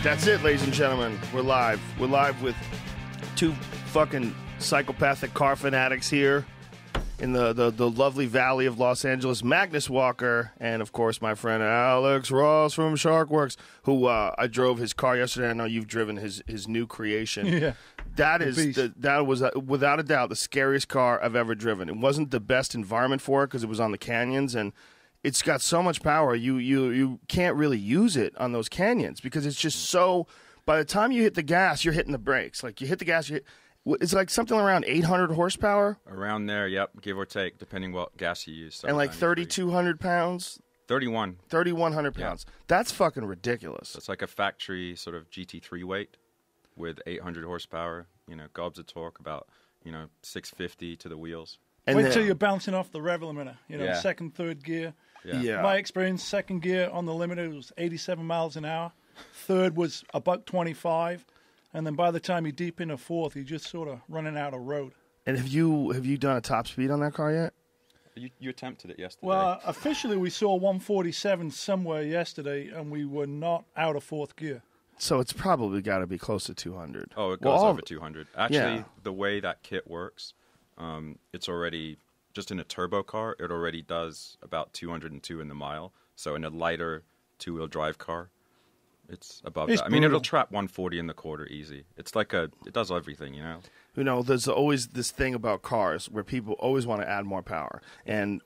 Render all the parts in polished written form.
That's it, ladies and gentlemen. We're live. We're live with two fucking psychopathic car fanatics here in the lovely valley of Los Angeles. Magnus Walker and, of course, my friend Alex Ross from Sharkwerks, who I drove his car yesterday. I know you've driven his new creation. Yeah. That was without a doubt the scariest car I've ever driven. It wasn't the best environment for it because it was on the canyons, and it's got so much power. You can't really use it on those canyons because it's just so. By the time you hit the gas, you're hitting the brakes. Like you hit the gas, it's like something around 800 horsepower. Around there, yep, give or take, depending what gas you use. And like 3,200 pounds. 3,100 pounds. That's fucking ridiculous. So it's like a factory sort of GT3 weight with 800 horsepower. You know, gobs of torque, about 650 to the wheels. And wait till you're bouncing off the rev limiter. Second, third gear. Yeah. My experience, second gear on the limiter was 87 miles an hour. Third was a $125, and then by the time you're deep into fourth, you're just sort of running out of road. And have you done a top speed on that car yet? You attempted it yesterday. Well, officially we saw 147 somewhere yesterday, and we were not out of fourth gear. So it's probably got to be close to 200. Oh, it goes over 200. Actually, the way that kit works, it's already, just in a turbo car, it already does about 202 in the mile. So in a lighter two-wheel drive car, it's above that. I mean, it'll trap 140 in the quarter easy. It's like it does everything, There's always this thing about cars where people always want to add more power. And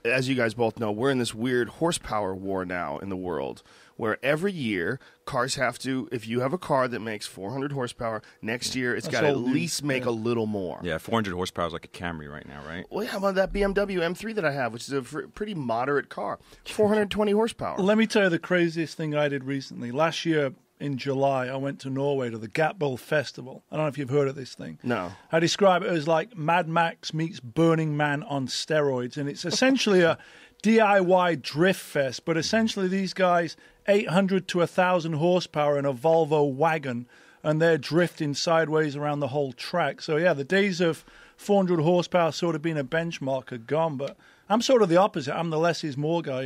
as you guys both know, we're in this weird horsepower war now in the world where every year cars have to, if you have a car that makes 400 horsepower, next year it's got to at least make a little more. Yeah, 400 horsepower is like a Camry right now, right? Well, how about that BMW M3 that I have, which is a pretty moderate car, 420 horsepower. Let me tell you the craziest thing I did recently. Last year in July, I went to Norway to the Gatbull Festival. I don't know if you've heard of this thing. No. I describe it as like Mad Max meets Burning Man on steroids, and it's essentially a DIY drift fest, but essentially these guys, 800 to 1,000 horsepower in a Volvo wagon, and they're drifting sideways around the whole track. So, yeah, the days of 400 horsepower sort of being a benchmark are gone, but I'm sort of the opposite. I'm the less is more guy,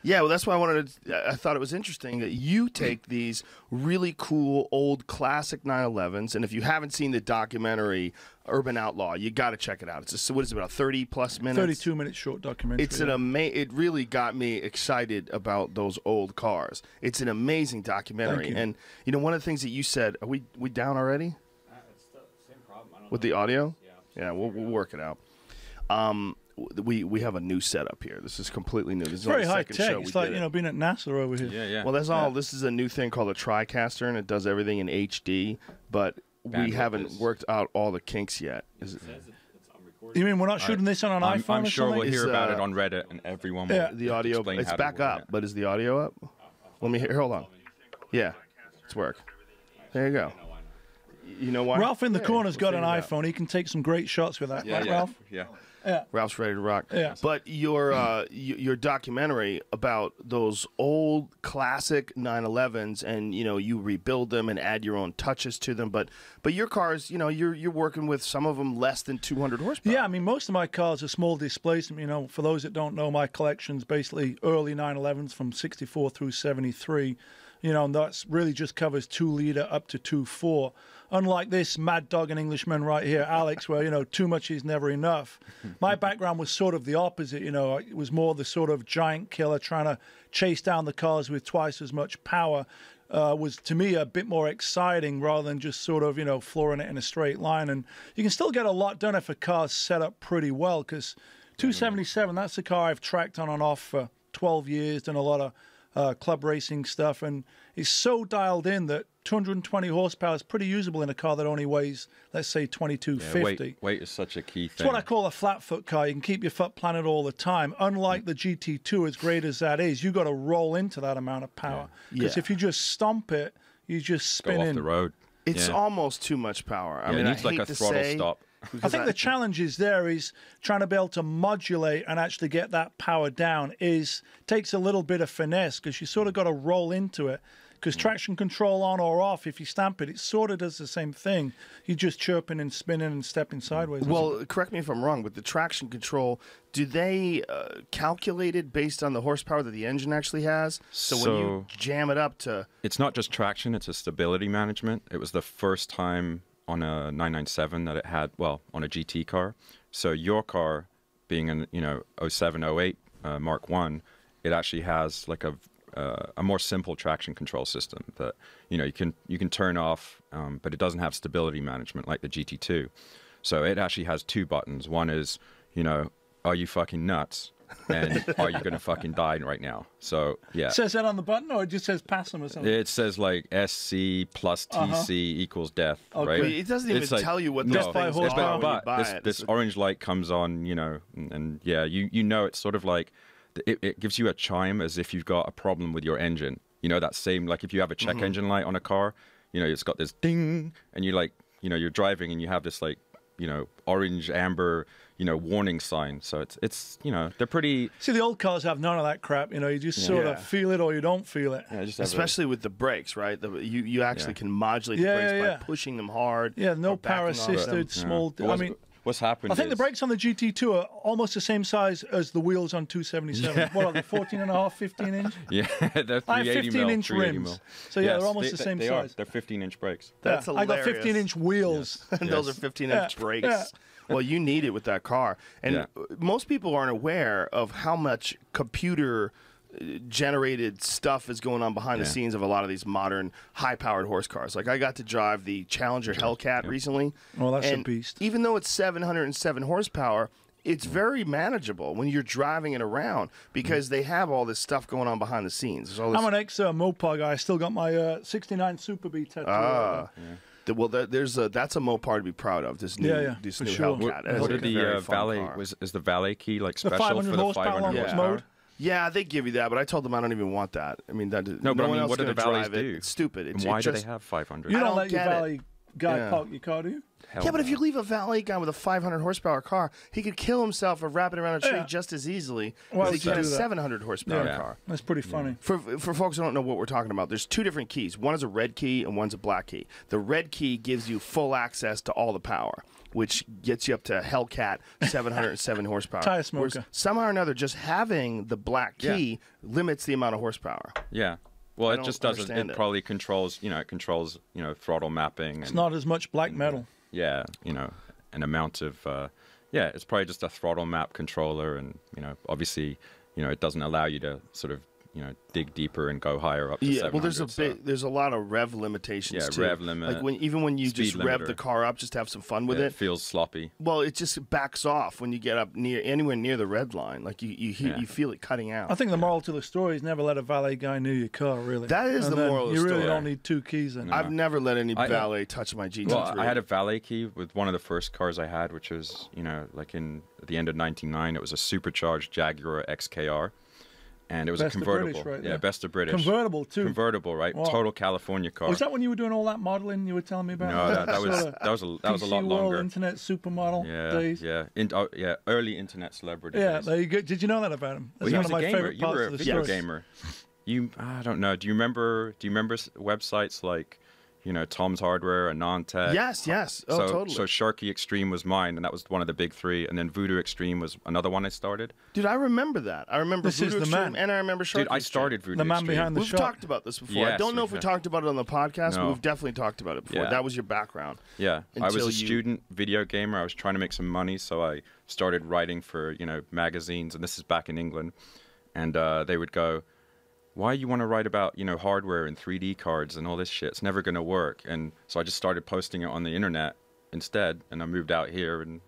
Yeah, well, that's why I thought it was interesting that you take these really cool old classic 911s, and if you haven't seen the documentary Urban Outlaw, you got to check it out. What is it, about 30-plus minutes? 32-minute short documentary. It's it really got me excited about those old cars. It's an amazing documentary. And, one of the things that you said, are we down already? It's the same problem. I don't With know. the audio? Yeah. Yeah, we'll work it out. We have a new setup here. This is completely new. This is very the high second tech. show It's we like, did it. being at NASA over here. Yeah. Well, that's all. This is a new thing called a TriCaster, and it does everything in HD, but we haven't worked out all the kinks yet. It says it's on recording. You mean we're not shooting this on an iPhone I'm or sure something? we'll hear Is, about it on Reddit, and everyone will The audio, explain it's how back to work up, it. but is the audio up? Let me hear. Hold on. Yeah, it's work. There you go. You know why? Ralph in the corner's got an figure it out. iPhone. He can take some great shots with that, right, Ralph? Yeah. Yeah. Ralph's ready to rock. Yeah. But your documentary about those old classic 911s, and you rebuild them and add your own touches to them. But your cars, you're working with some of them less than 200 horsepower. Yeah, I mean, most of my cars are small displacement. For those that don't know, my collection's basically early 911s from 64 through 73. And that's really just covers 2-liter up to 2.4. Unlike this mad dog and Englishman right here, Alex, where, too much is never enough. My background was sort of the opposite. It was more the sort of giant killer trying to chase down the cars with twice as much power. Was, to me, a bit more exciting rather than just sort of, flooring it in a straight line. And you can still get a lot done if a car's set up pretty well, because 277, that's the car I've tracked on and off for 12 years, done a lot of club racing stuff, and it's so dialed in that 220 horsepower is pretty usable in a car that only weighs, let's say, 2250. Weight is such a key thing. It's what I call a flat foot car. You can keep your foot planted all the time. Unlike the GT2, as great as that is, you got to roll into that amount of power. Because if you just stomp it, you just spin Go in. off the road. It's almost too much power. I mean, it needs I like hate a to throttle say, stop. I think the challenge is trying to be able to modulate and actually get that power down takes a little bit of finesse, because you sort of got to roll into it. Because traction control on or off, if you stamp it, it sort of does the same thing. You're just chirping and spinning and stepping sideways. Well, correct me if I'm wrong, but the traction control, do they calculate it based on the horsepower that the engine actually has? So when you jam it up to... It's not just traction, it's a stability management. It was the first time on a 997 that it had, well, on a GT car. So your car, being an 07, 08 Mark 1, it actually has like a more simple traction control system that you can turn off, but it doesn't have stability management like the GT2. So it actually has two buttons. One is, are you fucking nuts? And are you going to fucking die right now? So, yeah. It says that on the button, or it just says pass them or something? It says like SC plus TC equals death, right? It doesn't even tell you what this thing's about when you buy it. This orange light comes on, and yeah, you know it's sort of like, it gives you a chime as if you've got a problem with your engine. That same, like if you have a check engine light on a car, it's got this ding, and you're driving and you have this like, orange, amber, warning sign. So it's they're pretty... See, the old cars have none of that crap. You just sort of feel it or you don't feel it. Yeah, just especially with the brakes, right? You actually can modulate the brakes by pushing them hard. Yeah, no power assisted, small... Well, what's happened I think the brakes on the GT2 are almost the same size as the wheels on 277. What are they, 14.5, 15 inch? Yeah, they're 380 I have 15-inch rims. mil. So, yeah, they're almost the same size. They're 15-inch brakes. That's hilarious. I got 15-inch wheels. And those are 15-inch brakes. Yeah. Well, you need it with that car. And most people aren't aware of how much computer generated stuff is going on behind the scenes of a lot of these modern high-powered horse cars. Like I got to drive the Challenger Hellcat recently. Well, that's a beast. Even though it's 707 horsepower, it's very manageable when you're driving it around because they have all this stuff going on behind the scenes. I'm an ex-Mopar guy. I still got my 69 Super B tattoo. Well, that's a Mopar to be proud of. This new Hellcat. What did the valet is the valet key like special for the 500 horsepower? Yeah, they give you that, but I told them I don't even want that. I mean, what do the valets do? It's stupid. And why do they have 500? You don't let your valet guy park your car, do you? Hell but if you leave a valet guy with a 500 horsepower car, he could kill himself or wrap it around a tree just as easily as he could a 700 horsepower car. That's pretty funny. For folks who don't know what we're talking about, there's two different keys. One is a red key and one's a black key. The red key gives you full access to all the power, which gets you up to Hellcat 707 horsepower. Tire smoker. Whereas somehow or another, just having the black key limits the amount of horsepower. Yeah. Well, it just doesn't. It probably controls, throttle mapping. It's not as much black metal. Yeah, an amount of, it's probably just a throttle map controller, and obviously, it doesn't allow you to sort of dig deeper and go higher up to 700. Well, there's a lot of rev limitations too. Rev limit. Like even when you just rev the car up just to have some fun with it. It feels sloppy. Well, it just backs off when you get up anywhere near the red line. Like you feel it cutting out. I think the moral to the story is never let a valet guy near your car, really. That is the moral of the story. You really don't need two keys in it. I've never let any valet touch my GT3. Well, I had a valet key with one of the first cars I had, which was, like at the end of 1999, it was a supercharged Jaguar XKR. And it was a convertible. Best of British. Convertible, too. Convertible, right? Wow. Total California car. Was that when you were doing all that modeling you were telling me about? No, that was a lot longer. World Internet supermodel days. Yeah, early internet celebrity days. There you go. Did you know that about him? That's one of my favorite parts of the story. You were a video gamer. I don't know. Do you remember websites like Tom's Hardware, Anantech? Yes. Oh, totally. So Sharky Extreme was mine, and that was one of the big three. And then Voodoo Extreme was another one I started. Dude, I remember that. I remember Voodoo Extreme, and I remember Sharky Dude, I started Voodoo Extreme. The man Extreme. behind the We've shop. talked about this before. I don't know if we talked about it on the podcast, but we've definitely talked about it before. Yeah. That was your background. Yeah. I was a student video gamer. I was trying to make some money, so I started writing for, magazines, and this is back in England. And they would go, why you want to write about, hardware and 3D cards and all this shit? It's never going to work. And so I just started posting it on the internet instead. And I moved out here and,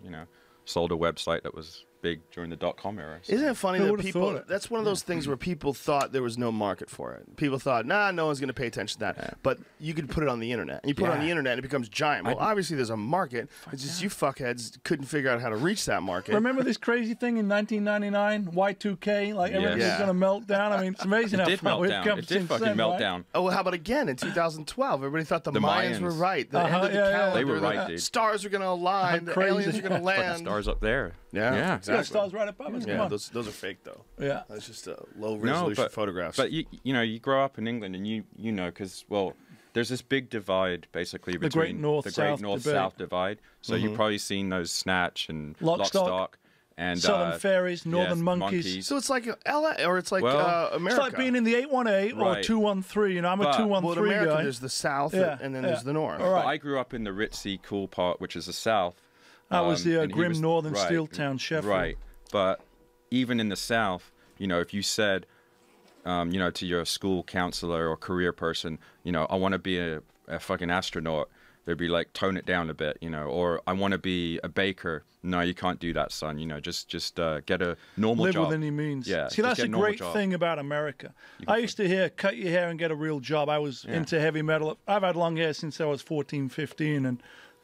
sold a website that was big during the .com era. So. Isn't it funny that people, that's one of those things where people thought there was no market for it. People thought, no one's going to pay attention to that. Yeah. But you could put it on the internet. And you put it on the internet and it becomes giant. Well, obviously there's a market. It's just you fuckheads couldn't figure out how to reach that market. Remember this crazy thing in 1999, Y2K? Like everything was going to melt down? I mean, it's amazing how far we've come since then. It did fucking melt down. Oh, well, how about again in 2012? Everybody thought the Mayans were right. The end of the calendar. They were right, dude. Stars were going to align. The aliens were going to land. Stars up there. Yeah, exactly. Yeah, stars right above us. Come Yeah, on. those are fake though. Yeah. That's just low resolution photographs. But you know, you grow up in England, and you know, because there's this big divide basically between Great North-South North-South divide. So you've probably seen those Snatch and Lock, Stock. And Southern Fairies, Northern Monkeys. So it's like LA, or it's like America. It's like being in the 818 or 213. You know, I'm a 213 well, in America, guy. there's the South, and then there's the North. All right. But I grew up in the ritzy, cool part, which is the South. That was the grim northern steel town, Sheffield. Right. But even in the South, you know, if you said, you know, to your school counselor or career person, you know, I want to be a fucking astronaut, they'd be like, tone it down a bit, you know, or I want to be a baker. No, you can't do that, son. You know, just get a normal job. Live within your means. Yeah. See, that's a great thing about America. I used to hear, cut your hair and get a real job. I was into heavy metal. I've had long hair since I was 14, 15, and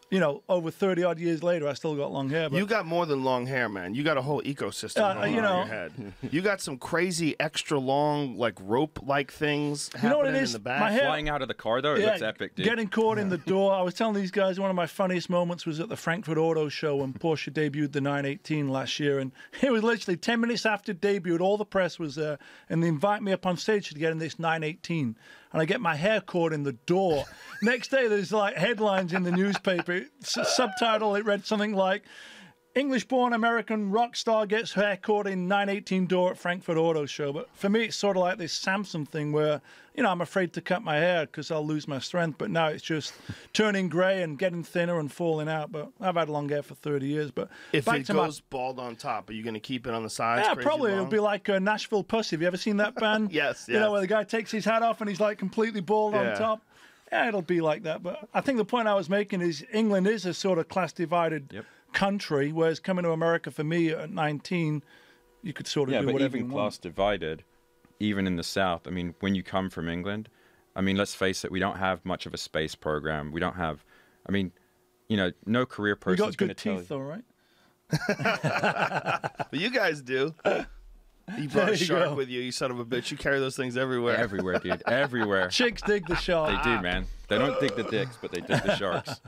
you know, over 30-odd years later, I still got long hair. But you got more than long hair, man. You got a whole ecosystem going on in your head. You got some crazy extra long, like rope-like things happening in the back. My hair, flying out of the car, though, it looks epic, dude. Getting caught in the door. I was telling these guys one of my funniest moments was at the Frankfurt Auto Show when Porsche debuted the 918 last year. And it was literally 10 minutes after debut, all the press was there. And they invite me up on stage to get in this 918. And I get my hair caught in the door. Next day, there's like headlines in the newspaper. Subtitle, it read something like, English-born American rock star gets hair caught in 918 door at Frankfurt Auto Show. But for me, it's sort of like this Samson thing where, you know, I'm afraid to cut my hair because I'll lose my strength. But now it's just turning grey and getting thinner and falling out. But I've had long hair for 30 years. But if it goes bald on top, are you going to keep it on the sides? Yeah, probably. It'll be like Nashville Pussy. Have you ever seen that band? Yes. You know, where the guy takes his hat off and he's like completely bald on top. Yeah, it'll be like that. But I think the point I was making is England is a sort of class-divided country, whereas coming to America for me at 19, you could sort of do whatever you want. Yeah, but even class-divided, even in the South, I mean, when you come from England, I mean, let's face it, we don't have much of a space program. We don't have, I mean, you know, no career person is going to tell you. You got good teeth, though, right? But you guys do. You brought a shark with you, you son of a bitch. You carry those things everywhere. Everywhere, dude. Everywhere. Chicks dig the shark. They do, man. They don't dig the dicks, but they dig the sharks.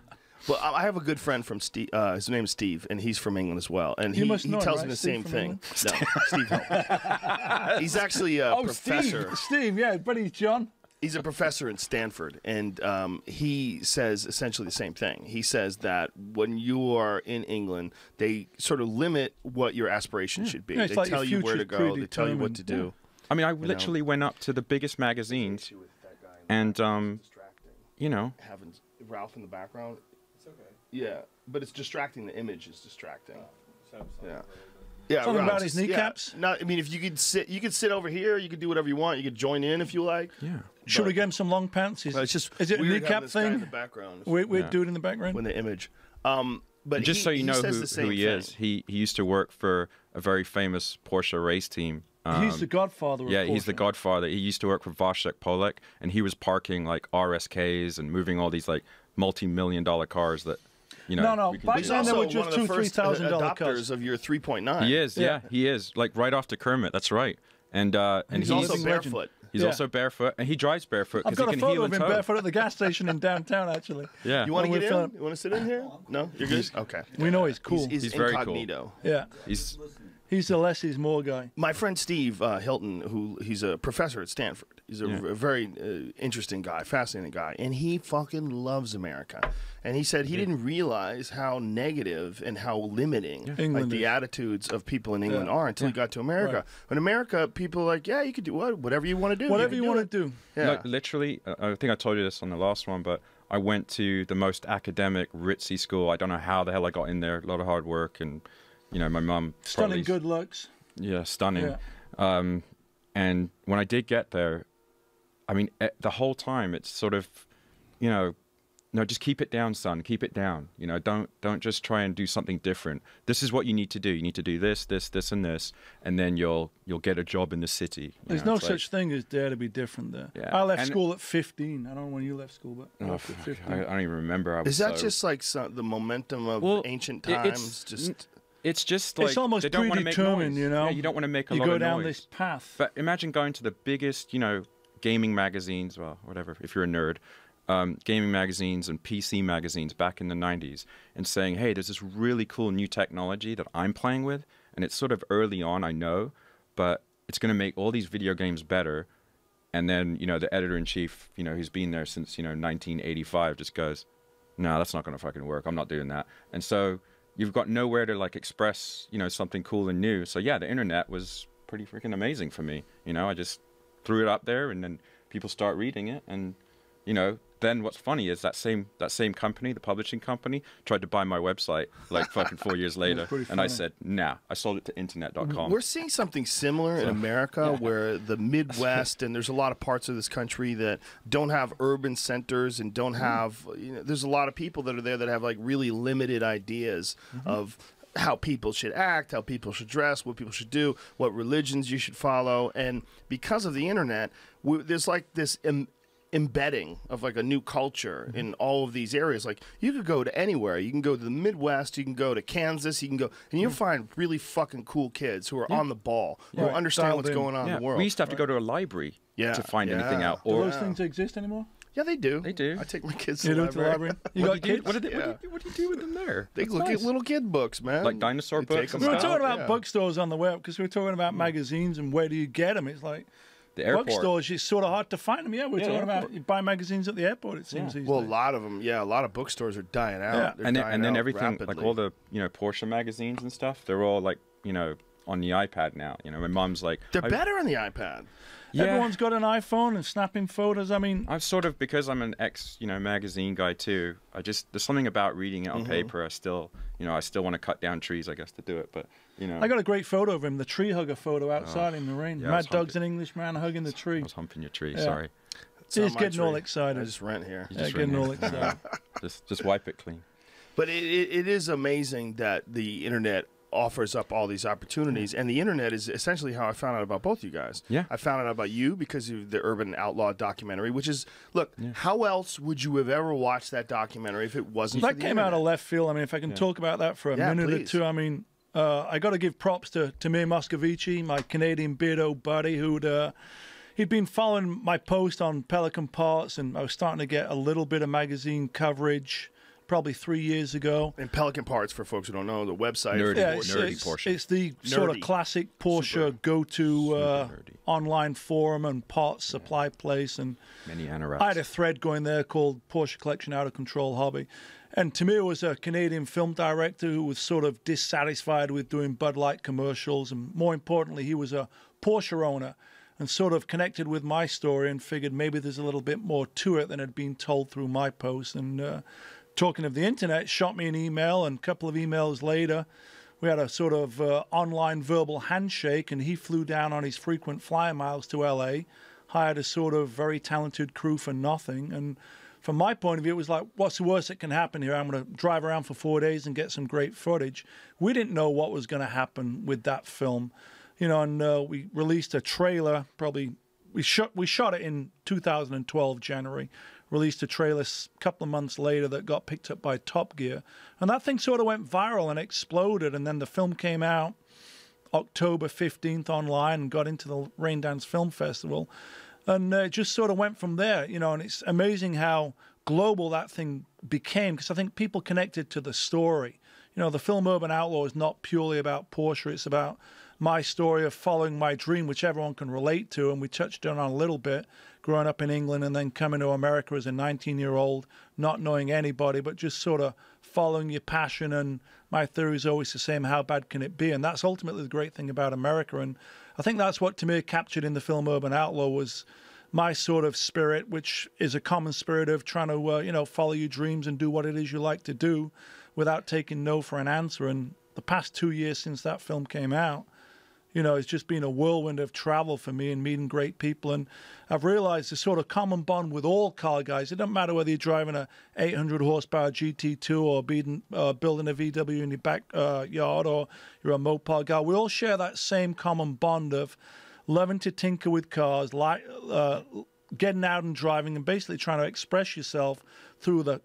Well, I have a good friend from Steve. His name's Steve, and he's from England as well. And he tells me the same thing. No, Steve Help. He's actually a professor. Steve, yeah, buddy John. He's a professor in Stanford, and he says essentially the same thing. He says that when you are in England, they sort of limit what your aspirations should be. Yeah, they like tell you where to go. They tell you what to do. I mean, I literally went up to the biggest magazines, and you know, having Ralph in the background. It's okay. Yeah, but it's distracting. The image is distracting. Yeah. Yeah, something about his kneecaps. Yeah. No, I mean, if you could sit over here. You could do whatever you want. You could join in if you like. Yeah. Should we get him some long pants? It's just is it a kneecap thing? In the background. Weird dude in the background. When the image. But just so you know who he is, he used to work for a very famous Porsche race team. He's the godfather of Porsche. He's the godfather. He used to work for Wojciech Polak, and he was parking like RSKs and moving all these like multi-million-dollar cars that. You know, no. Back then they were just $2,000-$3,000 cars of your 3.9. He is, he is. Like right off to Kermit, that's right. And he's also barefoot. He's also barefoot, and he drives barefoot because he can heel and toe. I've got a photo of him barefoot at the gas station in downtown, actually. Yeah. You want to get in? You want to sit in here? No, you're good. Okay. We know he's cool. He's very incognito. Cool. Yeah. He's the less is more guy. My friend Steve Hilton, he's a professor at Stanford. He's a very interesting guy, fascinating guy, and he fucking loves America. And he said he didn't realize how negative and how limiting like the attitudes of people in England are until he got to America. Right. In America, people are like, yeah, you can do whatever you want to do. Whatever you want to do. Yeah. Like, literally, I think I told you this on the last one, but I went to the most academic, ritzy school. I don't know how the hell I got in there. A lot of hard work and... You know, my mum... Stunning good looks. Yeah, stunning. Yeah. And when I did get there, I mean, the whole time it's sort of, you know, no, just keep it down, son. Keep it down. You know, don't just try and do something different. This is what you need to do. You need to do this, and this, and then you'll get a job in the city. There's no such thing as dare to be different there. Yeah. I left school at 15. I don't know when you left school, but I left at 15. I don't even remember. Is that just like the momentum of ancient times? It's just like it's almost they don't predetermined, you know. Yeah, you don't want to make a lot of noise. You go down this path. But imagine going to the biggest, you know, gaming magazines, well, whatever, if you're a nerd, gaming magazines and PC magazines back in the 90s and saying, hey, there's this really cool new technology that I'm playing with, and it's sort of early on, I know, but it's going to make all these video games better. And then, you know, the editor-in-chief, you know, who's been there since, you know, 1985 just goes, no, that's not going to fucking work. I'm not doing that. And so you've got nowhere to, like, express, you know, something cool and new. So, yeah, the internet was pretty freaking amazing for me. You know, I just threw it up there, and then people start reading it. And, you know, then what's funny is that same company, the publishing company, tried to buy my website like fucking 4 years later. And I said, nah, I sold it to internet.com. We're seeing something similar in America where the Midwest, and there's a lot of parts of this country that don't have urban centers and don't have, you know, there's a lot of people that are there that have like really limited ideas of how people should act, how people should dress, what people should do, what religions you should follow. And because of the internet, there's like this embedding of like a new culture in all of these areas. Like you could go to anywhere. You can go to the Midwest, you can go to Kansas, you can go, and you'll find really fucking cool kids who are on the ball, who understand what's going on in the world. We used to have to go to a library to find anything out. Do those things exist anymore? Yeah, they do. They do. I take my kids to the library. You got kids? What do you do with them there? They look at little kid books, man. Like dinosaur books? We were talking about bookstores on the web because we were talking about magazines and where do you get them. It's like the airport. Bookstores, it's sort of hard to find them. Yeah, we're talking about you buy magazines at the airport, it seems these Well, days. a lot of them, a lot of bookstores are dying out. Yeah. And then everything, rapidly. like all the, you know, Porsche magazines and stuff, they're all like, you know, on the iPad now. You know, my mom's like... They're better on the iPad. Yeah. Everyone's got an iPhone and snapping photos. I mean... I've sort of, because I'm an magazine guy too, there's something about reading it on paper. I still want to cut down trees, I guess, to do it. But, you know... I got a great photo of him, the tree hugger photo outside in the rain. yeah, Mad Dog's an Englishman hugging the tree. I was humping your tree, sorry. He's getting all excited. I just rent here. Getting all excited. Just wipe it clean. But it is amazing that the internet offers up all these opportunities, and the internet is essentially how I found out about both you guys. Yeah. I found out about you because of the Urban Outlaw documentary, which is, look, how else would you have ever watched that documentary if it wasn't for the came internet? out of left field. I mean, if I can talk about that for a minute or two, I mean, I got to give props to Tamir Moscovici, my Canadian beardo buddy, he'd been following my post on Pelican Parts, and I was starting to get a little bit of magazine coverage probably 3 years ago. And Pelican Parts, for folks who don't know, the website. Nerdy Porsche. It's the sort of classic Porsche go-to online forum and parts supply place. And many anoraks. I had a thread going there called Porsche Collection Out of Control Hobby. And Tamir was a Canadian film director who was sort of dissatisfied with doing Bud Light commercials. And more importantly, he was a Porsche owner and sort of connected with my story and figured maybe there's a little bit more to it than had been told through my post. And talking of the internet, shot me an email, and a couple of emails later, we had a sort of online verbal handshake, and he flew down on his frequent flyer miles to LA, hired a sort of very talented crew for nothing. And from my point of view, it was like, what's the worst that can happen here? I'm going to drive around for 4 days and get some great footage. We didn't know what was going to happen with that film. You know, and we released a trailer, we shot it in 2012, January, released a trailer a couple of months later that got picked up by Top Gear. And that thing sort of went viral and exploded. And then the film came out October 15th online and got into the Rain Dance Film Festival. And it just sort of went from there, you know, and it's amazing how global that thing became, because I think people connected to the story. You know, the film Urban Outlaw is not purely about Porsche. It's about my story of following my dream, which everyone can relate to. And we touched on a little bit, growing up in England and then coming to America as a 19-year-old, not knowing anybody, but just sort of following your passion. And my theory is always the same: how bad can it be? And that's ultimately the great thing about America. And I think that's what Tamir captured in the film Urban Outlaw, was my sort of spirit, which is a common spirit of trying to, follow your dreams and do what it is you like to do without taking no for an answer. And the past 2 years since that film came out, you know, it's just been a whirlwind of travel for me and meeting great people. And I've realized the sort of common bond with all car guys. It doesn't matter whether you're driving a 800 horsepower GT2 or building a VW in your backyard, or you're a Mopar guy. We all share that same common bond of loving to tinker with cars, getting out and driving, and basically trying to express yourself through the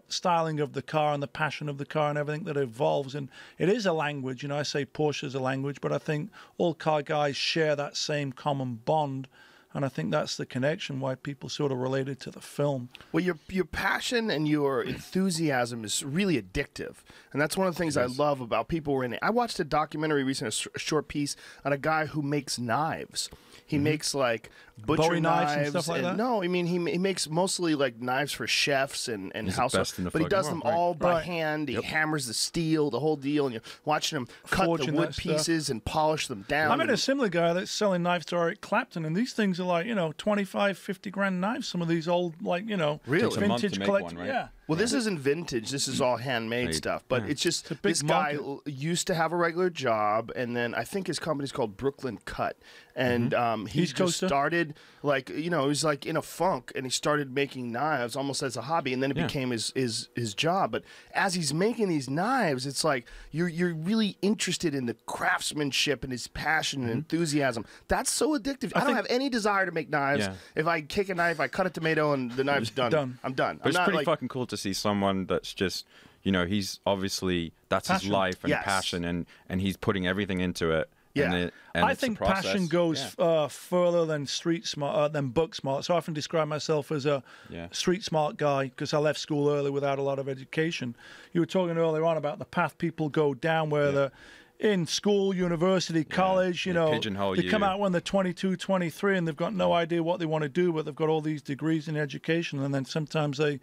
styling of the car and the passion of the car and everything that evolves. And it is a language. You know, I say Porsche is a language, but I think all car guys share that same common bond And I think that's the connection why people sort of related to the film. Well, your passion and your enthusiasm is really addictive, and that's one of the things I love about people who are in it. I watched a documentary recently, a short piece on a guy who makes knives. He makes like butcher Bowie knives knives and stuff like that? No, I mean he makes mostly like knives for chefs and households. But he does them all by hand. He hammers the steel, the whole deal, and you're watching him cut Forging the wood that pieces and polish them down. I met a similar guy that's selling knives to Eric Clapton, and these things are like, 25, 50 grand knives. Some of these old, like, Really? Takes a month to vintage make collector. one, right? Yeah. Well, this isn't vintage. This is all handmade stuff. But it's just this guy used to have a regular job, and then I think his company's called Brooklyn Cut, and he East just Coaster? started like he was like in a funk, and he started making knives almost as a hobby, and then it became his job. But as he's making these knives, it's like you're really interested in the craftsmanship and his passion and enthusiasm. That's so addictive. I don't have any desire to make knives. Yeah. If I kick a knife, I cut a tomato, and the knife's done. I'm done. But it's I'm not pretty like, fucking cool to see someone that's just, he's obviously, that's his life and passion, and he's putting everything into it. Yeah. And I it's a think process. passion goes further than street smart, than book smart. So I often describe myself as a street smart guy because I left school early without a lot of education. You were talking earlier on about the path people go down where they're in school, university, college, pigeonhole they you. come out when they're 22, 23, and they've got no idea what they want to do, but they've got all these degrees in education, and then sometimes they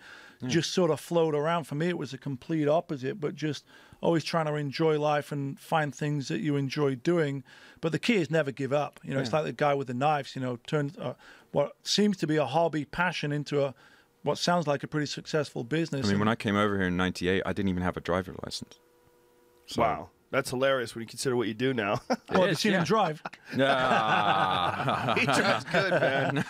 just sort of float around. For me, it was a complete opposite, but just always trying to enjoy life and find things that you enjoy doing. But the key is never give up. It's like the guy with the knives, turns what seems to be a hobby passion into what sounds like a pretty successful business. I mean, when I came over here in '98, I didn't even have a driver's license. So, wow. That's hilarious when you consider what you do now. Well, have you seen him drive? He drives good, man.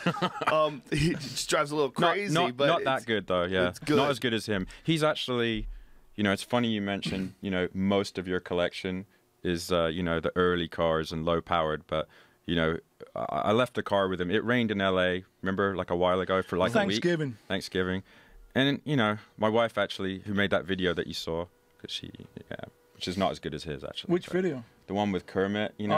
He just drives a little crazy, but not that good though. Yeah, it's good. Not as good as him. He's actually, it's funny you mentioned, most of your collection is, the early cars and low powered, but I left a car with him. It rained in LA. Remember, like a while ago for like a week. Thanksgiving, and my wife actually, who made that video that you saw, because which is not as good as his actually. Which video? The one with Kermit, and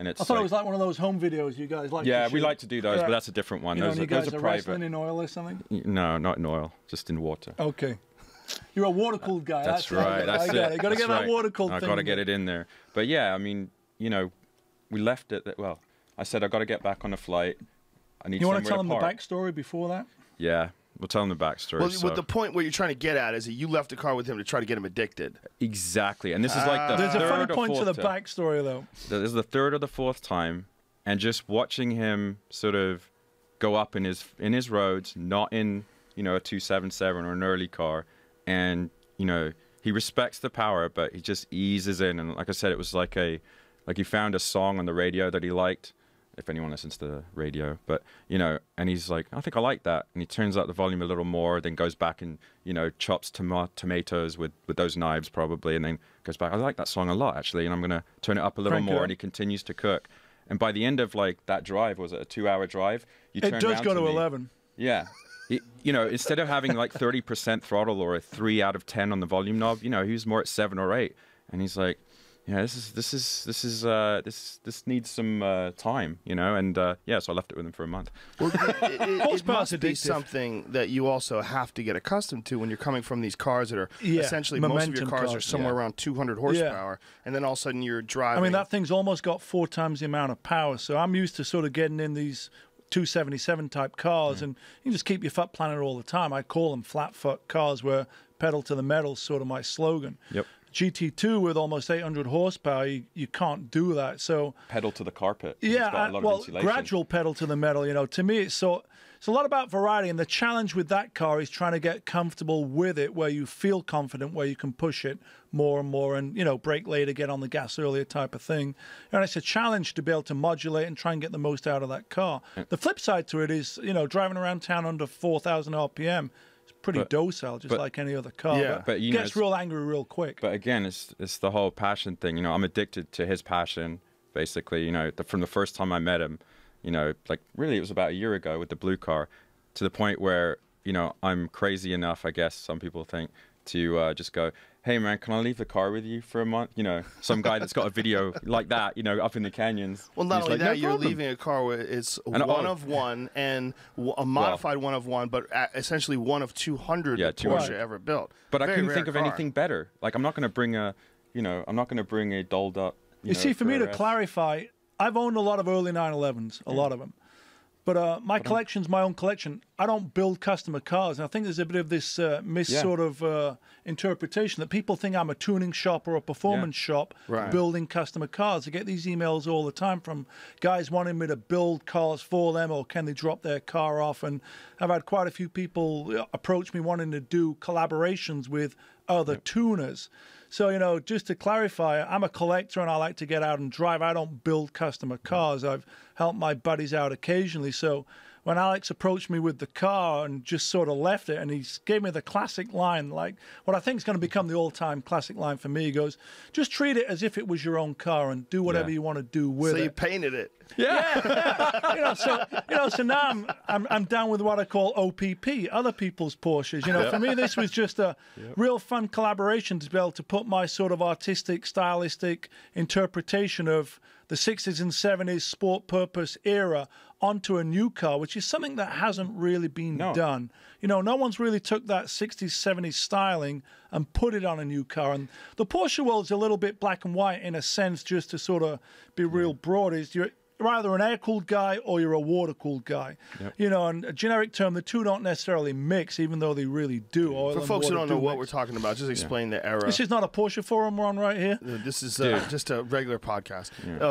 it's. I thought it was like one of those home videos you guys like. Yeah, to we shoot. like to do those, but that's a different one. When you guys those are are private. wrestling in oil or something. No, not in oil, just in water. Okay. You're a water cooled guy. That's right. That's it. You got to get that water cooled thing. I got to get it in there. But yeah, I mean, we left it. Well, I said I got to get back on a flight. I need. You want to tell them the backstory before that? Yeah. We'll tell him the backstory. Well, what the point what you're trying to get at is that you left the car with him to try to get him addicted. Exactly, and this is like the There's third a funny or point to fourth the backstory, though. This is the third or the fourth time, and just watching him sort of go up in his roads, not in a 277 or an early car, and he respects the power, but he just eases in, and like I said, it was like he found a song on the radio that he liked. If anyone listens to the radio, but and he's like, I think I like that, and he turns up the volume a little more, then goes back and chops tomatoes with those knives probably, and then goes back. I like that song a lot actually, and I'm gonna turn it up a little more, and he continues to cook. And by the end of like that drive, was it a 2-hour drive? It does go to 11. Yeah. Instead of having like 30% throttle or a 3 out of 10 on the volume knob, he was more at 7 or 8, and he's like, yeah, this needs some time, and so I left it with him for a month. Well, it must be something that you also have to get accustomed to when you're coming from these cars that are essentially most of your cars are somewhere around 200 horsepower, and then all of a sudden you're driving. I mean, that thing's almost got 4 times the amount of power, so I'm used to sort of getting in these 277 type cars, and you just keep your foot planted all the time. I call them flat foot cars, where pedal to the metal is sort of my slogan. Yep. GT2 with almost 800 horsepower, you can't do that. So pedal to the carpet. Yeah, gradual pedal to the metal. To me, it's a lot about variety, and the challenge with that car is trying to get comfortable with it, where you feel confident, where you can push it more and more, and brake later, get on the gas earlier type of thing. And it's a challenge to be able to modulate and try and get the most out of that car. The flip side to it is, driving around town under 4,000 RPM. Pretty docile, just like any other car. Yeah, but gets real angry real quick. But again, it's the whole passion thing. I'm addicted to his passion, basically. From the first time I met him, like really it was about a year ago with the blue car, to the point where I'm crazy enough, I guess some people think, to just go, hey man, can I leave the car with you for a month? You know, some guy that's got a video like that, you know, up in the canyons. Well, not He's only like, that, "No you're problem." leaving a car where it's And one of one and a modified one of one, but essentially one of 200 Yeah, that 200. Porsche ever built. But I Very couldn't rare think of car. anything better. Like, I'm not going to bring a, you know, I'm not going to bring a dolled up. You see, for me to RS. clarify, I've owned a lot of early 911s, a lot of them. But my collection's my own collection. I don't build customer cars. And I think there's a bit of this sort of interpretation that people think I'm a tuning shop or a performance shop building customer cars. I get these emails all the time from guys wanting me to build cars for them, or can they drop their car off? And I've had quite a few people approach me wanting to do collaborations with other tuners. So, you know, just to clarify, I'm a collector and I like to get out and drive. I don't build customer cars. I've helped my buddies out occasionally. So when Alex approached me with the car and just sort of left it, and he gave me the classic line, like what I think is going to become the all-time classic line for me. He goes, just treat it as if it was your own car and do whatever you want to do with it. So you painted it. Yeah. So now I'm down with what I call OPP, other people's Porsches. You know, for me, this was just a real fun collaboration to be able to put my sort of artistic, stylistic interpretation of the 60s and 70s sport purpose era onto a new car, which is something that hasn't really been done. You know, no one's really took that 60s, 70s styling and put it on a new car. And the Porsche world's a little bit black and white in a sense, just to sort of be real broad, is you're either an air-cooled guy or you're a water-cooled guy. You know, and a generic term, the two don't necessarily mix, even though they really do. Oil For and folks who water don't know do what mix. we're talking about, just explain the era. This is not a Porsche forum we're on right here. This is just a regular podcast.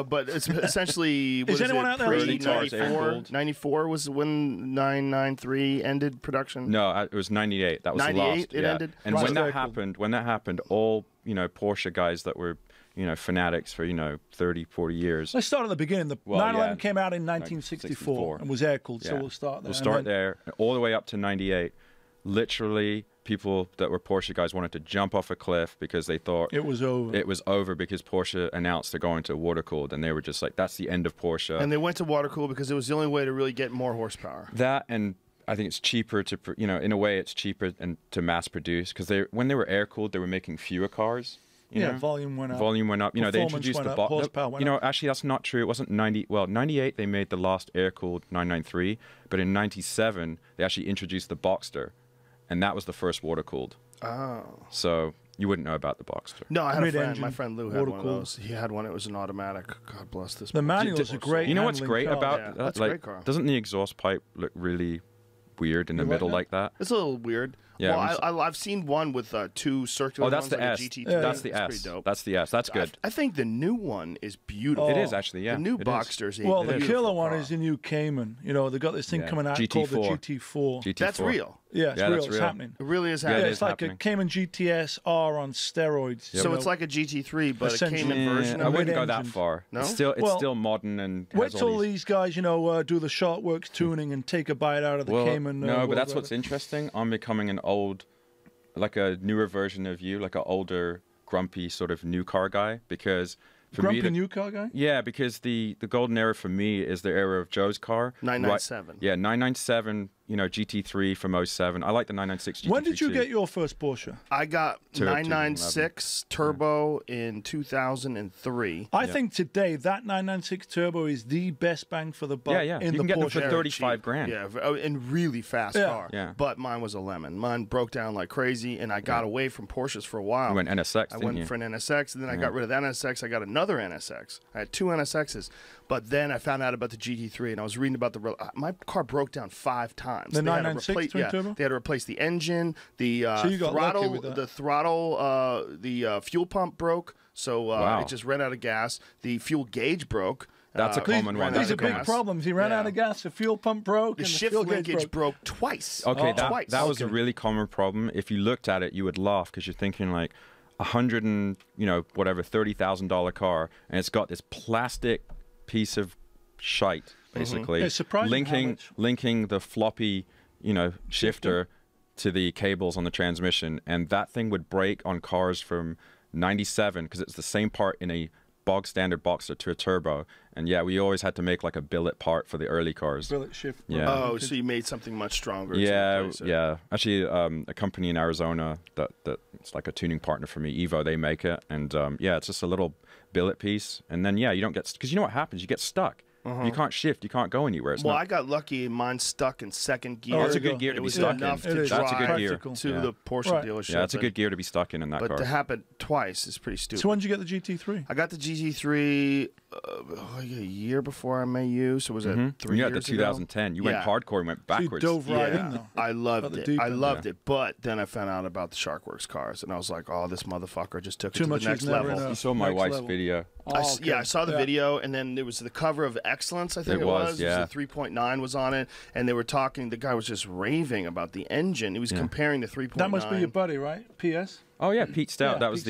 But it's essentially, Is anyone out there listening to us? 94? 94 was when 993 ended production? No, it was 98. That was the 98 last. it ended? And Right. when Very that cool. happened, all, you know, Porsche guys that were, you know, fanatics for, you know, 30, 40 years. Let's start at the beginning. The Well, 911 yeah. came out in 1964 and was air-cooled, so we'll start there. We'll start And then- there, all the way up to 98. Literally, people that were Porsche guys wanted to jump off a cliff because they thought It was over. it was over because Porsche announced they're going to water-cooled, and they were just like, that's the end of Porsche. And they went to water cool because it was the only way to really get more horsepower. That, and I think it's cheaper to, you know, in a way it's cheaper and to mass produce, because when they were air-cooled, they were making fewer cars. You know? Volume went up. Volume went up. You know, they Performance introduced went the up, horsepower went You know, up. actually, that's not true. It wasn't 98 they made the last air-cooled 993, but in 97 they actually introduced the Boxster, and that was the first water-cooled. Oh. So you wouldn't know about the Boxster. No, I had a friend. Mid-engine, My friend Lou had one of water-cooled. those. He had one. It was an automatic. God bless this. The Porsche. manuals are great. You know what's handling great car. about Yeah, that? that's a Like, great car. doesn't the exhaust pipe look really weird in the You like middle that? like that? It's a little weird. Yeah, well, I've seen one with two circular Oh, that's ones, the like a S. GT3. That's the It's S. pretty dope. That's the S. That's good. I think the new one is beautiful. It is actually, yeah. The new it is. Boxster's a Well, the beautiful killer one car. is the new Cayman. You know, they got this thing Yeah. coming out called the GT4. GT4. GT4. That's real. Yeah, it's Yeah, real. that's It's real. happening. It really is Yeah, happening. it It's is like happening. a Cayman GTS R on steroids. So you it's know. like a GT3, but a Essentially. Cayman version I of it. wouldn't go that mid-engine. far. No? It's still Well, still modern and wait has till all these. these guys, you know, do the Sharkwerks tuning and take a bite out of the Well, Cayman. no, but world that's what's record. interesting. I'm becoming an old, like a newer version of you, like an older, grumpy sort of new car guy. Because for Grumpy me, the, new car guy? yeah, because the golden era for me is the era of Joe's car. 997. Right, yeah, 997. You know, GT3 from 07. I like the 996 GT3 When did you too. get your first Porsche? I got Tur- 996 Turbo in 2003. I think today that 996 Turbo is the best bang for the buck Yeah, yeah. in You the can get them Porsche. for era. 35 grand. Yeah, and really fast Yeah. car. Yeah. But mine was a lemon. Mine broke down like crazy, and I got away from Porsches for a while. You went NSX, I didn't went you? for an NSX, and then I got rid of the NSX. I got another NSX. I had two NSXs. But then I found out about the GT3, and I was reading about my car broke down 5 times. The They had to 996 replace- twin yeah, turbo? They had to replace the engine, the So you got lucky throttle, with that. the fuel pump broke, so Wow. it just ran out of gas. The fuel gauge broke. That's a common one. ran These out are of big gas. problems. He ran Yeah. out of gas, the fuel pump broke, The and shift the fuel gauge linkage broke. broke twice. Okay, twice. that was a really common problem. If you looked at it, you would laugh because you're thinking like $100 and whatever $30,000 car, and it's got this plastic piece of shite basically It's surprising how much- linking the floppy shifter to the cables on the transmission, and that thing would break on cars from 97 because it's the same part in a bog standard Boxster to a turbo. And yeah, we always had to make like a billet part for the early cars. Billet shift. Yeah. So you made something much stronger. to Yeah, replace it. yeah. Actually, a company in Arizona that It's like a tuning partner for me, Evo. They make it, and yeah, it's just a little billet piece, and then yeah, you don't get, because you know what happens, you get stuck. You can't shift. You can't go anywhere. I got lucky. Mine stuck in second gear. Oh, that's a good gear to be stuck in. Enough to drive that's a good gear to the Porsche dealership. Yeah, that's a good gear to be stuck in that car. But to happen twice is pretty stupid. So when did you get the GT3? I got the GT3 like a year before I met you. So was it 3 years ago? 2010. You went hardcore and went backwards. So you dove right in, though. I loved it. I loved it. But then I found out about the Sharkwerks cars, and I was like, oh, this motherfucker just took it to the next level. You saw my wife's video. Yeah, I saw the video, and then there was the cover of Excellence, I think it was. Yeah. The 3.9 was on it, and they were talking, the guy was just raving about the engine. He was comparing the 3.9. That must be your buddy, right? PS? Oh yeah, Pete Stout. That was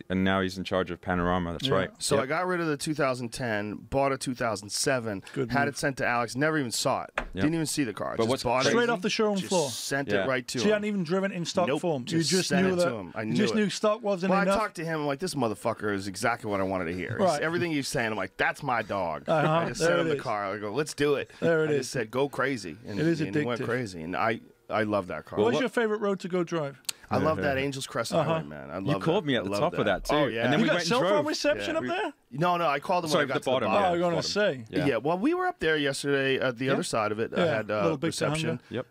and now he's in charge of Panorama. That's right. So I got rid of the 2010, bought a 2007, had it sent to Alex, never even saw it. Didn't even see the car. But just bought straight it, off the showroom floor. Sent it right to him. So you hadn't even driven in stock form. You just sent knew it that. To him. I you just knew stock wasn't enough. I talked to him. I'm like, this motherfucker is exactly what I wanted to hear. Right. Everything he's saying, I'm like, that's my dog. I just sent him the car. I go, let's do it. There it is. I just said, go crazy. And, it is and addictive. he went crazy. And I love that car. What's your favorite road to go drive? I love that Angel's Crest Highway, man. I love You called me at the top of that, too. Oh, yeah. And then You we got went cell and phone drove. reception up there? No, I called him when I got to the bottom. Oh, you're going to say. Yeah, well, we were up there yesterday at the other side of it. I had reception. Yep.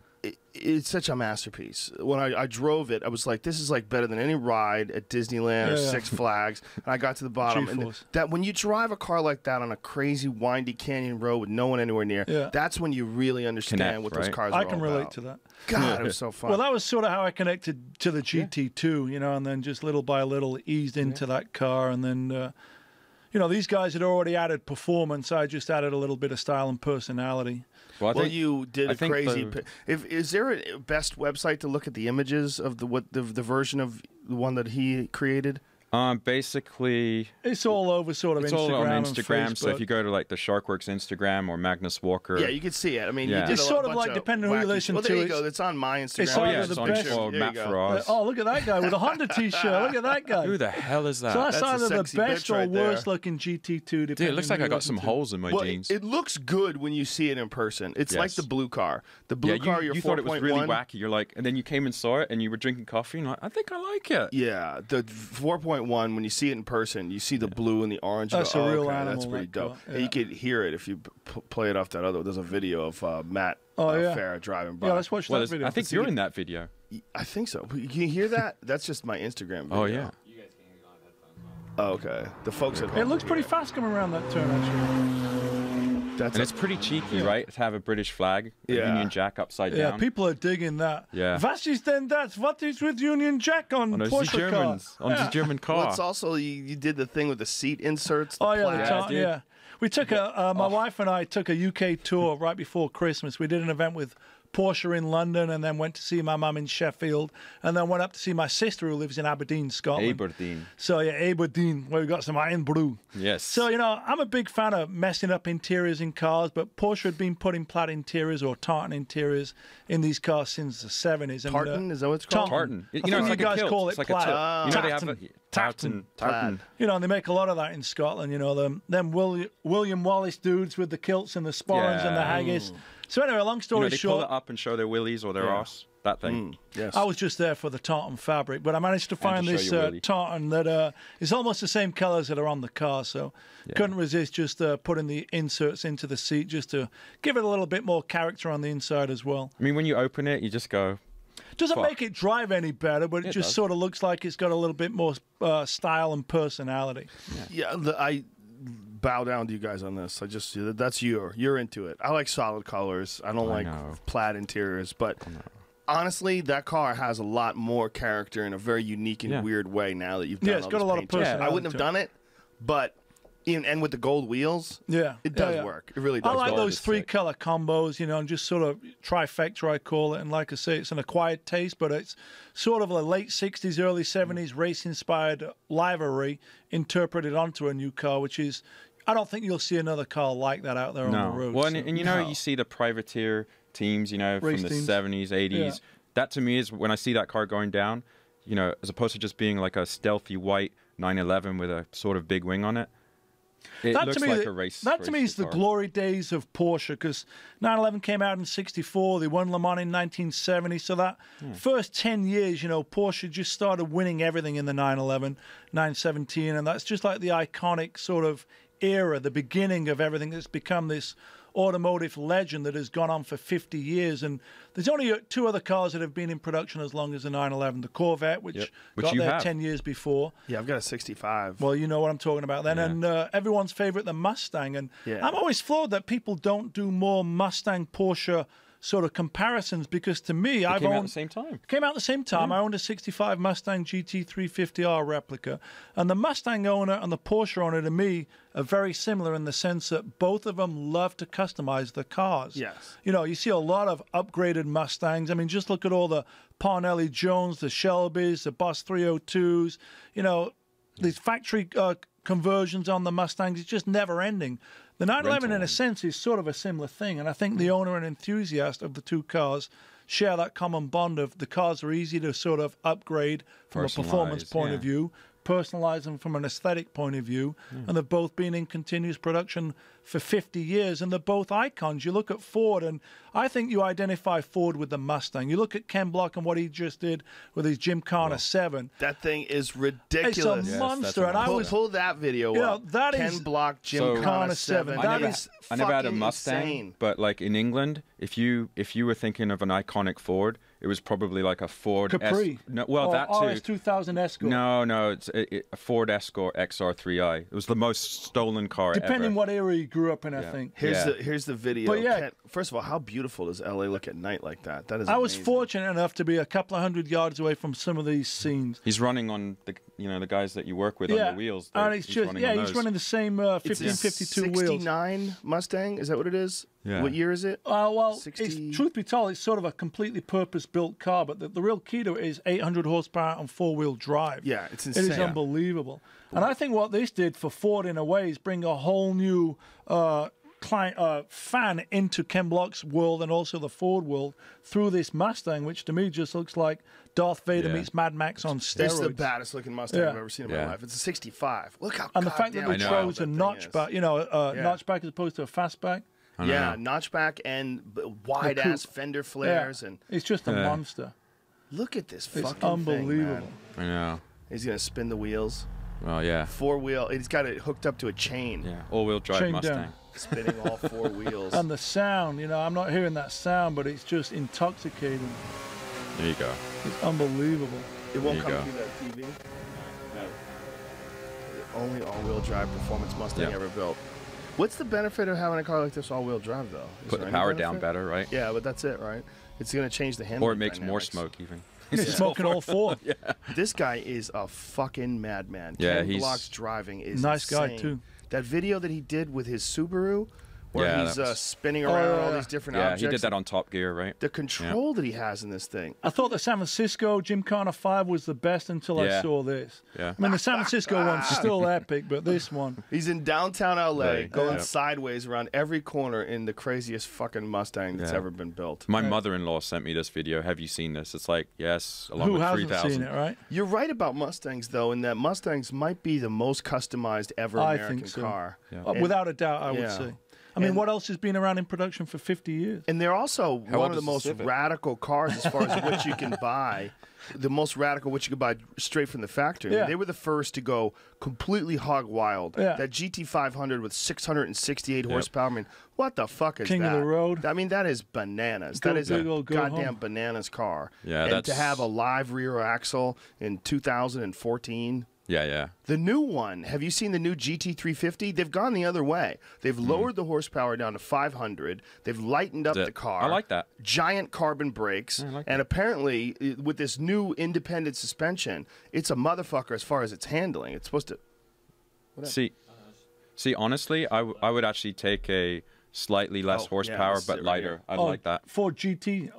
It's such a masterpiece. When I drove it, I was like, this is like better than any ride at Disneyland or Six Flags. And I got to the bottom. And that when you drive a car like that on a crazy, windy canyon road with no one anywhere near, that's when you really understand what those cars are all about. I can relate to that. God, it was so fun. Well, that was sort of how I connected to the GT2, you know, and then just little by little eased into that car. And then, you know, these guys had already added performance. I just added a little bit of style and personality. Well, you did a crazy. Is there a best website to look at the images of the version of the one that he created? Basically, it's all over sort of it's Instagram. All on Instagram. And so if you go to like the Sharkwerks Instagram or Magnus Walker, you can see it. I mean, you did it's sort of like depending on who you listen to. Well, there you go. It's on my Instagram. It's either the best. Matt Faraz. Oh, look at that guy with a Honda T-shirt. Look at that guy. Who the hell is that? So that's either the best or worst looking GT2. Dude, it looks like I got some holes in my jeans. It looks good when you see it in person. It's like the blue car. The blue car, you thought it was really wacky. You're like, and then you came and saw it, and you were drinking coffee, and I think I like it. Yeah, the 4.1 when you see it in person, you see the blue and the orange. That's a real animal. That's pretty dope. Yeah. You could hear it if you play it off that other. There's a video of Matt Farah driving by. Yeah, let's watch that video. I think you're in that video. I think so. Can you hear that? That's just my Instagram video. Oh, yeah. You guys can hear it on headphones. Oh, okay. The folks at home. It looks pretty fast coming around that turn, actually. And it's pretty cheeky, right? To have a British flag, Union Jack upside down. Yeah, people are digging that. Yeah. Was ist denn das? What is with Union Jack on Porsche Germans, car? on the German car. Well, it's also, you did the thing with the seat inserts. The tartan, yeah. We took my wife and I took a UK tour right before Christmas. We did an event with Porsche in London, and then went to see my mum in Sheffield, and then went up to see my sister who lives in Aberdeen, Scotland. Aberdeen. So Aberdeen, where we got some iron brew. Yes. So, you know, I'm a big fan of messing up interiors in cars, but Porsche had been putting plaid interiors or tartan interiors in these cars since the 70s. Tartan, is that what it's called? Tartan. You know, you guys call it plaid. You know, they have tartan. You know, and they make a lot of that in Scotland. You know, them William Wallace dudes with the kilts and the sporrans and the haggis. So anyway, long story they short, pull it up and show their willies or their arse. That thing. Yes. I was just there for the tartan fabric, but I managed to find this tartan that is almost the same colours that are on the car. So couldn't resist just putting the inserts into the seat just to give it a little bit more character on the inside as well. I mean, when you open it, you just go. Doesn't make it drive any better, but it just sort of looks like it's got a little bit more style and personality. Yeah, I bow down to you guys on this. That's you're into it. I like solid colors. I don't like plaid interiors, but honestly, that car has a lot more character in a very unique and weird way now that you've done it's got a lot of personality. I wouldn't have done it, but and with the gold wheels, it does work. It really does. I like those three-color combos, you know, and just sort of trifecta, I call it. And like I say, it's an acquired taste, but it's sort of a late 60s, early 70s race-inspired livery interpreted onto a new car, which is, I don't think you'll see another car like that out there on the road. Well, and you know, you see the privateer teams, you know, from the 70s, 80s. That to me is when I see that car going down, you know, as opposed to just being like a stealthy white 911 with a sort of big wing on it. It That looks to me, like a race. that to me is the car. glory days of Porsche, because 911 came out in '64. They won Le Mans in 1970. So that first 10 years, you know, Porsche just started winning everything in the 911, 917, and that's just like the iconic sort of era, the beginning of everything that's become this automotive legend that has gone on for 50 years. And there's only two other cars that have been in production as long as the 911. The Corvette, which got there 10 years before. Yeah, I've got a 65. Well, you know what I'm talking about then. And everyone's favorite, the Mustang. And I'm always floored that people don't do more Mustang Porsche sort of comparisons, because to me, Came out at the same time. Came out at the same time. I owned a 65 Mustang GT 350R replica. And the Mustang owner and the Porsche owner, to me, are very similar in the sense that both of them love to customize the cars. Yes. You know, you see a lot of upgraded Mustangs. I mean, just look at all the Parnelli Jones, the Shelbys, the Boss 302s. You know, these factory conversions on the Mustangs. It's just never ending. The 911, in a sense, is sort of a similar thing, and I think the owner and enthusiast of the two cars share that common bond of the cars are easy to sort of upgrade from a performance point of view, personalize them from an aesthetic point of view, and they've both been in continuous production for 50 years, and they're both icons. You look at Ford, and I think you identify Ford with the Mustang. You look at Ken Block and what he just did with his Gymkhana 7. That thing is ridiculous. It's a monster, and I was pull that video up. That Ken is Block Gymkhana 7. I never had a Mustang, insane. but like in England, if you were thinking of an iconic Ford, it was probably like a Ford Capri. No, well, that too. RS 2000 Escort. No, it's a Ford Escort XR3i. It was the most stolen car Depending ever. what era you grew up in, I think. Here's the video. But first of all, how beautiful does LA look at night like that? That is. I was amazing. fortunate enough to be a couple of 100 yards away from some of these scenes. He's running on the guys that you work with on the wheels. And it's just he's running the same 1552 wheels. 69 Mustang. Is that what it is? Yeah. What year is it? Well, 60... truth be told, it's sort of a completely purpose-built car, but the real key to it is 800 horsepower and four-wheel drive. Yeah, it's insane. It is unbelievable. And I think what this did for Ford, in a way, is bring a whole new fan into Ken Block's world and also the Ford world through this Mustang, which to me just looks like Darth Vader meets Mad Max on steroids. It's the baddest looking Mustang I've ever seen in my life. It's a 65. Look how and the fact that they chose a notchback, notchback as opposed to a fastback. Yeah, notchback and wide ass fender flares, and it's just a monster. Look at this it's fucking unbelievable. thing, man. I know. He's gonna spin the wheels. Well, yeah. 4-wheel. He's got it hooked up to a chain. Yeah, all-wheel drive Chain Mustang. down. Spinning all 4 wheels. And the sound, I'm not hearing that sound, but it's just intoxicating. There you go. It's unbelievable. It won't come through that TV. The only all-wheel drive performance Mustang ever built. What's the benefit of having a car like this all-wheel drive, though? Put the power down better, right? Yeah, but that's it, right? It's going to change the handling. Or it makes more dynamics. smoke, even. He's smoking all 4. This guy is a fucking madman. Yeah, Ken Block's driving is nice insane. guy too. That video that he did with his Subaru, where he's spinning around all these different objects. Yeah, he did that on Top Gear, right? The control that he has in this thing. I thought the San Francisco Gymkhana 5 was the best until I saw this. Yeah. I mean, the San Francisco one's still epic, but this one. He's in downtown LA, going Yeah. sideways around every corner in the craziest fucking Mustang that's ever been built. My mother-in-law sent me this video. Have you seen this? It's like, yes, along Who with hasn't 3000. seen it, right? You're right about Mustangs, though, in that Mustangs might be the most customized ever I American think so. car. Yeah. Without a doubt, I would Yeah. say. I mean, what else has been around in production for 50 years? And they're also one old of the is the most Civic? radical cars as far as what you can buy. The most radical, what you could buy straight from the factory. Yeah. They were the first to go completely hog wild. Yeah. That GT500 with 668 horsepower. I mean, what the fuck is King that? of the road. I mean, that is bananas. Go that is a big or go goddamn home. bananas car. Yeah, and that's- to have a live rear axle in 2014. Yeah. The new one, have you seen the new GT350? They've gone the other way. They've lowered the horsepower down to 500. They've lightened up the car. I like that. Giant carbon brakes. I like and that. apparently, with this new independent suspension, it's a motherfucker as far as its handling. It's supposed to... See, honestly, I would actually take a slightly less horsepower this is but it right lighter. here. I like that. Ford GT.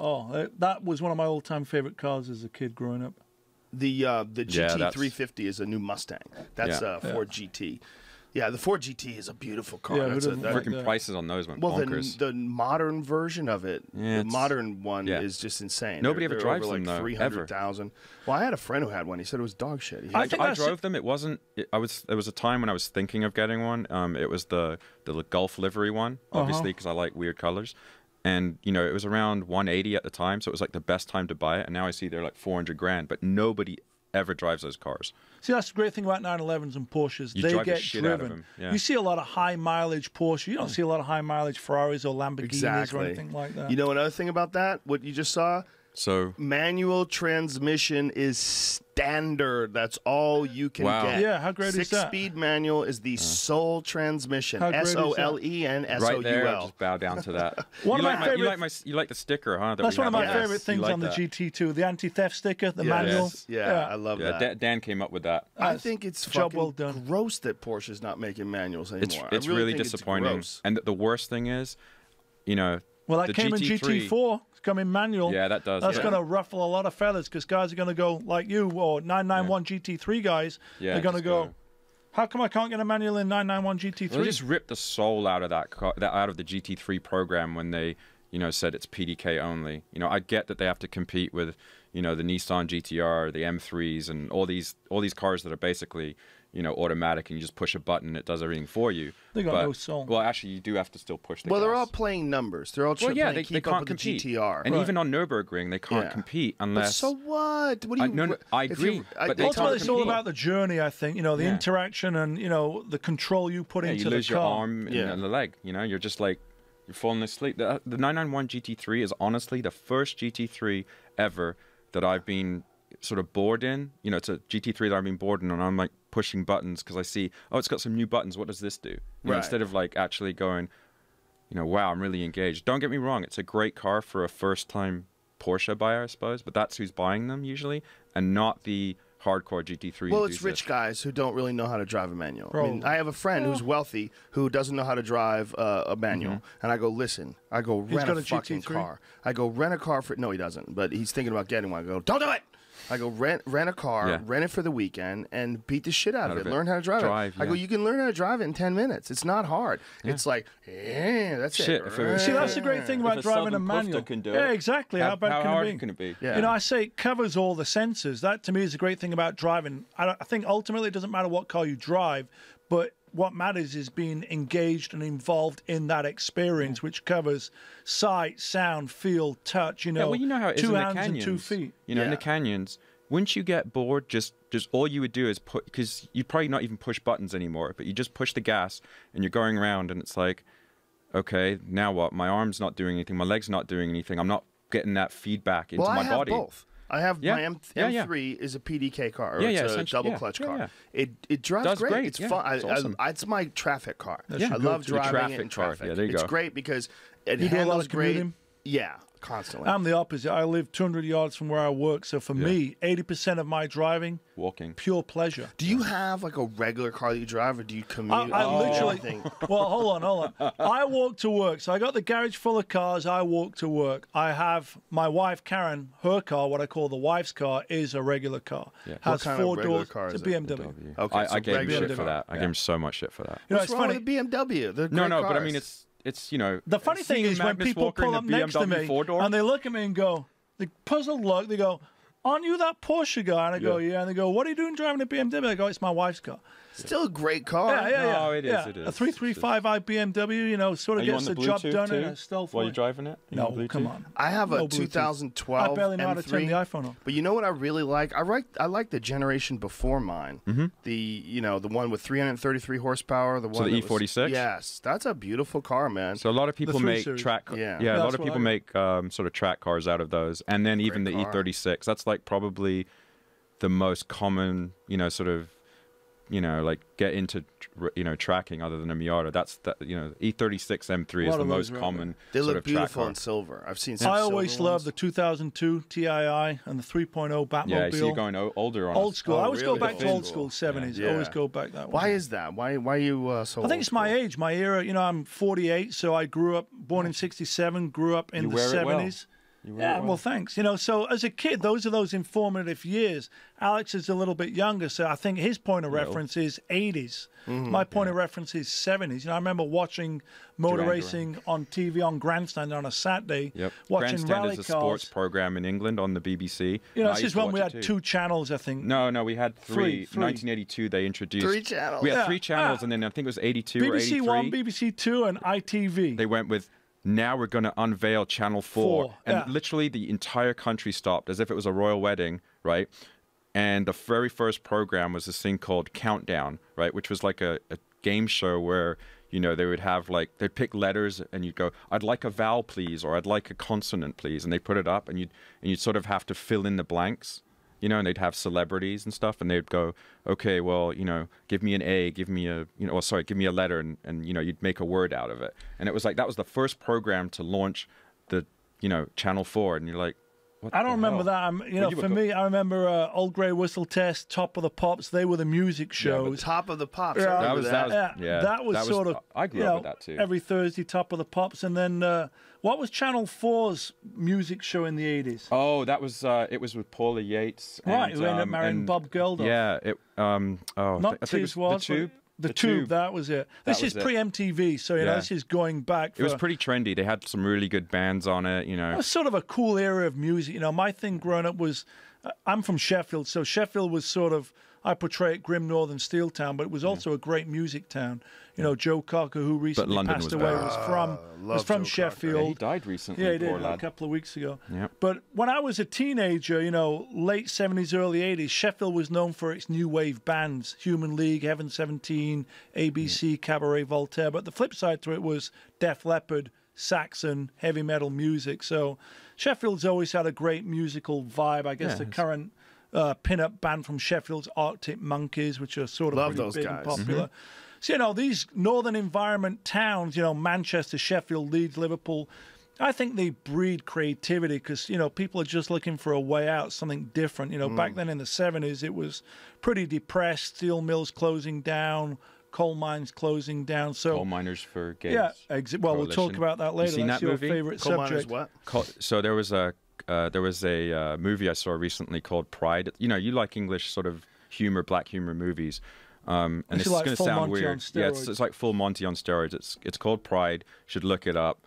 That was one of my all-time favorite cars as a kid growing up. The GT350 is a new Mustang. That's Yeah. Ford GT. Yeah, the Ford GT is a beautiful car. Yeah, That's who doesn't like Freaking that? prices on those went well, bonkers. the modern version of it, Yeah, the it's- modern one yeah. is just insane. Nobody They're ever drives over them, like though, 300,000. Well, I had a friend who had one. He said it was dog shit. He I had- think I that's drove them. It wasn't. There was a time when I was thinking of getting one. It was the Gulf livery one, obviously, because I like weird colors. And you know, it was around 180 at the time, so it was like the best time to buy it. And now I see they're like 400 grand, but nobody ever drives those cars. See, that's the great thing about 911s and Porsches. You They drive the get shit out of driven. them, yeah. You see a lot of high mileage Porsche. You don't see a lot of high mileage Ferraris or Lamborghinis exactly. or anything like that. You know another thing about that? What you just saw? So Manual transmission is standard. That's all you can Wow. get. Yeah, how great is that? Six-speed manual is the sole transmission. How great is that? SOLEN right there, I'll SOUL. just bow down to that. One you of like my you favorite- like you like the sticker, huh? That's one of my favorite things You like on the that. GT2, the anti-theft sticker, the Yes. manual. Yeah, I love Yeah, that. Dan came up with that. I think it's job fucking well done. gross that Porsche's not making manuals anymore. It's I really think disappointing. gross. And the worst thing is, you know, Well, that the Cayman GT3 GT4 is coming manual. Yeah, that does, That's yeah. going to ruffle a lot of feathers because guys are going to go like you or 991 GT3 guys. Yeah, They're going to just go, go- how come I can't get a manual in 991 GT3? Well, they just ripped the soul out of that car, out of the GT3 program when they, you know, said it's PDK only. You know, I get that they have to compete with, you know, the Nissan GTR, the M3s, and all these cars that are basically, you know, automatic, and you just push a button and it does everything for you. They got But- no soul. Well, actually, you do have to still push the Well, gas. they're all playing numbers. They're all Well, yeah, trying they to keep can't up with compete. the GTR. And Right. even on Nürburgring, they can't Yeah. compete But unless. so what? What do you? no, I if agree, you- but they Ultimately, can't it's all compete. about the journey, I think. You know, the Yeah. interaction and, you know, the control you put Yeah, into you lose the your car. arm Yeah. and the leg. You know, you're just like you're falling asleep. The 991 GT3 is honestly the first GT3 ever that I've been sort of bored in. You know, it's a GT3 that I've been bored in, and I'm like pushing buttons because I see, oh, it's got some new buttons. What does this do? You know, Right. instead of like actually going, you know, wow, I'm really engaged. Don't get me wrong, it's a great car for a first-time Porsche buyer, I suppose, but that's who's buying them usually, and not the hardcore GT3. Well, it's enthusiast. rich guys who don't really know how to drive a manual. I mean, Probably. I have a friend who's wealthy who doesn't know how to drive a manual, and I go, listen, I go rent got a a fucking GT3? car. I go rent a car for. No, he doesn't, but he's thinking about getting one. I go, don't do it. I go rent a car, Yeah. rent it for the weekend, and beat the shit out of it. it. Learn how to drive Drive, it. I go, yeah. you can learn how to drive it in 10 minutes. It's not hard. It's like, that's Shit, it. if it was- See, that's the great thing about a driving a Southern Clifton manual. can do Yeah, it, exactly. How bad can hard it be? can it be? Yeah. You know, I say it covers all the senses. That, to me, is the great thing about driving. I think ultimately it doesn't matter what car you drive, but what matters is being engaged and involved in that experience, which covers sight, sound, feel, touch, you know, Yeah, well, you know how it is two in the hands canyons. and 2 feet. You know, in Yeah. the canyons, wouldn't you get bored? Just all you would do is put, because you probably not even push buttons anymore, but you just push the gas and you're going around, and it's like, okay, now what? My arm's not doing anything. My leg's not doing anything. I'm not getting that feedback into Well, my I have body. both. I have Yeah. my Yeah, yeah. M3 is a PDK car, or Yeah, it's yeah, a essentially, double yeah. clutch Yeah, car. yeah. It drives Does great. great, It's yeah. fun. It's awesome. It's my traffic car. That's I your love go-to. driving traffic it in car. traffic. Yeah, there you it's go. great because it You do a lot handles of great. commuting? Yeah, constantly. I'm the opposite. I live 200 yards from where I work, so for me, 80% of my driving, Walking. pure pleasure. Do you have like a regular car that you drive, or do you commute? I literally. Anything? Well, hold on. I walk to work, so I got the garage full of cars. I walk to work. I have my wife Karen. Her car, what I call the wife's car, is a regular car. Yeah. Has What kind of 4 regular doors. car It's a is it? BMW. Okay, I so gave him regular shit for car. that. I gave him so much shit for that. You know, What's it's wrong funny. with the BMW? They're No, great no, but I cars. mean, it's you know. The funny thing seeing is when Magnus people Walker in pull a up next to BMW me four-door, and they look at me and go, the puzzled look, they go, aren't you that Porsche guy? And I go, yeah. And they go, what are you doing driving a BMW? I go, it's my wife's car. Still a great car. Yeah. No, it is, yeah. it A is. 335i BMW, you know, sort Are of you gets on the the job Bluetooth done in too? a stealth While way. you're driving it? You No, on Bluetooth? come on. I have a No Bluetooth. 2012 I barely know how to turn M3. the iPhone on. But you know what I really like? I like the generation before mine. Mm-hmm. The the one with 333 horsepower. The one the that was- E46? Yes, that's a beautiful car, man. So a lot of people 3 make Series. track. Yeah. Yeah, a lot That's of what people I- make sort of track cars out of those, and then even the Great car. E36. That's like probably the most common, sort of, like get into, tracking other than a Miata. That's that, E36 M3 A is lot the of those most are out common. They sort look of track beautiful car. in silver. I've seen some I always silver loved ones. the 2002 TII and the 3.0 Batmobile. Yeah, so you're going older on old us. school. Oh, I always go really? back to Old old school, school. 70s. Yeah. Always go back that way. Why is that? Why are you so I think old it's my school? age, my era. I'm 48, so I grew up, born in 67, grew up in You the wear it well. 70s. Yeah, well, thanks. You know, so as a kid, those are those informative years. Alex is a little bit younger, so I think his point of reference is 80s. My point of reference is 70s. You know, I remember watching motor racing on TV on Grandstand on a Saturday, watching Grandstand rally is a cars. sports program in England on the BBC. You know, this is when we had 2 channels, I think. No, we had three. Three. 1982, they introduced 3 channels. We had 3 channels, and then I think it was 82 or 83. BBC One, BBC Two, and ITV. They went with, now we're going to unveil Channel 4. And literally the entire country stopped as if it was a royal wedding, right? And the very first program was this thing called Countdown, right? Which was like a game show where, you know, they would have like, they'd pick letters and you'd go, I'd like a vowel, please, or I'd like a consonant, please. And they put it up and you'd sort of have to fill in the blanks. You know, and they'd have celebrities and stuff, and they'd go, okay, well, you know, give me an A, give me a, you know, give me a letter, and you know, you'd make a word out of it. And it was like, that was the first program to launch the, you know, Channel 4, and you're like, what I don't remember that. You know, for me, I remember Old Grey Whistle Test, Top of the Pops. They were the music shows. Top of the Pops. Yeah, I remember that was sort of, I grew up with that too. Every Thursday, Top of the Pops. And then, what was Channel 4's music show in the 80s? Oh, that was, it was with Paula Yates. Right, who ended up marrying Bob Geldof. Yeah, Not I think it was was, The Tube. The Tube, that was it. This is pre-MTV, so you know, this is going back. It was pretty trendy. They had some really good bands on it, you know. It was sort of a cool era of music. You know, my thing growing up was, I'm from Sheffield, so Sheffield was sort of, I portray it grim northern steel town, but it was also a great music town. You know, Joe Cocker, who recently passed away, was from Sheffield. Yeah, he died recently. Yeah, he did, poor lad. a couple of weeks ago. Yep. But when I was a teenager, you know, late 70s, early 80s, Sheffield was known for its new wave bands, Human League, Heaven 17, ABC, Cabaret Voltaire. But the flip side to it was Def Leppard, Saxon, heavy metal music. So Sheffield's always had a great musical vibe. I guess the current pin-up band from Sheffield's Arctic Monkeys, which are sort of pretty big and popular. So, you know, these northern environment towns, you know, Manchester, Sheffield, Leeds, Liverpool, I think they breed creativity because, you know, people are just looking for a way out, something different. You know, back then in the 70s, it was pretty depressed, steel mills closing down, coal mines closing down. So Coal Miners for Gays. Yeah, well, we'll talk about that later. Seen That's that your movie? favorite Coal subject. Miners what? So there was a movie I saw recently called Pride. You know, you like English sort of humor, black humor movies. And this is like going to Full sound Monty weird. on Yeah, steroids. it's like Full Monty on steroids. It's called Pride. You should look it up.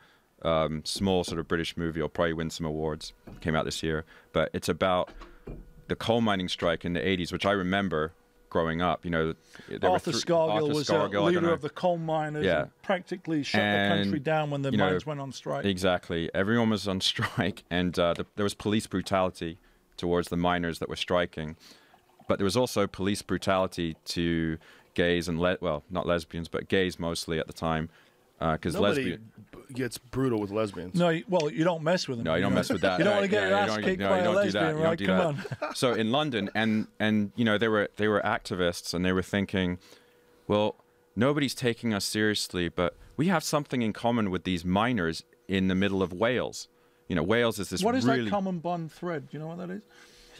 Small sort of British movie. It'll probably win some awards. Came out this year. But it's about the coal mining strike in the 80s, which I remember growing up. You know, Arthur Scargill was a leader of the coal miners and practically shut the country down when the mines went on strike. Exactly. Everyone was on strike, and there was police brutality towards the miners that were striking. But there was also police brutality to gays and, well, not lesbians, but gays mostly at the time. Because lesbian gets brutal with lesbians. No, well, you don't mess with them. No, you don't mess with that. You don't want to get your ass kicked by a lesbian, right? Come on. So in London, and you know, they were activists, and they were thinking, well, nobody's taking us seriously, but we have something in common with these miners in the middle of Wales. You know, Wales is this. What is really... that common bond thread? Do you know what that is?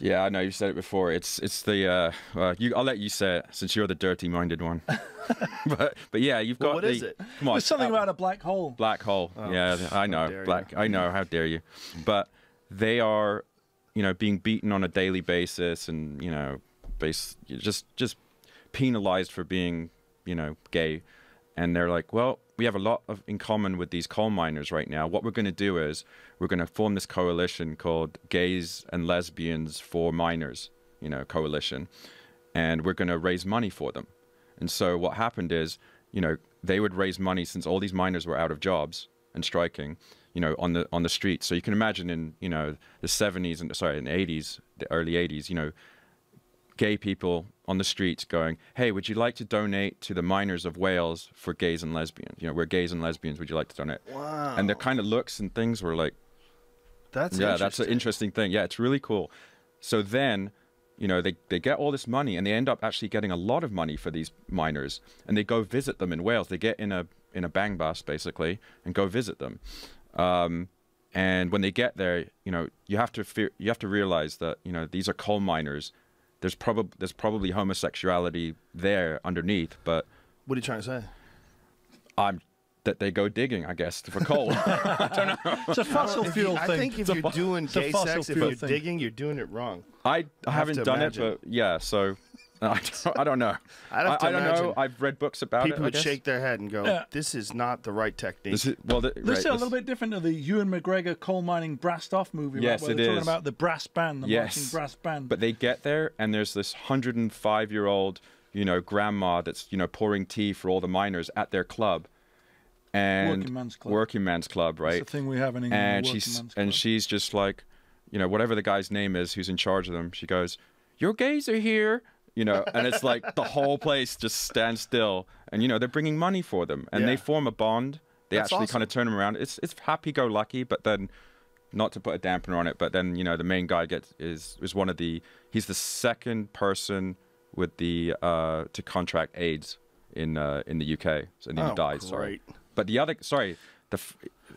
Yeah, I know you said it before. It's the I'll let you say it since you're the dirty-minded one. but yeah, you've got what is it? Come on, There's something about a black hole. Black hole. Oh, yeah, I know. I know. How dare you? But they are, you know, being beaten on a daily basis, and you know, just penalized for being, you know, gay. And they're like, well, we have a lot in common with these coal miners right now. What we're going to do is we're going to form this coalition called Gays and Lesbians for Miners, you know, coalition. And we're going to raise money for them. And so what happened is, you know, they would raise money since all these miners were out of jobs and striking, you know, on the streets. So you can imagine in, you know, the 70s and, sorry, in the 80s, the early 80s, you know, gay people on the streets going, hey, would you like to donate to the miners of Wales for gays and lesbians? You know, we're gays and lesbians. Would you like to donate? Wow. And the kind of looks and things were like, that's an interesting thing. Yeah, it's really cool. So then, you know, they get all this money, and they end up actually getting a lot of money for these miners, and they go visit them in Wales. They get in a bang bus basically and go visit them. And when they get there, you know, you have to realize that, you know, these are coal miners. There's probably homosexuality there underneath, but what are you trying to say? that they go digging, I guess, for coal. I don't know. It's a fossil fuel thing. I think if you're doing a gay fossil sex, if fuel you're thing. digging, you're doing it wrong. I haven't to done imagine. it, but yeah, so I don't know. I'd have to I don't imagine know. I've read books about People it. I would guess. shake their head and go, Yeah. "This is not the right technique." This is, well, This is a little bit different to the Ewan McGregor coal mining brassed off movie, Yes, right? Where it they're talking is. about the brass band, the marching Yes, brass band. but they get there, and there's this 105-year-old, grandma that's pouring tea for all the miners at their club, and Working man's club. right? That's the thing we have in England. And the working man's and club. she's just like, whatever the guy's name is who's in charge of them, she goes, "Your gays are here," and it's like the whole place just stands still, and they're bringing money for them, and they Yeah. form a bond. They That's actually awesome. kind of turn them around. It's happy-go-lucky, but then, not to put a dampener on it, but then the main guy is one of he's the second person with the to contract AIDS in the UK, so then he dies. Sorry, great. but the other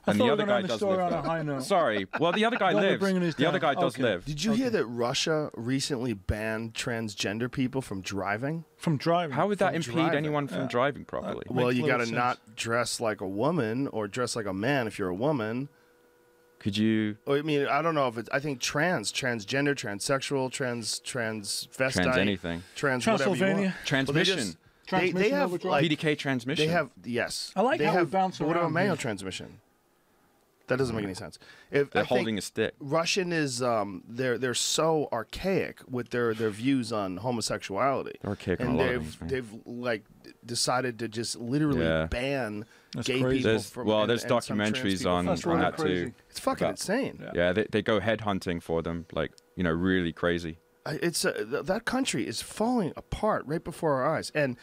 I and thought the we were other gonna guy end the does story live. on a high note. Sorry, well the other guy Glad we're lives. bringing this The other guy down. does Okay. live. Did you hear that Russia recently banned transgender people from driving? From driving. How would that From impede driving. anyone from driving properly? Makes Well, you little got to sense. not dress like a woman or dress like a man if you're a woman. Could you I mean, I don't know if it's. I think transgender, transsexual, transvestite, trans anything? trans whatever you want. Transylvania. Well, Transmission. they Transmission have overdrive. like PDK transmission. they have yes. I like they how we have, bounce but what about around manual here. transmission? That doesn't make any sense. If They're I think holding a stick. Russian is they're so archaic with their views on homosexuality. They're archaic on and a lot of things, man. they've like decided to just literally Yeah. ban That's gay crazy. people There's from there's and some trans documentaries people on, from That's on really that crazy. too. It's fucking about- insane. Yeah. Yeah, they go headhunting for them, like really crazy. It's that country is falling apart right before our eyes, and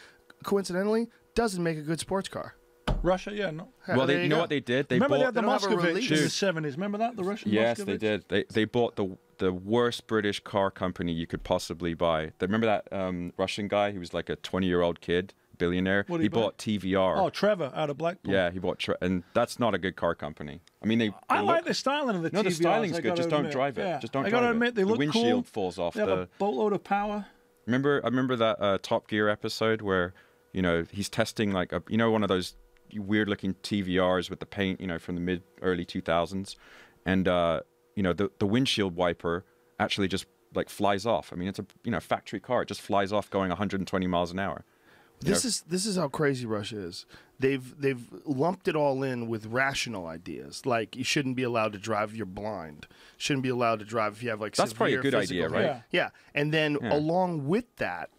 coincidentally, doesn't make a good sports car. Russia, yeah. No. Well, There you you know go. what they did? They Remember they bought. had the they don't have a Moscovich in release. the Dude. 70s. Remember that? The Russian Yes, Moscovich? they did. They bought the worst British car company you could possibly buy. Remember that Russian guy who was like a 20-year-old kid, billionaire? What did He he buy? bought TVR. Oh, Trevor out of Blackpool. Yeah, he bought, and that's not a good car company. I mean, I they like look, the styling of the no, the TVRs, styling's I good. gotta Just don't admit. drive it. Yeah. Just don't I drive gotta it. admit, they the look windshield cool. falls off They have a boatload of power. I remember that Top Gear episode where he's testing like one of those weird-looking TVRs with the paint from the early 2000s, and the windshield wiper actually just like flies off. I mean, it's a factory car. It just flies off going 120 miles an hour. This is how crazy Russia is. They've lumped it all in with rational ideas, like you shouldn't be allowed to drive if you're blind. Shouldn't be allowed to drive if you have like That's probably a severe good physical idea, right? pain. Yeah, and then Yeah. along with that,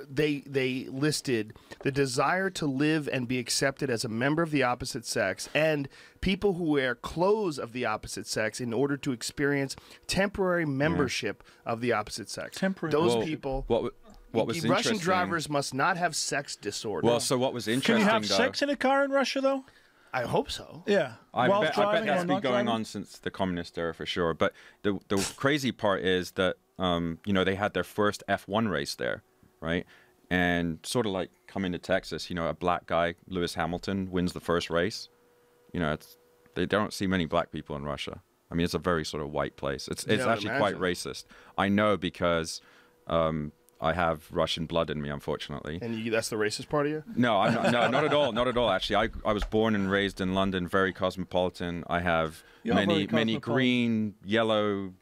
they listed the desire to live and be accepted as a member of the opposite sex, and people who wear clothes of the opposite sex in order to experience temporary membership of the opposite sex. Temporary Those Well, people. what was Russian interesting? drivers must not have sex disorder. Well, so what was Can interesting you have though? sex in a car in Russia, though? I hope so. Yeah. I While bet driving that's or been not going driving? on since the communist era for sure. But the crazy part is that they had their first F1 race there, right? And sort of like coming to Texas, a black guy, Lewis Hamilton, wins the first race. They don't see many black people in Russia. I mean, it's a very sort of white place. It's Yeah, I would actually quite imagine. racist. I know because I have Russian blood in me, unfortunately. And that's the racist part of you? No, I'm not, no, not at all. Not at all. Actually, I was born and raised in London, very cosmopolitan. I have You are very many cosmopolitan. green, yellow,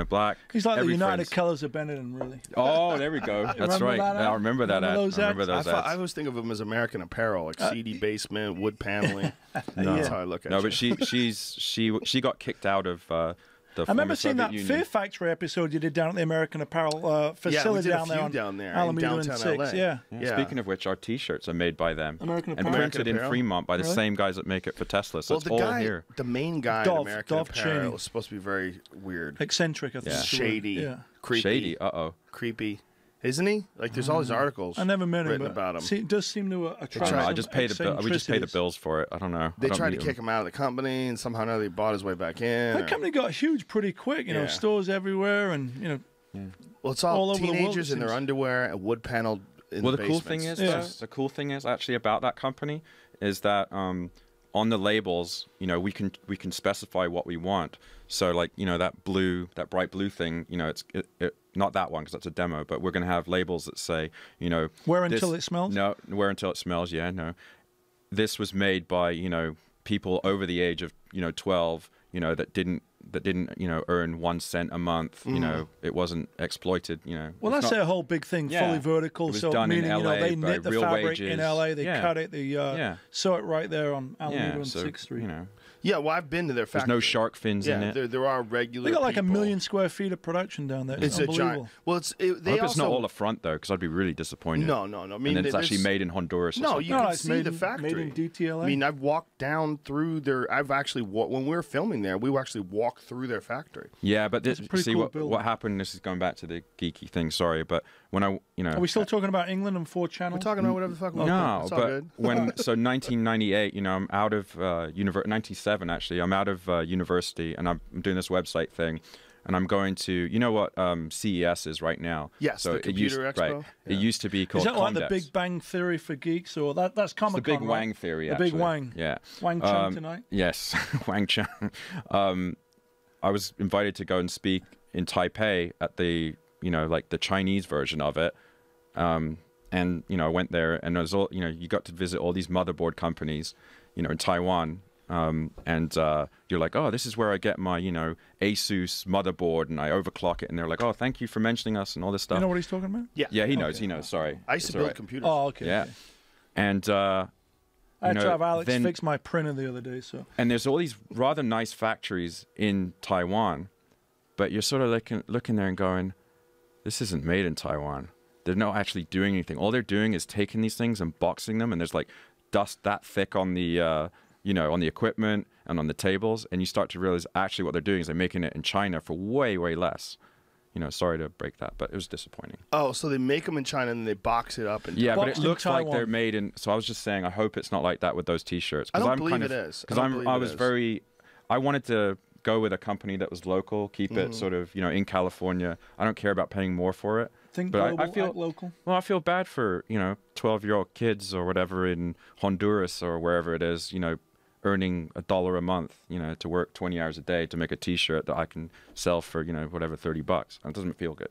black. He's like the every United friends. Colours of Benetton, really. Oh, there we go. That's Remember right. that ad? I remember that Remember ad. those I remember ads? those ads. I always think of them as American Apparel, like CD basement, wood paneling. No. That's how I look at No, you. but she got kicked out of the. I remember former seeing Soviet that Union. Fear Factory episode you did down at the American Apparel facility did a down there few on down there in Alameda and downtown 6. LA. Yeah. Yeah. Speaking of which, our T-shirts are made by them American and Apparel. printed in Apparel? Fremont by the Really? same guys that make it for Tesla. So Well, it's the all guy, here. the main guy Dov- in American Dov Apparel Cheney. is supposed to be very weird, Eccentric, I think. Yeah. is the word. shady, Yeah. creepy, Shady. Uh-oh. creepy, isn't he? Like, there's all these articles. I never met him, written but about him. it does seem to attract I don't know. I some just pay the bill. We just pay the eccentricities. bills for it. I don't know. They I don't tried to meet kick him out of the company, and somehow or another he bought his way back in. That company got huge pretty quick, Yeah. stores everywhere, and Well, it's all all, over the world, teenagers it in their seems. underwear and wood paneled. Well, the cool thing is, Yeah. the cool thing is actually about that company is that on the labels, we can specify what we want. So like that bright blue thing, it's not that one because that's a demo, but we're going to have labels that say, Wear until it smells? No, wear until it smells. Yeah, no. this was made by, you know, people over the age of, you know, 12, you know, that didn't, you know, earn 1 cent a month. You know, it wasn't exploited, you know. Well, that's their whole big thing, fully vertical. It was so done meaning, in LA, you know, they by knit the real fabric wages. in LA, they cut it, they sew it right there on Alameda and so, 6th Street. you know. Yeah, well, I've been to their factory. There's no shark fins in it. There are regular. They got like people. 1 million square feet of production down there. It's a giant. Well, I hope it's not all a front though, because I'd be really disappointed. No. I mean, and then it's actually made in Honduras. No, you can it's see the factory. Made in DTLA. I mean, I've walked down through their. I've actually when we were filming there, we actually walked through their factory. Yeah, but see cool building. what happened. This is going back to the geeky thing. Sorry, but when I, you know, Are we still talking about England and 4 channels? We're talking about whatever the fuck. No, it's all but good. when 1998, you know, I'm out of 97 actually. I'm out of university, and I'm doing this website thing, and I'm going to, you know what CES is right now. Yes, so the computer expo. Right, it used to be called. Is that like the Comdex. Big Bang Theory for geeks, or that's Comic-Con? It's the Big right? Wang Theory. The actually. Big Wang. Yeah. Wang Chung tonight. Yes, Wang Chung. I was invited to go and speak in Taipei at the, you know, like the Chinese version of it. And, you know, I went there, and it was all, you know, you got to visit all these motherboard companies, you know, in Taiwan. And you're like, oh, this is where I get my, you know, Asus motherboard, and I overclock it. And they're like, oh, thank you for mentioning us and all this stuff. You know what he's talking about? Yeah. Yeah, he knows. He knows. Sorry. I used to build computers. Oh, okay. Yeah. Okay. And, I had to have Alex then- fix my printer the other day. So And there's all these rather nice factories in Taiwan, but you're sort of looking there and going, this isn't made in Taiwan. They're not actually doing anything. All they're doing is taking these things and boxing them, and there's like dust that thick on the, you know, on the equipment and on the tables, and you start to realize actually what they're doing is they're making it in China for way, way less. You know, sorry to break that, but it was disappointing. Oh, so they make them in China and they box it up and Yeah, but it Boxed in looks like Taiwan. they're made in. So I was just saying, I hope it's not like that with those T-shirts. I don't I'm believe kind it of, is. Because I was is. very. I wanted to go with a company that was local, keep it sort of, you know, in California. I don't care about paying more for it. think But global, I feel act local. Well, I feel bad for, you know, 12-year-old kids or whatever in Honduras or wherever it is, you know, earning $1 a month, you know, to work 20 hours a day to make a T-shirt that I can sell for, you know, whatever, $30. It doesn't feel good.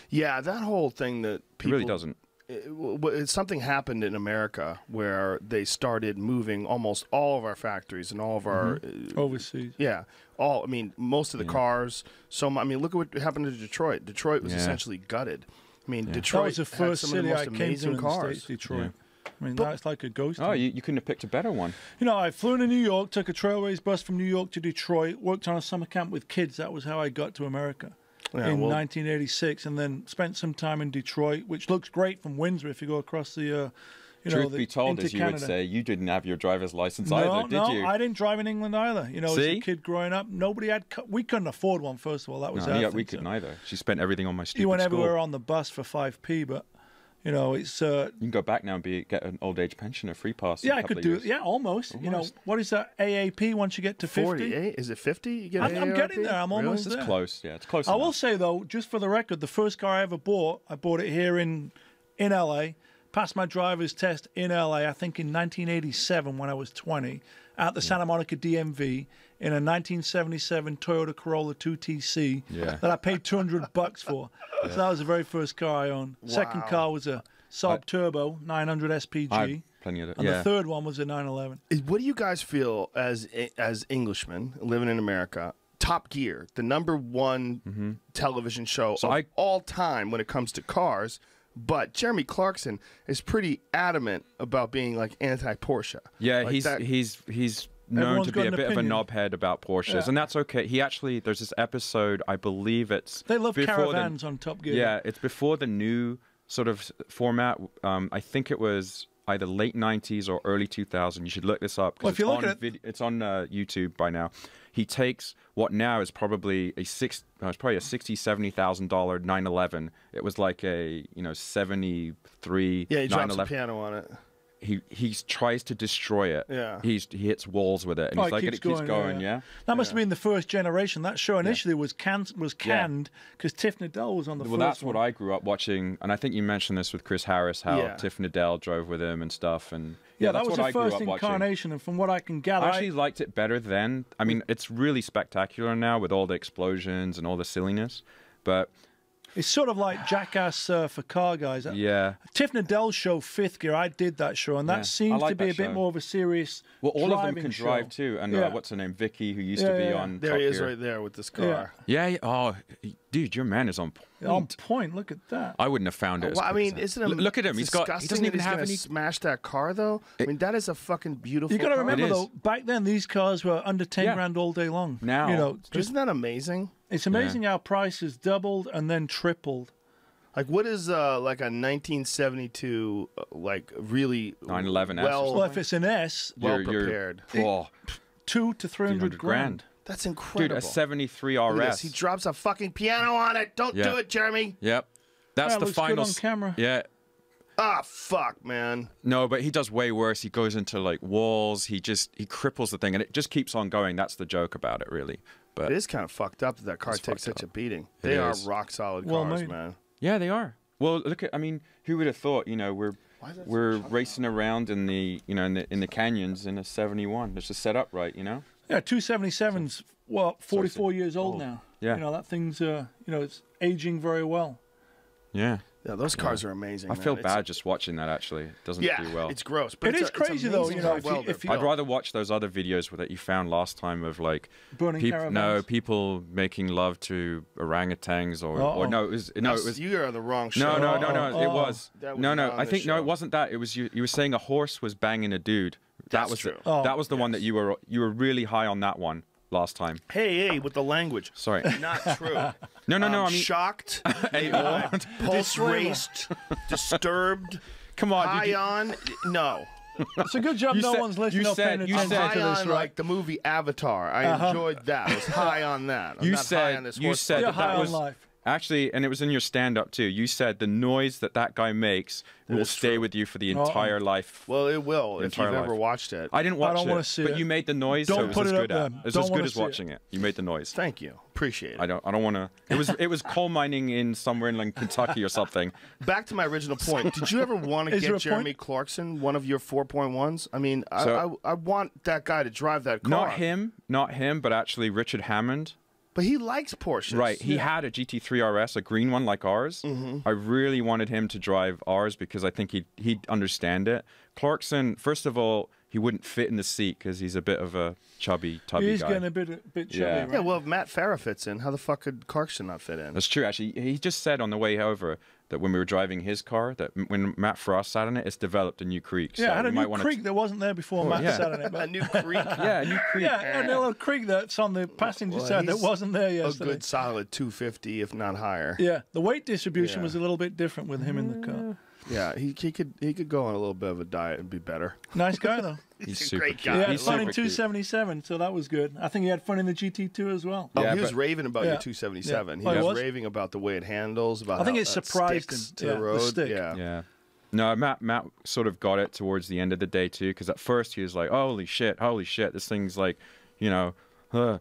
Yeah, that whole thing that It people really doesn't. Something happened in America where they started moving almost all of our factories and all of our Overseas. yeah, all. I mean, most of the cars. I mean, look at what happened to Detroit. Detroit was essentially gutted. I mean, Detroit That was the first had some of city the most I came to amazing in the cars. States, Detroit. I mean, that's like a ghost Oh, town. you couldn't have picked a better one. You know, I flew into New York, took a Trailways bus from New York to Detroit, worked on a summer camp with kids. That was how I got to America in 1986, and then spent some time in Detroit, which looks great from Windsor if you go across the, you know, Truth be told, into as you would Canada. say, you didn't have your driver's license No, either, did no, you? I didn't drive in England either. You know, as See? a kid growing up, nobody had. We couldn't afford one. First of all, that was No, our yeah, thing, we so couldn't either. She spent everything on my stupid You went school. everywhere on the bus for 5p, but you know, it's. You can go back now and get an old age pension, a free pass. in Yeah, a I couple could of do years. it. Yeah, almost. You know, Almost. what is that AAP once you get to 50? 48? Is it 50? You get I'm AARP? getting there. I'm almost It's there. close. Yeah, it's close. I enough. will say though, just for the record, the first car I ever bought, I bought it here in LA. Passed my driver's test in LA, I think in 1987 when I was 20, at the Santa Monica DMV in a 1977 Toyota Corolla 2TC that I paid $200 for. So that was the very first car I owned. Second Wow. car was a Saab Turbo 900 SPG. I had plenty of it. And Yeah. the third one was a 911. What do you guys feel as Englishmen living in America? Top Gear, the #1 television show of all time when it comes to cars. But Jeremy Clarkson is pretty adamant about being like anti-Porsche. Yeah, Like he's that- he's known Everyone's to be got a an bit opinion. of a knobhead about Porsches, Yeah. and that's okay. He actually, there's this episode, I believe it's They love before caravans on Top Gear. Yeah, it's before the new sort of format. I think it was either late 90s or early 2000. You should look this up. 'Cause Well, if you look on at it- it's on YouTube by now. He takes what now is probably it's probably a $60,000-$70,000 911. It was like a 73 Yeah, he drops a 911. piano on it. He tries to destroy it. Yeah. He hits walls with it, and Oh, he's like, keeps it keeps going. yeah. Yeah. That must have been the first generation. That show initially was canned because Tiff Needell was on the Well, first that's one. what I grew up watching, and I think you mentioned this with Chris Harris, how Yeah. Tiff Needell drove with him and stuff, and Yeah, that's that was what the I grew first up watching. incarnation, and from what I can gather, I actually liked it better then. I mean, it's really spectacular now with all the explosions and all the silliness, but It's sort of like Jackass for car guys. Yeah. Tiff Nadell's show, Fifth Gear, I did that show, and that Yeah, I seems like to be that a bit show. more of a serious Well, all of them driving can show. drive too. And Yeah. what's her name? Vicky, who used to be on There Top he is Gear. right there with this car. Yeah. Yeah. Oh, dude, your man is on point. On point, look at that. I wouldn't have found it. as Well, I quick as mean, that. isn't it? Look at him. He disgusting doesn't even that he's have gonna any. smash that car though. I mean, that is a fucking beautiful. You got to car. remember It though, is. back then these cars were under 10 Yeah. grand all day long. Now- you know, just Isn't that amazing? it's amazing how prices doubled and then tripled. Like, what is like a 1972 like really 911 S or well, Well, if it's an S, well You're- prepared? Oh, 200 to 300 grand. That's Dude, incredible. a 73 Look at RS. this. He drops a fucking piano on it. Don't Yeah. do it, Jeremy. Yep. That's That the looks good final. on camera. Yeah. Ah, fuck, man. No, but he does way worse. He goes into like walls. He cripples the thing, and it just keeps on going. That's the joke about it, really. But It is kind of fucked up that car It's takes fucked such a up. beating. It They are is. rock solid Well cars, made. man. yeah, they are. Well, look at. I mean, who would have thought? You know, is that so we're chunky? racing around in the in the canyons in a 71. It's just set up right, you know. Yeah, 277's, well, 44 years old now. Yeah. You know, that thing's, it's aging very well. Yeah. Yeah, those cars are amazing. I man. feel It's- bad just watching that. Actually, it doesn't Yeah, do well. it's gross. But It it's is crazy, though, amazing you know, how if you- well if they're you- I'd built. rather watch those other videos that you found last time of like Burning caravans. no people making love to orangutans or Uh-oh. no it was You are on the wrong show. no it Oh. was That was no not on I this think no show. it wasn't that. It was you were saying a horse was banging a dude. That's that was true. Oh, that was the one that you were really high on that one last time. Hey, with the language. Sorry. Not true. No, I'm I mean shocked, Anymore. pulse raced, disturbed, Come on, high dude, on. No. It's a good job You no said- one's listening you or said- paying you I'm attention said- to high this, on right? like the movie Avatar. I enjoyed that. I was high on that. I'm You not high said- on this you horse said You're fucking high that on was- life. Actually, and it was in your stand-up too. You said the noise that guy makes will is stay true. with you for the Uh-oh. entire life. Well, it will if entire you've ever life. watched it. I didn't watch don't it, wanna see but it. you made the noise, so Don't it was put as it up good as there. it was Don't as good wanna as see it. watching it. You made the noise. Thank you. Appreciate it. I don't want to. It was coal mining in somewhere in like Kentucky or something. Back to my original point. Did you ever want to Is there get a Jeremy point? Clarkson, one of your 4.1s? I mean, So- I want that guy to drive that car. Not him, but actually Richard Hammond. But he likes Porsches. Right, he had a GT3 RS, a green one like ours. Mm-hmm. I really wanted him to drive ours because I think he'd understand it. Clarkson, first of all, he wouldn't fit in the seat because he's a bit of a tubby He's guy. getting a bit chubby, Yeah. right? Yeah, well, if Matt Farah fits in, how the fuck could Clarkson not fit in? That's true, actually. He just said on the way over that when we were driving his car, that when Matt Frost sat in it, it's developed a new creak. Yeah, so it had a we might new wanna creek that wasn't there before Matt yeah. sat in it. A But new creek. Yeah, a new creak. yeah, and a little creek that's on the passenger Well, side that he's wasn't there A yesterday. good solid 250, if not higher. Yeah, the weight distribution Yeah. was a little bit different with him in the car. Yeah, he could go on a little bit of a diet and be better. Nice guy though. He's a super great cute. guy. He had He's fun in super cute. 277, so that was good. I think he had fun in the GT2 as well. Oh, Yeah, he was but- raving about your Yeah. 277. Yeah. Oh, He he was was? raving about the way it handles. About I think how it that surprised sticks him. to Yeah, the the road. stick. Yeah. Yeah. No, Matt sort of got it towards the end of the day too, because at first he was like, "Holy shit, this thing's like, you know," and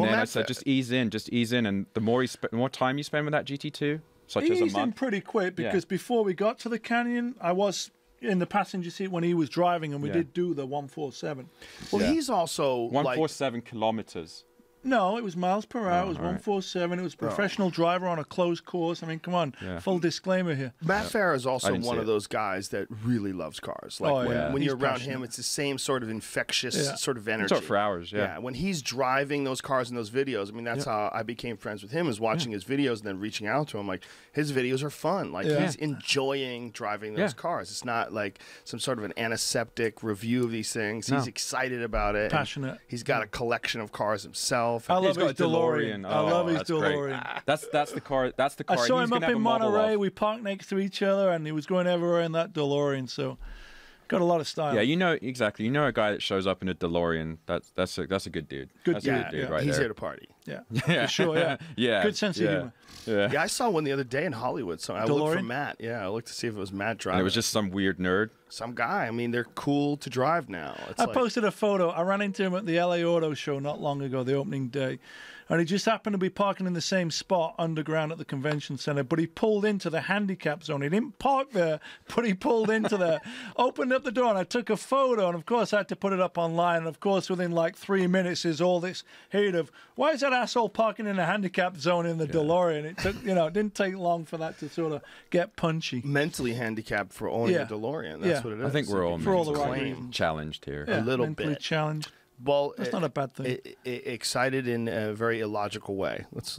Well, then I Matt- said, "Just ease in," and the more time you spend with that GT2, such He as a eased in month, pretty quick Yeah. because before we got to the canyon, I was in the passenger seat when he was driving, and we Yeah. did do the 147. Well, Yeah. he's also like 147 kilometers. No, it was miles per hour. Oh, It was all right. 147. It was professional driver on a closed course. I mean, come on, Yeah. full disclaimer here. Matt Farah is I also didn't one see of it. those guys that really loves cars. Like Oh, when, yeah. when He's you're around passionate. him, it's the same sort of infectious Yeah. sort of energy. Talk for hours, yeah. When he's driving those cars in those videos, I mean, that's how I became friends with him, is watching his videos and then reaching out to him. Like, his videos are fun. Like, Yeah. he's enjoying driving those Yeah. cars. It's not like some sort of an antiseptic review of these things. No. He's excited about it. and Passionate. He's got a collection of cars himself. I and- love He's got his a DeLorean. I love his that's great. DeLorean. That's the car. That's the I car. saw He's him up gonna have in a model Monterey. of. We parked next to each other, and he was going everywhere in that DeLorean. So, got a lot of style. Yeah, you know exactly. You know a guy that shows up in a DeLorean. That's a good dude. Good That's dude, a yeah, good dude yeah. right he's there. here to party. yeah, Yeah. for sure. Yeah, Yeah. Good sense of yeah. humor. Yeah. Yeah, I saw one the other day in Hollywood. So I looked for DeLorean? Matt. Yeah, I looked to see if it was Matt driving. And it was just some weird nerd. some guy. I mean, they're cool to drive now. It's I like, posted a photo. I ran into him at the LA Auto Show not long ago, the opening day. and he just happened to be parking in the same spot underground at the convention center, but he pulled into the handicap zone. He didn't park there, but he pulled into there, opened up the door, and I took a photo, and of course I had to put it up online, and of course within like 3 minutes is all this hate of, why is that asshole parking in a handicap zone in the DeLorean? It took, it didn't take long for that to sort of get punchy. Mentally handicapped for owning a DeLorean. That's what it is. I think we're all for all the right reasons. Challenged here. Yeah, a little mentally bit challenged. Well, that's not a bad thing. Excited in a very illogical way. Let's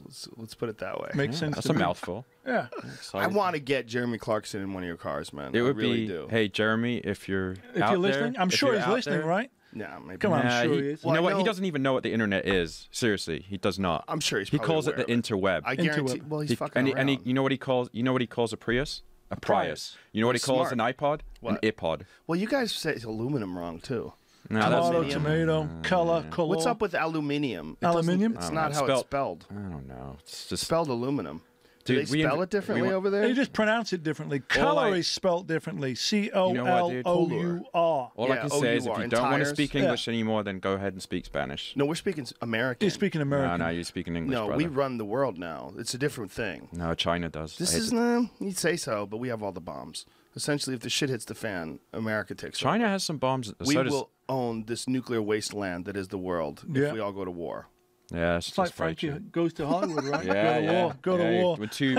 put it that way. Makes sense. That's to a me. mouthful. Yeah. I want to get Jeremy Clarkson in one of your cars, man. It would really be, do. hey, Jeremy, if you're listening, I'm sure he's listening, right? Yeah, maybe. Come on, I'm sure he is. You know what? He doesn't even know what the internet is. Seriously, he does not. I'm sure he calls it the interweb. I guarantee. Well, he's fucking around. You know what he calls? You know what he calls a Prius? A Prius. You know what he calls an iPod? An iPod. Well, you guys say aluminum wrong too. No, tomato, color. What's up with aluminium? Aluminium? It's not how it's spelled. I don't know. It's just spelled aluminum. Do Dude, they spell it differently over there? They just pronounce it differently. Color is spelled differently. COLOUR. All I can say is if you don't want to speak English anymore, then go ahead and speak Spanish. No, we're speaking American. You're speaking American. No, you're speaking English, No, brother. we run the world now. It's a different thing. No, China does. This is, you'd say so, but we have all the bombs. Essentially, if the shit hits the fan, America takes China over. has some bombs. We will own this nuclear wasteland that is the world if we all go to war. Yeah, it's like Frankie goes to Hollywood, right? Yeah, go to war. When two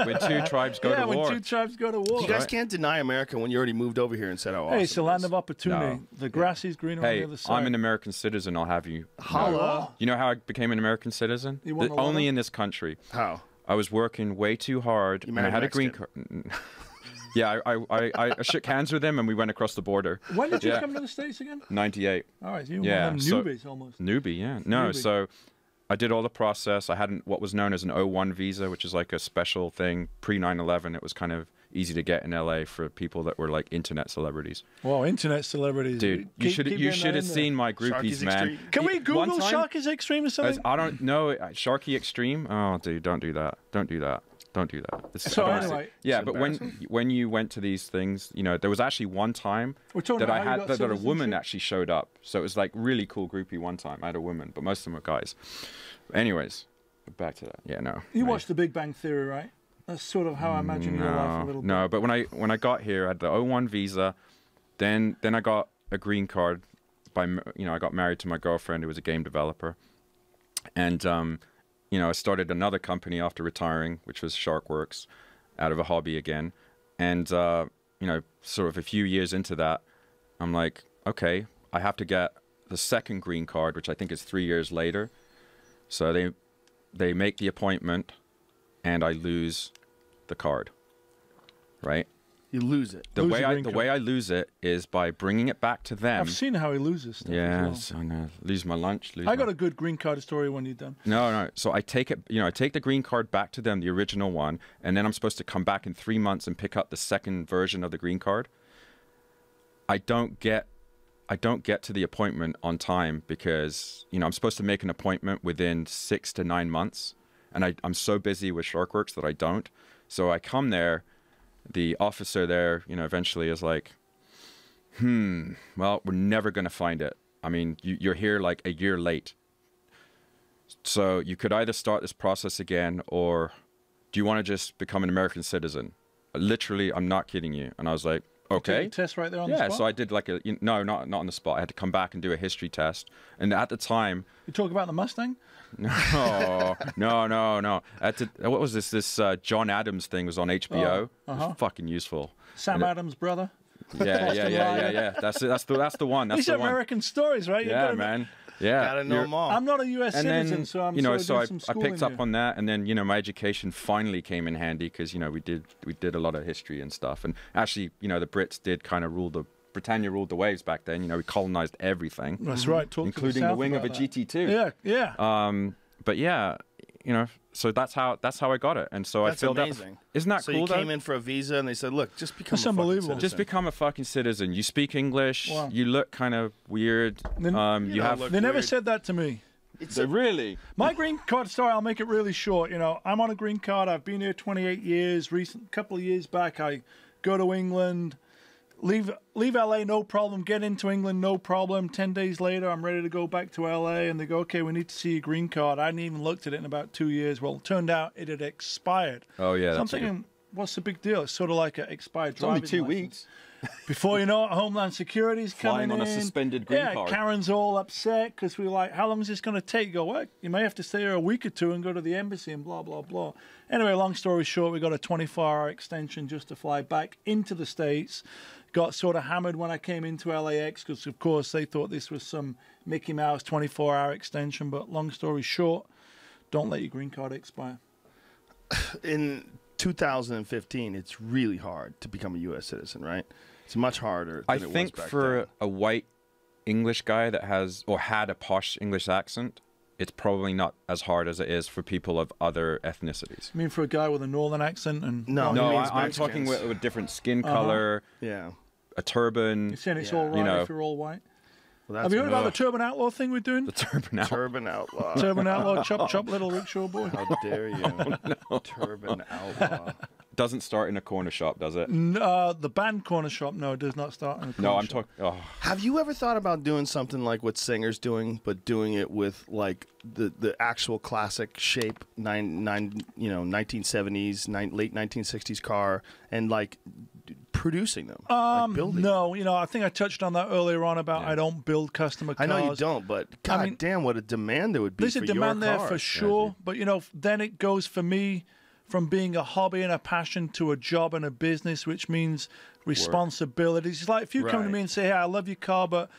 tribes go to war. Yeah, when two tribes go to war. You guys can't deny America when you already moved over here and said, "Oh, hey, it's a land of opportunity. No. The grass is greener on the other side." I'm an American citizen. I'll have you. Holla. You know how I became an American citizen? Only in this country. How? I was working way too hard, and I had a green card. Yeah, I shook hands with him, and we went across the border. When did you come to the States again? 98. All right, so you were one of them newbies almost. Newbie, yeah. No, so I did all the process. I had what was known as an O1 visa, which is like a special thing. Pre 9/11, it was kind of easy to get in LA for people that were like internet celebrities. Wow, internet celebrities. Dude, you should have seen my groupies, man. Can we Google Sharky's Extreme or something? I don't know. Sharky Extreme? Oh, dude, don't do that. Don't do that. Don't do that. So anyway, but when you went to these things, there was actually one time that I had that a woman actually showed up. So it was like really cool groupie one time. I had a woman, but most of them were guys. Anyways, back to that. Yeah, no. You watched The Big Bang Theory, right? That's sort of how I imagine your life a little bit. No, but when I got here, I had the O1 visa. Then I got a green card. I got married to my girlfriend who was a game developer, and I started another company after retiring, which was Sharkwerks, out of a hobby again. And, sort of a few years into that, I'm like, okay, I have to get the second green card, which I think is 3 years later. So they make the appointment, and I lose the card, right? You lose it. The way I lose it is by bringing it back to them. I've seen how he loses stuff. Yeah, as well. I know. Lose my lunch. I got a good green card story when you're done. No. So I take it. I take the green card back to them, the original one, and then I'm supposed to come back in 3 months and pick up the second version of the green card. I don't get to the appointment on time because I'm supposed to make an appointment within 6 to 9 months, and I'm so busy with Sharkwerks that I don't. So I come there. The officer there, eventually is like, well, we're never going to find it. I mean, you're here like a year late. So you could either start this process again, or do you want to just become an American citizen? Literally, I'm not kidding you. And I was like, okay. You took a test right there on the spot? Yeah, so I did like no, not on the spot. I had to come back and do a history test. And at the time... You talk about the Mustang? No. What was this? This John Adams thing was on HBO. It was fucking useful. Sam Adams' brother? Yeah. That's the one. These are American stories, right? Yeah, man. Yeah. Gotta know them all. I'm not a U.S. citizen, so I'm I picked up on that, and then my education finally came in handy because we did a lot of history and stuff, and actually the Brits did kind of rule Britannia ruled the waves back then. We colonized everything. That's right. Including the wing of a GT2. Yeah. But yeah, so that's how I got it, and so that's I feel amazing. Isn't that so cool? So you came in for a visa, and they said, "Look, just become that's unbelievable. Just become a fucking citizen. You speak English. Wow. You look kind of weird. They never said that to me. Really? My green card story, I'll make it really short. I'm on a green card. I've been here 28 years. Couple of years back, I go to England. leave LA, no problem. Get into England, no problem. 10 days later, I'm ready to go back to LA, and they go, okay, we need to see your green card. I hadn't even looked at it in about 2 years. Well, it turned out it had expired. Oh, yeah. So I'm thinking, what's the big deal? It's sort of like an expired driving It's only 2 license. weeks. Before you know it, Homeland Security's coming Flying on a in. suspended green card. Karen's all upset because we were like, how long is this going to take? You go, what? You may have to stay here a week or two and go to the embassy and blah, blah, blah. Anyway, long story short, we got a 24-hour extension just to fly back into the States. Got sort of hammered when I came into LAX because, of course, they thought this was some Mickey Mouse 24-hour extension. But long story short, don't let your green card expire. In 2015, it's really hard to become a U.S. citizen, right? It's much harder than it was back for then. a white English guy that has or had a posh English accent, it's probably not as hard as it is for people of other ethnicities. I mean, for a guy with a northern accent and No, No, he means I'm talking Mexicans. with different skin color, Yeah. a turban, you're saying it's Yeah. all right You know. if you're all white. Well, that's Have you heard about the ugh. Turban Outlaw thing we're doing? the turban out. Turban Outlaw? Turban Outlaw, chop, chop, little rickshaw boy. How dare you? Turban Outlaw. Doesn't start in a corner shop, does it? The band corner shop, no, it does not start in a corner No, I'm shop. talking. Oh, Have you ever thought about doing something like what Singer's doing, but doing it with like the actual classic shape 1970s, late 1960s car, and like producing them, like building? No, you know, I think I touched on that earlier on about I don't build customer I cars. know you don't, but god mean, damn, what a demand there would be. There's for a demand your there cars. for sure, but you know, then it goes for me from being a hobby and a passion to a job and a business, which means responsibilities. It's like if you come to Right. me and say, "Hey, I love your car, but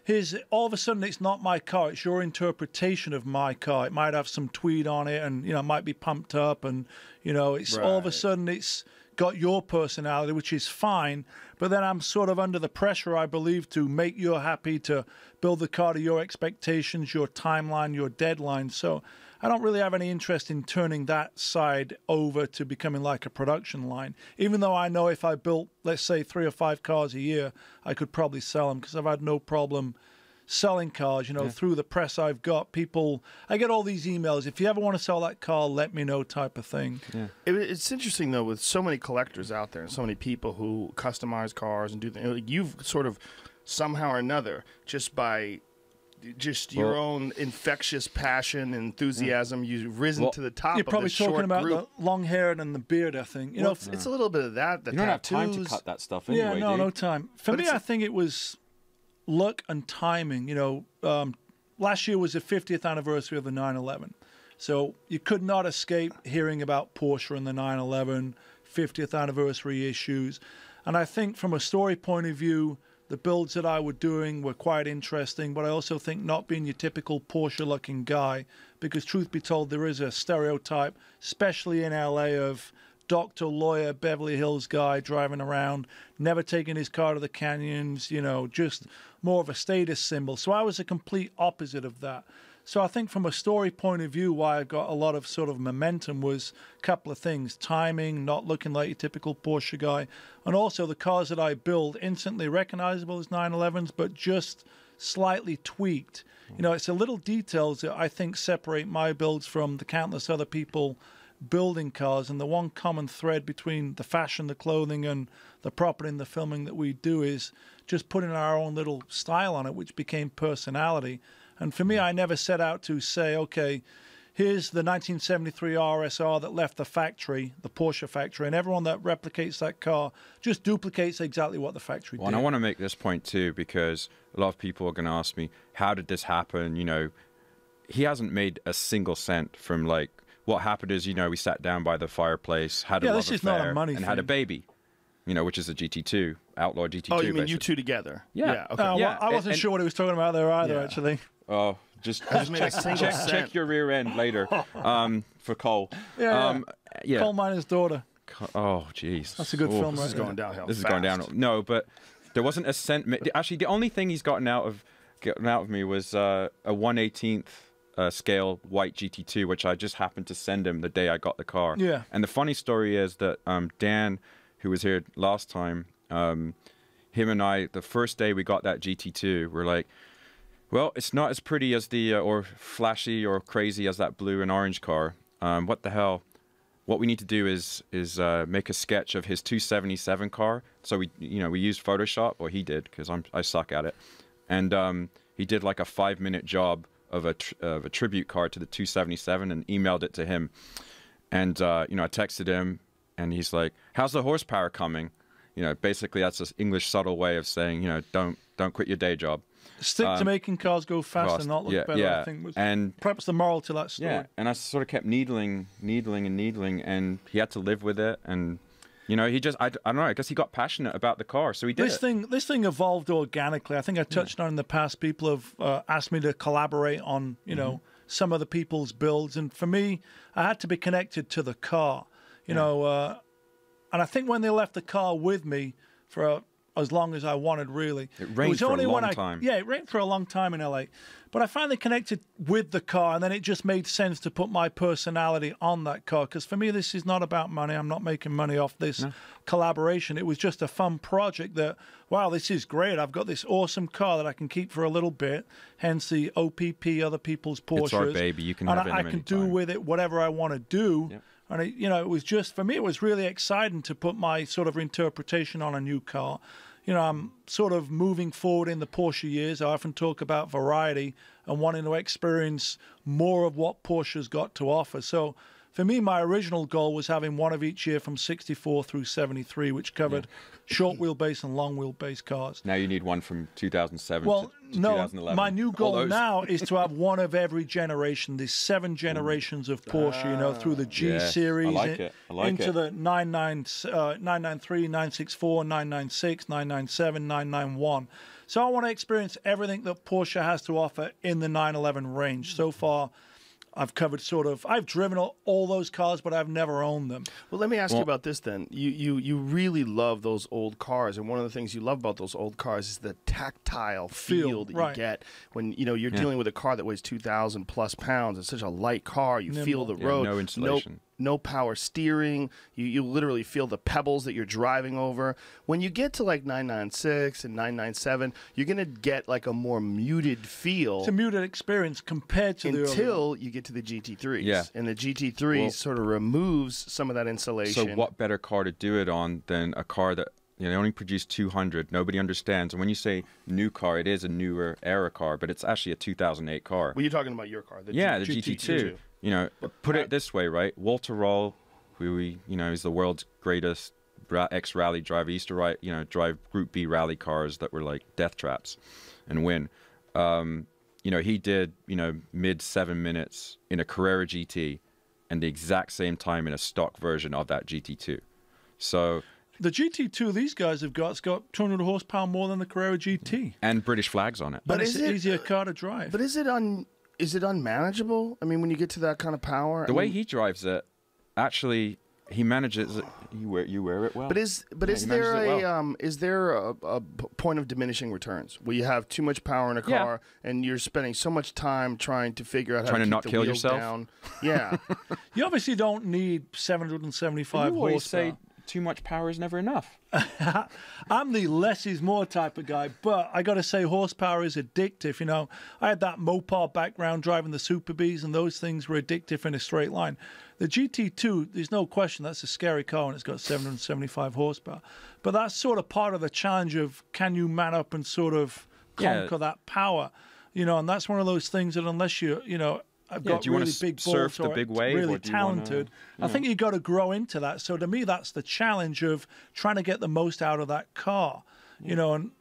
here's," all of a sudden it's not my car; it's your interpretation of my car. It might have some tweed on it, and you know, it might be pumped up, and you know, it's all of a Right. sudden it's got your personality, which is fine. But then I'm sort of under the pressure, I believe, to make you happy, to build the car to your expectations, your timeline, your deadline. So I don't really have any interest in turning that side over to becoming like a production line, even though I know if I built, let's say, 3 or 5 cars a year, I could probably sell them because I've had no problem selling cars, you know, through the press I've got. People, I get all these emails, if you ever want to sell that car, let me know type of thing. yeah. It's interesting though, with so many collectors out there and so many people who customize cars and do things. You've sort of somehow or another, just by your own infectious passion and enthusiasm, you've risen to the top. You're probably of this short talking about group. the long hair and the beard, I think. You Well, know, it's a little bit of that. The You don't have time to tattoos. cut that stuff yeah, anyway, no, do you? no time. For But me, it's I think it was luck and timing. You know, last year was the 50th anniversary of the 911. So you could not escape hearing about Porsche and the 911 50th anniversary issues. And I think from a story point of view, the builds that I were doing were quite interesting, but I also think not being your typical Porsche-looking guy, because truth be told, there is a stereotype, especially in LA, of doctor, lawyer, Beverly Hills guy driving around, never taking his car to the canyons, you know, just more of a status symbol. So I was a complete opposite of that. So I think from a story point of view, why I got a lot of sort of momentum was a couple of things. Timing, not looking like your typical Porsche guy, and also the cars that I build, instantly recognizable as 911s, but just slightly tweaked. You know, it's the little details that I think separate my builds from the countless other people building cars, and the one common thread between the fashion, the clothing, and the property and the filming that we do is just putting our own little style on it, which became personality. And for me, I never set out to say, okay, here's the 1973 RSR that left the factory, the Porsche factory, and everyone that replicates that car just duplicates exactly what the factory Well, did. and I want to make this point too, because a lot of people are going to ask me, how did this happen? You know, he hasn't made a single cent from, like, what happened is, you know, we sat down by the fireplace, had a love this is not a affair, money and had a thing. baby, you know, which is a GT2, Outlaw GT2. Oh, you mean you basically. two together? Yeah. Okay. Well, Yeah, I wasn't and- sure what he was talking about there either, Yeah. actually. Oh, just made a single cent. check your rear end later for Cole. Yeah, yeah. Coal miner's daughter. Oh, jeez. That's a good film, This right is there. going downhill. This is going fast. down. No, but there wasn't a cent. Actually, the only thing he's gotten out of me was a 1/18th scale white GT2, which I just happened to send him the day I got the car. Yeah. And the funny story is that Dan, who was here last time, him and I, the first day we got that GT2, we're like, well, it's not as pretty as the or flashy or crazy as that blue and orange car. What the hell? What we need to do is make a sketch of his 277 car So we used Photoshop, or he did, because I suck at it, and he did like a 5-minute job of a tribute car to the 277 and emailed it to him, and I texted him, and he's like, "How's the horsepower coming?" Basically that's this English subtle way of saying, don't quit your day job. Stick to making cars go fast and not look better, I think was perhaps the moral to that story. Yeah, and I sort of kept needling, and he had to live with it, and he just, I don't know, I guess he got passionate about the car, so he did This thing evolved organically. I think I touched on in the past, people have asked me to collaborate on, some other people's builds, and for me, I had to be connected to the car, and I think when they left the car with me for as long as I wanted, really. It rained for a long time. Yeah, it rained for a long time in LA. But I finally connected with the car, and then it just made sense to put my personality on that car. Because for me, this is not about money. I'm not making money off this collaboration. It was just a fun project that, wow, this is great. I've got this awesome car that I can keep for a little bit, hence the OPP, other people's Porsches. It's our baby. You can have it I can do with it whatever I want to do. Yep. And it was just, for me, it was really exciting to put my sort of interpretation on a new car. I'm sort of moving forward in the Porsche years. I often talk about variety and wanting to experience more of what Porsche's got to offer. So for me, my original goal was having one of each year from 64 through 73, which covered short wheelbase and long wheelbase cars. Now you need one from 2007 to 2011. My new goal now is to have one of every generation. There's 7 generations of Porsche, through the G series, into the 993, 964, 996, 997, 991. So I want to experience everything that Porsche has to offer in the 911 range. So far, I've covered I've driven all those cars, but I've never owned them. Well, let me ask you about this then. You really love those old cars, and one of the things you love about those old cars is the tactile feel that you get when you're dealing with a car that weighs 2,000 plus pounds. It's such a light car. You feel the road. No insulation. No power steering. You literally feel the pebbles that you're driving over. When you get to like 996 and 997, you're going to get like a more muted feel. It's a muted experience compared to until you get to the GT3s. Yeah. And the GT3 sort of removes some of that insulation. So what better car to do it on than a car that they only produce 200. Nobody understands. And when you say new car, it is a newer era car, but it's actually a 2008 car. Well, you're talking about your car. The GT2. Put it this way, right? Walter Roll, who is the world's greatest ex-rally driver. He used to drive Group B rally cars that were like death traps and win. He did, mid 7 minutes in a Carrera GT and the exact same time in a stock version of that GT2. So the GT2 these guys have got, it's got 200 horsepower more than the Carrera GT. And British flags on it. But it's an easier car to drive. But is it unmanageable? I mean, when you get to that kind of power, way he drives it, actually, he manages it. You wear it well. But is there a point of diminishing returns where you have too much power in a car and you're spending so much time trying to figure out how to keep not the kill wheels yourself down? Yeah. You obviously don't need 775 you always horsepower. Say too much power is never enough. I'm the less is more type of guy, but I got to say horsepower is addictive. I had that Mopar background driving the Super Bs, and those things were addictive in a straight line. The GT2, there's no question, that's a scary car, and it's got 775 horsepower. But that's sort of part of the challenge of can you man up and sort of conquer that power? And that's one of those things that unless I've got really big balls or big wave, really talented. I think you got to grow into that. So to me, that's the challenge of trying to get the most out of that car. And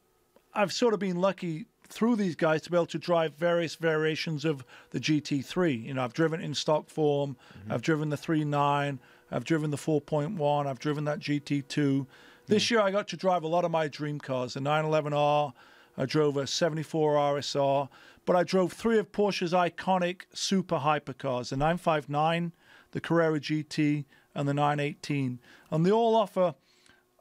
I've sort of been lucky through these guys to be able to drive various variations of the GT3. I've driven it in stock form. I've driven the 3.9. I've driven the 4.1. I've driven that GT2. This year, I got to drive a lot of my dream cars, the 911R. I drove a 74 RSR. But I drove 3 of Porsche's iconic super hypercars, the 959, the Carrera GT, and the 918. And they all offer,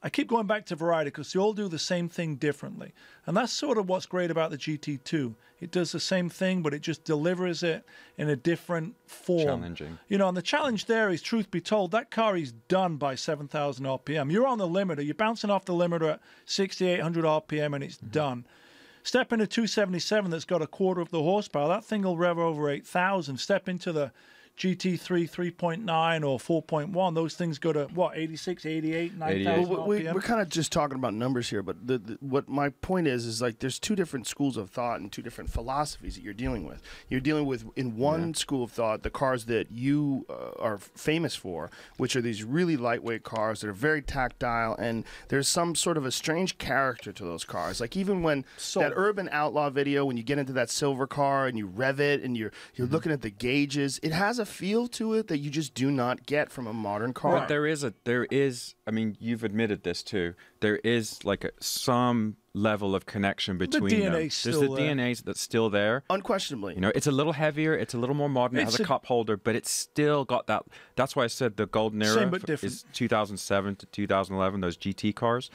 I keep going back to variety because they all do the same thing differently. And that's sort of what's great about the GT2. It does the same thing, but it just delivers it in a different form. Challenging. And the challenge there is, truth be told, that car is done by 7,000 RPM. You're on the limiter. You're bouncing off the limiter at 6,800 RPM, and it's done. Step into 277 that's got a quarter of the horsepower. That thing will rev over 8,000. Step into the GT3 3.9 or 4.1, those things go to, what, 86, 88, 9,000 Well, RPM? we're kind of just talking about numbers here, but what my point is like there's two different schools of thought and two different philosophies that you're dealing with. You're dealing with, in one school of thought, the cars that you are famous for, which are these really lightweight cars that are very tactile, and there's some sort of a strange character to those cars. Like even when that Urban Outlaw video, when you get into that silver car and you rev it and you're looking at the gauges, it has a feel to it that you just do not get from a modern car. But there is, I mean, you've admitted this too, there is like some level of connection between them. There's the DNA that's still there. Unquestionably. You know, it's a little heavier, it's a little more modern, it has a cup holder, but it's still got that. That's why I said the golden era is 2007 to 2011, those GT cars.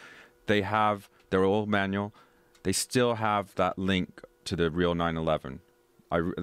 They're all manual. They still have that link to the real 911.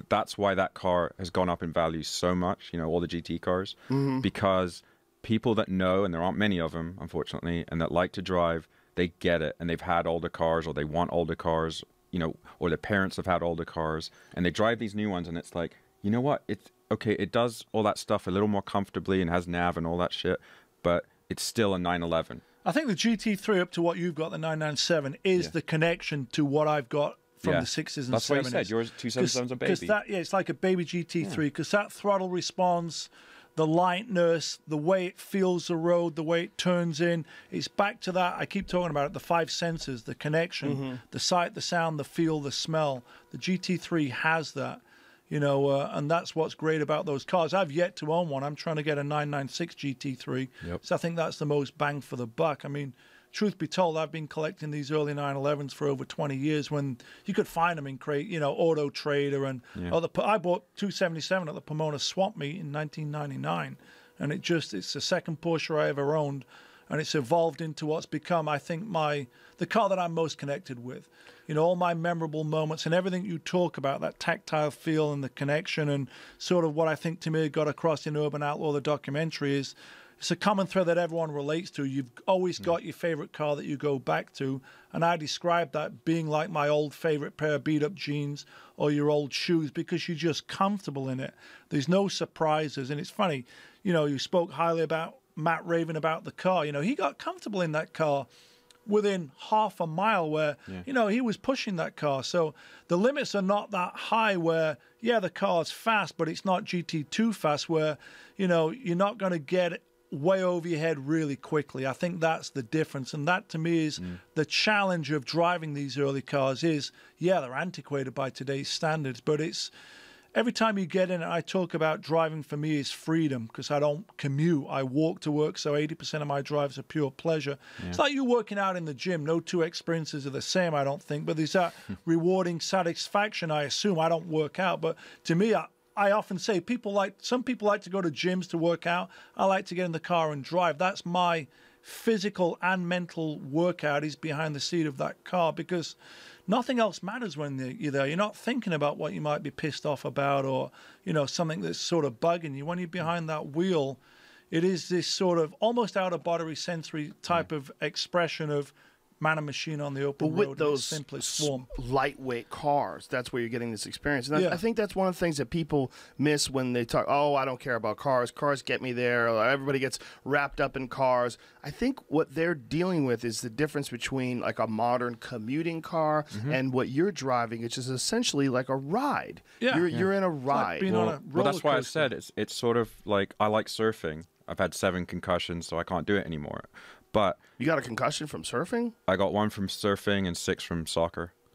That's why that car has gone up in value so much, you know, all the GT cars, because people that know, and there aren't many of them, unfortunately, and that like to drive, they get it, and they've had older cars, or they want older cars, you know, or their parents have had older cars, and they drive these new ones, and it's like, you know what, it's okay, it does all that stuff a little more comfortably and has nav and all that shit, but it's still a 911. I think the GT3 up to what you've got, the 997, is the connection to what I've got from the 6s and 7s. That's what you said. Yours 277's a baby. It's like a baby GT3, because that throttle response, the lightness, the way it feels the road, the way it turns in, it's back to that. I keep talking about it, the 5 senses, the connection, the sight, the sound, the feel, the smell. The GT3 has that, you know, and that's what's great about those cars. I've yet to own one. I'm trying to get a 996 GT3, so I think that's the most bang for the buck. I mean, truth be told, I've been collecting these early 911s for over 20 years when you could find them in Auto Trader and I bought 277 at the Pomona Swap Meet in 1999, and it's the second Porsche I ever owned, and it's evolved into what's become, I think, the car that I'm most connected with. You know, all my memorable moments and everything you talk about, that tactile feel and the connection, and sort of what I think to me got across in Urban Outlaw, the documentary, is it's a common thread that everyone relates to. You've always got your favorite car that you go back to, and I describe that being like my old favorite pair of beat-up jeans or your old shoes, because you're just comfortable in it. There's no surprises, and it's funny, you know, you spoke highly about Matt Raven about the car. You know, he got comfortable in that car within half a mile where, you know, he was pushing that car. So the limits are not that high where, the car's fast, but it's not GT2 fast where, you know, you're not going to get way over your head really quickly. I think that's the difference, and that to me is the challenge of driving these early cars is, they're antiquated by today's standards, but it's every time you get in it, I talk about driving for me is freedom, because I don't commute. I walk to work, so 80% of my drives are pure pleasure. It's like you working out in the gym. No two experiences are the same, I don't think, but there's that rewarding satisfaction, I assume. I don't work out, but to me, I often say some people like to go to gyms to work out. I like to get in the car and drive. That's my physical and mental workout, is behind the seat of that car, because nothing else matters when you're there. You're not thinking about what you might be pissed off about, or, you know, something that's sort of bugging you. When you're behind that wheel, it is this sort of almost out-of-body sensory type of expression of man and machine on the open road. But with those lightweight cars, that's where you're getting this experience. And I think that's one of the things that people miss when they talk, I don't care about cars. Cars get me there. Everybody gets wrapped up in cars. I think what they're dealing with is the difference between like a modern commuting car and what you're driving, which is essentially like a ride. You're in a ride. Well, that's why I said it's sort of like, I like surfing. I've had 7 concussions, so I can't do it anymore. But you got a concussion from surfing? I got 1 from surfing and 6 from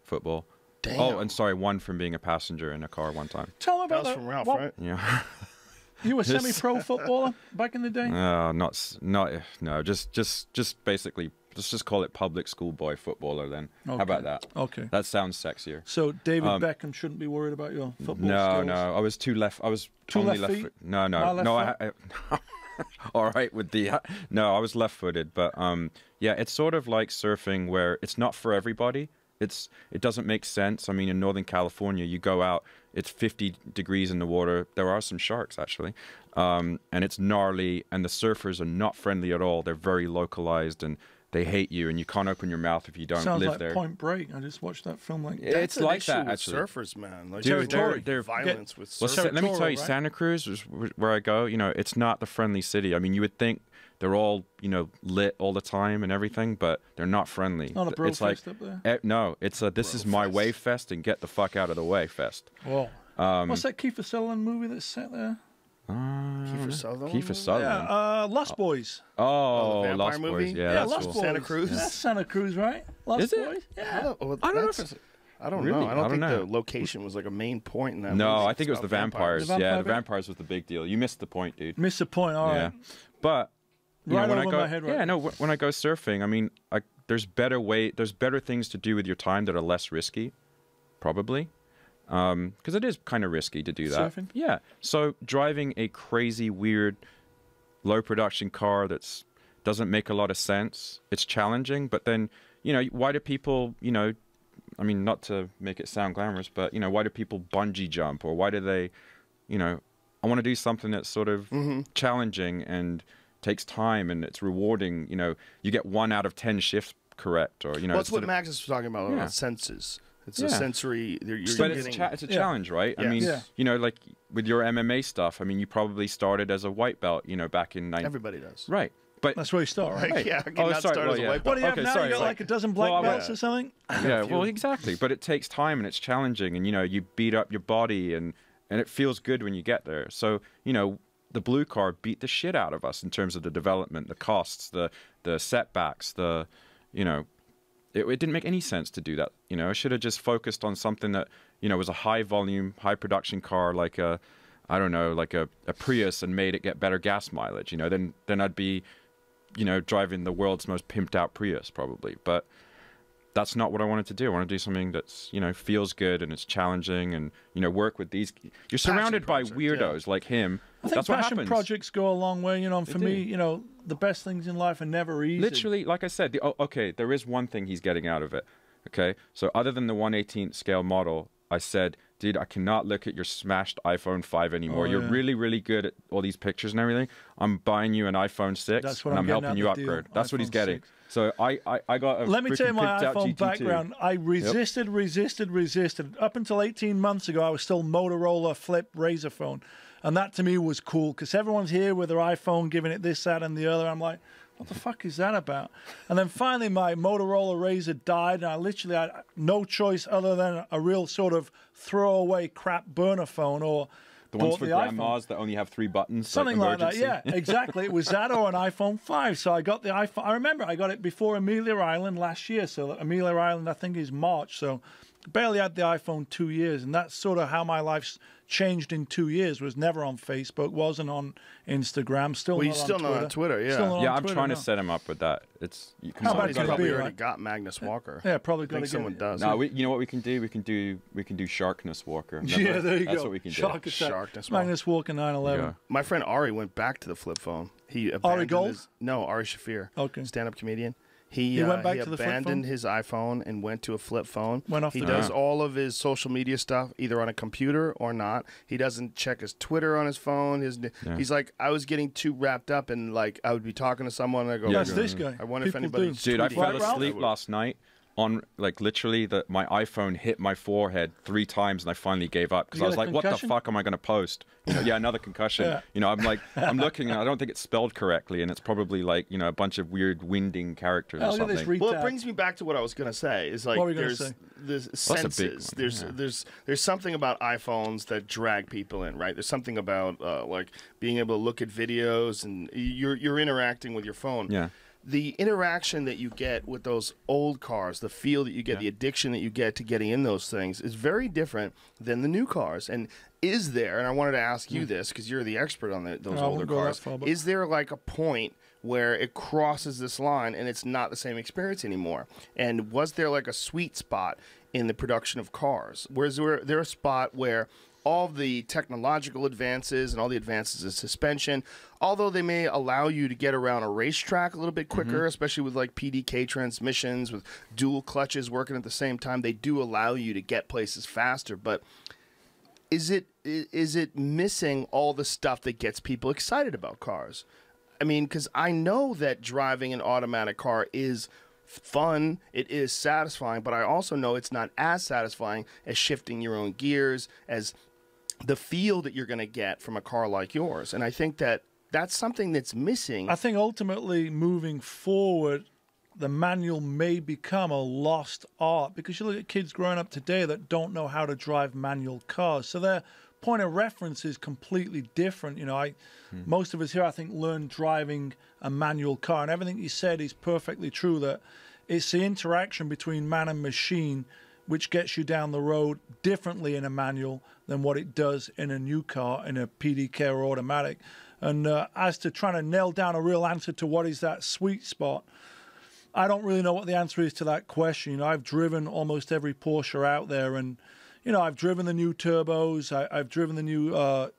football. Damn. Oh, and sorry, 1 from being a passenger in a car one time. Tell me about that. That was from Ralph, right? Yeah. You were semi-pro footballer back in the day? No, just basically, let's just call it public school boy footballer then. Okay. How about that? Okay. That sounds sexier. So David Beckham shouldn't be worried about your football skills? No, I was I was two only left feet? No. All right with the no, I was left-footed, but it's sort of like surfing where it's not for everybody. It doesn't make sense. I mean, in Northern California, you go out, it's 50 degrees in the water. There are some sharks actually, and it's gnarly, and the surfers are not friendly at all. They're very localized, and they hate you and you can't open your mouth if you don't Sounds live like there. Point Break. I just watched that film. Like It's an like issue that with actually. surfers, man. Like, Dude, they're violence with Well, surfers. let me tell you, right? Santa Cruz is where I go. You know, it's not the friendly city. I mean, you would think they're all, you know, lit all the time and everything, but they're not friendly. Not a bro it's like, fest up there. no, it's a this is my fest. wave fest and get the fuck out of the way fest. Whoa. What's that Kiefer Sutherland movie that's set there? Kiefer Sutherland. Kiefer Sutherland. Yeah, Lost Boys. Oh, the vampire Lost movie? Boys. Yeah, Yeah, that's Lost cool. Boys. Santa Cruz? That's Santa Cruz, right? Lost Is it? Boys? I Yeah. don't, well, I don't know that's- I don't Really? know. I don't think know. the location was like a main point in that No, movie. I think it was It's the about vampires. The vampire Yeah, the bit? vampires was the big deal. You missed the point, dude. Missed the point. All Yeah, right. but you Right know, when over I go, my head right yeah, now. no, when I go surfing, I mean, there's better things to do with your time that are less risky, probably, because it is kind of risky to do that. Surfing? Yeah. So driving a crazy, weird, low production car that's doesn't make a lot of sense. It's challenging, but then you know, why do people, you know, I mean, not to make it sound glamorous, but you know, why do people bungee jump, or why do they, you know, I want to do something that's sort of challenging and takes time and it's rewarding. You know, you get 1 out of 10 shifts correct, or you know, Well, it's sort what of- Max is talking about. Yeah. Senses. It's Yeah. a sensory. You're But getting, it's a Yeah. challenge, right? I Yes. mean, Yeah. you know, like with your MMA stuff. I mean, you probably started as a white belt, you know, back in everybody does. right? But That's where you start, right? Like, yeah, I Oh, not sorry, start well, as a yeah. white What belt. do you have Okay, now? sorry, You got like- like a dozen black well, belts yeah. or something? yeah, well, exactly. But it takes time and it's challenging, and you know, you beat up your body, and it feels good when you get there. So you know, the blue car beat the shit out of us in terms of the development, the costs, the setbacks, you know, it didn't make any sense to do that. You know, I should have just focused on something that, you know, was a high volume, high production car, like a, I don't know, like a Prius, and made it get better gas mileage. You know, then I'd be, you know, driving the world's most pimped out Prius probably. But that's not what I wanted to do. I want to do something that's, you know, feels good and it's challenging, and you know, work with these. You're surrounded by project, weirdos like him. I think That's what passion happens. projects go a long way, you know. And for They me, do. you know, the best things in life are never easy. Literally, like I said, okay, there is one thing he's getting out of it. Okay, so other than the 1/18th scale model, I said, dude, I cannot look at your smashed iPhone 5 anymore. Oh, You're yeah. really, really good at all these pictures and everything. I'm buying you an iPhone 6, That's what and I'm I'm getting helping out you the deal. upgrade. That's what he's iPhone getting. 6. So I got a Let me tell you freaking my pimped out iPhone GT2. background. I resisted. Up until 18 months ago, I was still Motorola flip Razr phone. And that to me was cool, because everyone's here with their iPhone giving it this, that, and the other. I'm like, what the fuck is that about? And then finally my Motorola Razr died, and I literally had no choice other than a real sort of throwaway crap burner phone, or The ones bought for the grandmas iPhone. that only have 3 buttons. Something like that, emergency. yeah, exactly. It was that or an iPhone 5. So I got the iPhone. I remember I got it before Amelia Island last year. So Amelia Island, I think, is March. So barely had the iPhone 2 years. And that's sort of how my life's changed in 2 years. Was never on Facebook, wasn't on Instagram, still Well, not you're still on not Twitter. on Twitter, yeah. Still not Yeah, on I'm Twitter, trying no. to set him up with that. It's you can How solve bad Somebody's could it probably be, already right? got Magnus Walker. Yeah, probably I got think to someone does. No, you know what we can do? We can do Sharkness Walker. Remember? Yeah, there you That's go. what we can do. Shark attack. Sharkness Magnus Walker 911. Yeah. My friend Ari went back to the flip phone. He abandoned Gold? No, Ari Shafir. Okay. Stand-up comedian. He went back to the flip abandoned phone? his iPhone and went to a flip phone. Went off he the does rail. all of his social media stuff either on a computer or not. He doesn't check his Twitter on his phone. He's like, I was getting too wrapped up, and like I would be talking to someone and I go, That's this guy. I wonder if People anybody's do. Dude, I tweeting fell at Ralph? asleep last night on, like, literally my iPhone hit my forehead 3 times, and I finally gave up because You I was got a like, what the concussion? fuck am I going to post? You know, yeah, another concussion. Yeah. You know, I'm like, I'm looking, and I don't think it's spelled correctly, and it's probably like, you know, a bunch of weird winding characters Oh, or look at this something. Well, it retard. brings me back to what I was going to say. Is like What were you gonna there's say? the That's a big senses. one, There's something about iPhones that drag people in, right? There's something about like being able to look at videos, and you're interacting with your phone. Yeah. The interaction that you get with those old cars, the feel that you get, the addiction that you get to getting in those things is very different than the new cars. And is there, and I wanted to ask you this because you're the expert on those I older wouldn't go that cars, far, but- is there like a point where it crosses this line and it's not the same experience anymore? And was there like a sweet spot in the production of cars? Was there a spot where all the technological advances and all the advances in suspension, although they may allow you to get around a racetrack a little bit quicker, especially with like PDK transmissions, with dual clutches working at the same time, they do allow you to get places faster. But is it missing all the stuff that gets people excited about cars? I mean, because I know that driving an automatic car is fun, it is satisfying, but I also know it's not as satisfying as shifting your own gears, as the feel that you're going to get from a car like yours. And I think that that's something that's missing. I think ultimately moving forward, the manual may become a lost art, because you look at kids growing up today that don't know how to drive manual cars. So their point of reference is completely different. You know, most of us here, I think, learned driving a manual car, and everything you said is perfectly true, that it's the interaction between man and machine which gets you down the road differently in a manual than what it does in a new car, in a PDK or automatic. And as to trying to nail down a real answer to what is that sweet spot, I don't really know what the answer is to that question. You know, I've driven almost every Porsche out there, and, you know, I've driven the new turbos. I've driven the new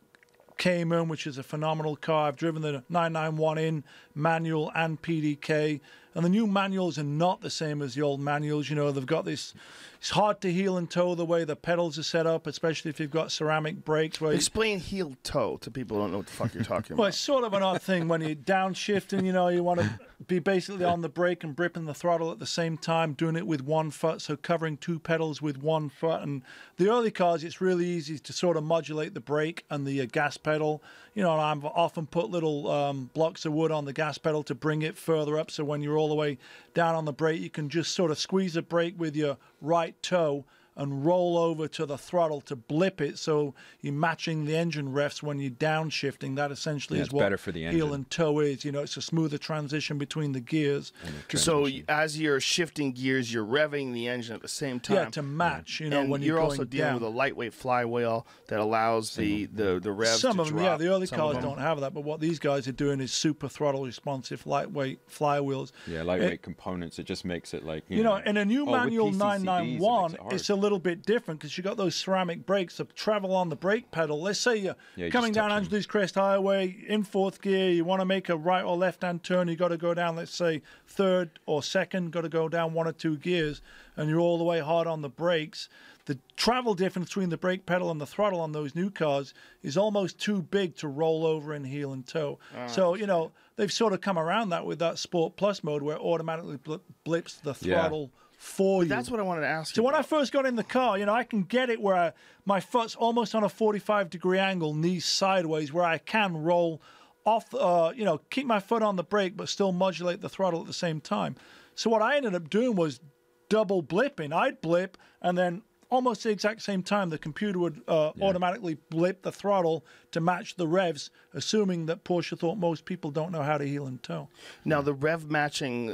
Cayman, which is a phenomenal car. I've driven the 991 in manual and PDK. And the new manuals are not the same as the old manuals. You know, they've got this, it's hard to heel and toe the way the pedals are set up, especially if you've got ceramic brakes. Explain heel toe to people who don't know what the fuck you're talking about. Well, it's sort of an odd thing when you're downshifting, you know, you want to be basically on the brake and gripping the throttle at the same time, doing it with one foot, so covering two pedals with one foot. And the early cars, it's really easy to sort of modulate the brake and the gas pedal. You know, and I've often put little blocks of wood on the gas pedal to bring it further up, so when you're all the way down on the brake, you can just sort of squeeze the brake with your right toe and roll over to the throttle to blip it, so you're matching the engine revs when you're downshifting. That essentially is what better for the engine. Heel and toe is. You know, it's a smoother transition between the gears. So as you're shifting gears, you're revving the engine at the same time. Yeah, to match. You know, and when you're going also dealing down with a lightweight flywheel that allows the revs Some to of them, drop. yeah, the early Some cars of them don't have that, but what these guys are doing is super throttle responsive, lightweight flywheels. Yeah, lightweight components. It just makes it like, you know, in a new with manual PCCBs, 991, it makes it it's a little bit different because you got those ceramic brakes that travel on the brake pedal. Let's say you're you coming just down touch Angeles Crest Highway in fourth gear, you want to make a right or left-hand turn, you got to go down, let's say, third or second, got to go down one or two gears, and you're all the way hard on the brakes. The travel difference between the brake pedal and the throttle on those new cars is almost too big to roll over and heel and toe. So, you know, they've sort of come around that with that Sport Plus mode where it automatically blips the throttle for you. That's what I wanted to ask you. So when I first got in the car, you know, I can get it where my foot's almost on a 45-degree angle, knees sideways, where I can roll off, you know, keep my foot on the brake but still modulate the throttle at the same time. So what I ended up doing was double blipping. I'd blip, and then almost the exact same time, the computer would automatically blip the throttle to match the revs, assuming that Porsche thought most people don't know how to heel and toe. Now, the rev matching,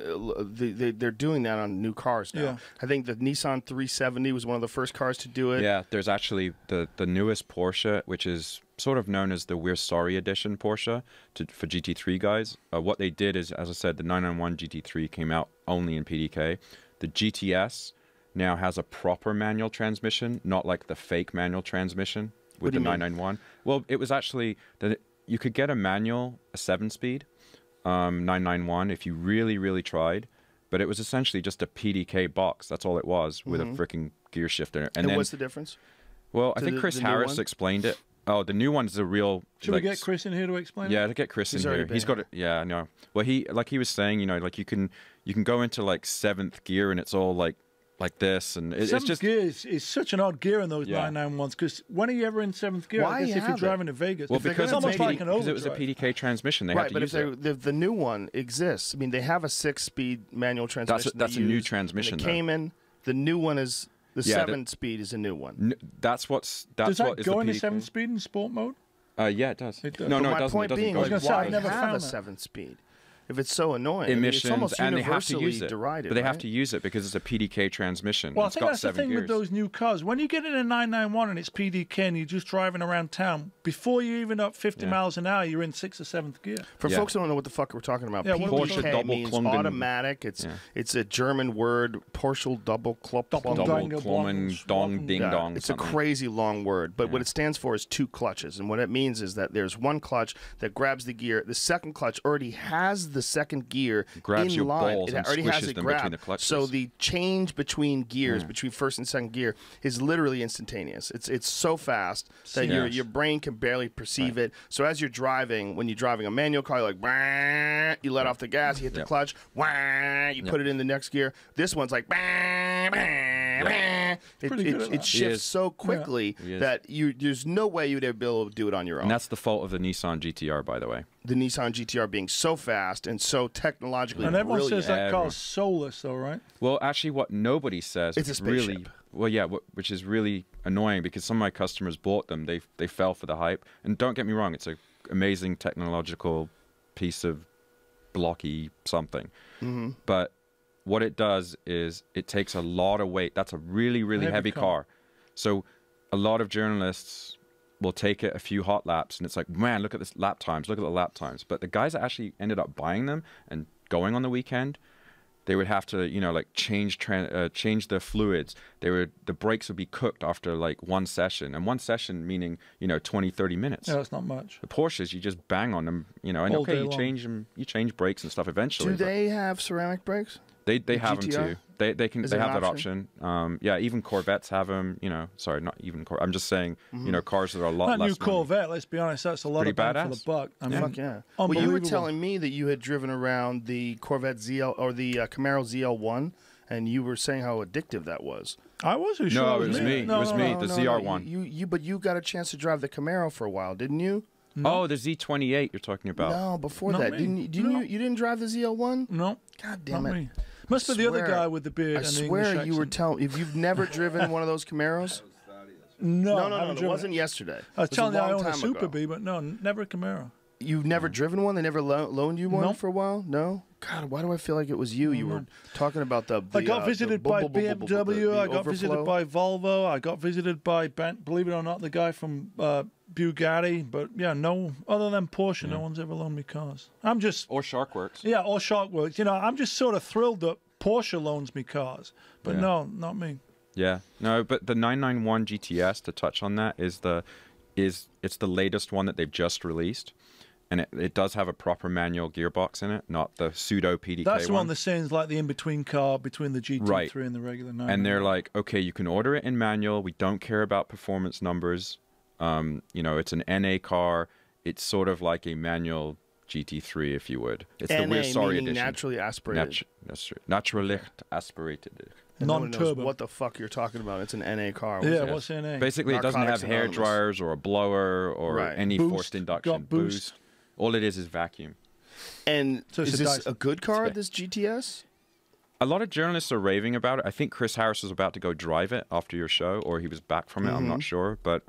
they're doing that on new cars now. Yeah. I think the Nissan 370 was one of the first cars to do it. Yeah, there's actually the newest Porsche, which is sort of known as the We're Sorry Edition Porsche for GT3 guys. What they did is, as I said, the 991 GT3 came out only in PDK. The GTS now has a proper manual transmission, not like the fake manual transmission with the 991. Well, it was actually that you could get a manual, a 7-speed 991 if you really, really tried, but it was essentially just a PDK box. That's all it was, with a freaking gear shifter. And then, what's the difference? Well, I think Chris Harris explained it. Oh, the new one's the real. Should we get Chris in here to explain it? Yeah, to get Chris in here. He's got it. Yeah, I know. Well, he was saying, you know, like you can go into like 7th gear and it's all like this, and it's just gear is such an odd gear in those 991s, because when are you ever in 7th gear? Why I guess if you're driving to Vegas. Well, because it's almost like an overdrive. it was a PDK transmission. They right, had to use it. The new one exists. I mean, they have a 6-speed manual transmission. That's a new transmission. The Cayman, the new one is the 7-speed is a new one. That's what does that is go the into PDK. 7-speed in sport mode? Yeah, it does. It does. No, But it my doesn't. point It doesn't being, go is into say, I've why never have found a that. 7-speed? If it's so annoying, emissions, I mean, it's almost and they have to universally use it. derided. But they have right? to use it because it's a PDK transmission. Well, I It's think got that's the 7 thing gears. with those new cars. When you get in a 991 and it's PDK and you're just driving around town, before you're even up 50 miles an hour, you're in 6th or 7th gear. For folks who don't know what the fuck we're talking about, Yeah, what are we PDK talking- means Porsche automatic. It's a German word, Porsche double Klummen, dong, ding dong. It's something. a crazy long word, but what it stands for is 2 clutches. And what it means is that there's one clutch that grabs the gear. The second clutch already has the second gear Grabs in your line. balls It and already has squishes it them grabbed. between the clutches. So the change between gears, between first and second gear, is literally instantaneous. It's so fast that your brain can barely perceive it. So as you're driving, when you're driving a manual car, you're like, "Bah," you let off the gas, you hit the clutch, "Wah," you put it in the next gear. This one's like, "Bah, bah, bah." It shifts so quickly that there's no way you'd ever be able to do it on your own. And that's the fault of the Nissan GTR, by the way. The Nissan GTR being so fast and so technologically And everyone brilliant. says that car's soulless, though, right? Well, actually, what nobody says, It's a spaceship. really, well, yeah, which is really annoying because some of my customers bought them. They fell for the hype. And don't get me wrong, it's an amazing technological piece of blocky something. But what it does is it takes a lot of weight. That's a really, really heavy car. So a lot of journalists will take it a few hot laps, and it's like, man, look at this lap times, look at the lap times. But the guys that actually ended up buying them and going on the weekend, they would have to, like change the fluids. The brakes would be cooked after like one session, and one session meaning 20, 30 minutes. Yeah, that's not much. The Porsches, you just bang on them, and All okay, day you long. change them, you change brakes and stuff eventually. Do they have ceramic brakes? They have them GTR? too. They Is have it an that option. Yeah, even Corvettes have them. Sorry, not even I'm just saying. Cars that are a lot That less. new Corvette, let's be honest, that's a lot Pretty of bang for badass. the buck. I mean, Fuck yeah. Well, you were unbelievable. telling me that you had driven around the Corvette ZL or the Camaro ZL1, and you were saying how addictive that was. I wasn't sure. No, it was me. It was me. The ZR1. But you got a chance to drive the Camaro for a while, didn't you? Oh, the Z28 you're talking about. No, before Not that, me. you didn't drive the ZL1? No. God damn Not it! me. Must be the other Swear. guy with the beard I and the swear English you were accent. telling. If you've never driven one of those Camaros, No, no, I haven't it driven wasn't yesterday. I was It was telling you I long own a time Super ago. Bee, but no, never a Camaro. You've never driven one? They never loaned you one Nope. for a while? No? God, why do I feel like it was you? You were talking about the I got visited by BMW. I got overflow. visited by Volvo. I got visited by, believe it or not, the guy from Bugatti. But yeah, no, other than Porsche, no one's ever loaned me cars. I'm just, Or Sharkwerks. yeah, or Sharkwerks. I'm just sort of thrilled that Porsche loans me cars. But no, not me. Yeah. No, but the 991 GTS, to touch on that, it's the latest one that they've just released. And it does have a proper manual gearbox in it, not the pseudo PDK That's the one that seems like the in-between car between the GT3 Right. and the regular 9. And they're like, okay, you can order it in manual. We don't care about performance numbers. It's an NA car. It's sort of like a manual GT3, if you would. It's the We're Sorry meaning edition. naturally aspirated. Naturally aspirated. And no one knows Non-turbo. what the fuck you're talking about. It's an NA car. Yeah, What's what's NA? Basically, it doesn't have Narcotics hair Anonymous. dryers or a blower or Right. any Boost. forced induction. Got boost. All it is vacuum. And So it's is a this Dyson. a good car, Yeah. this GTS? A lot of journalists are raving about it. I think Chris Harris was about to go drive it after your show, or he was back from it. I'm not sure. But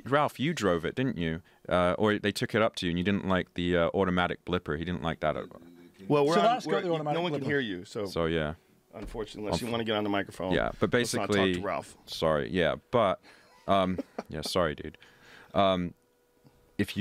Ralph, you drove it, didn't you? Or they took it up to you, and you didn't like the automatic blipper. He didn't like that at all. Well, So that's got the no automatic one can blipper. hear you, so So, yeah. unfortunately, unless you want to get on the microphone. Yeah, but let's not basically... talk to Ralph. Sorry, yeah. But, yeah, sorry, dude. If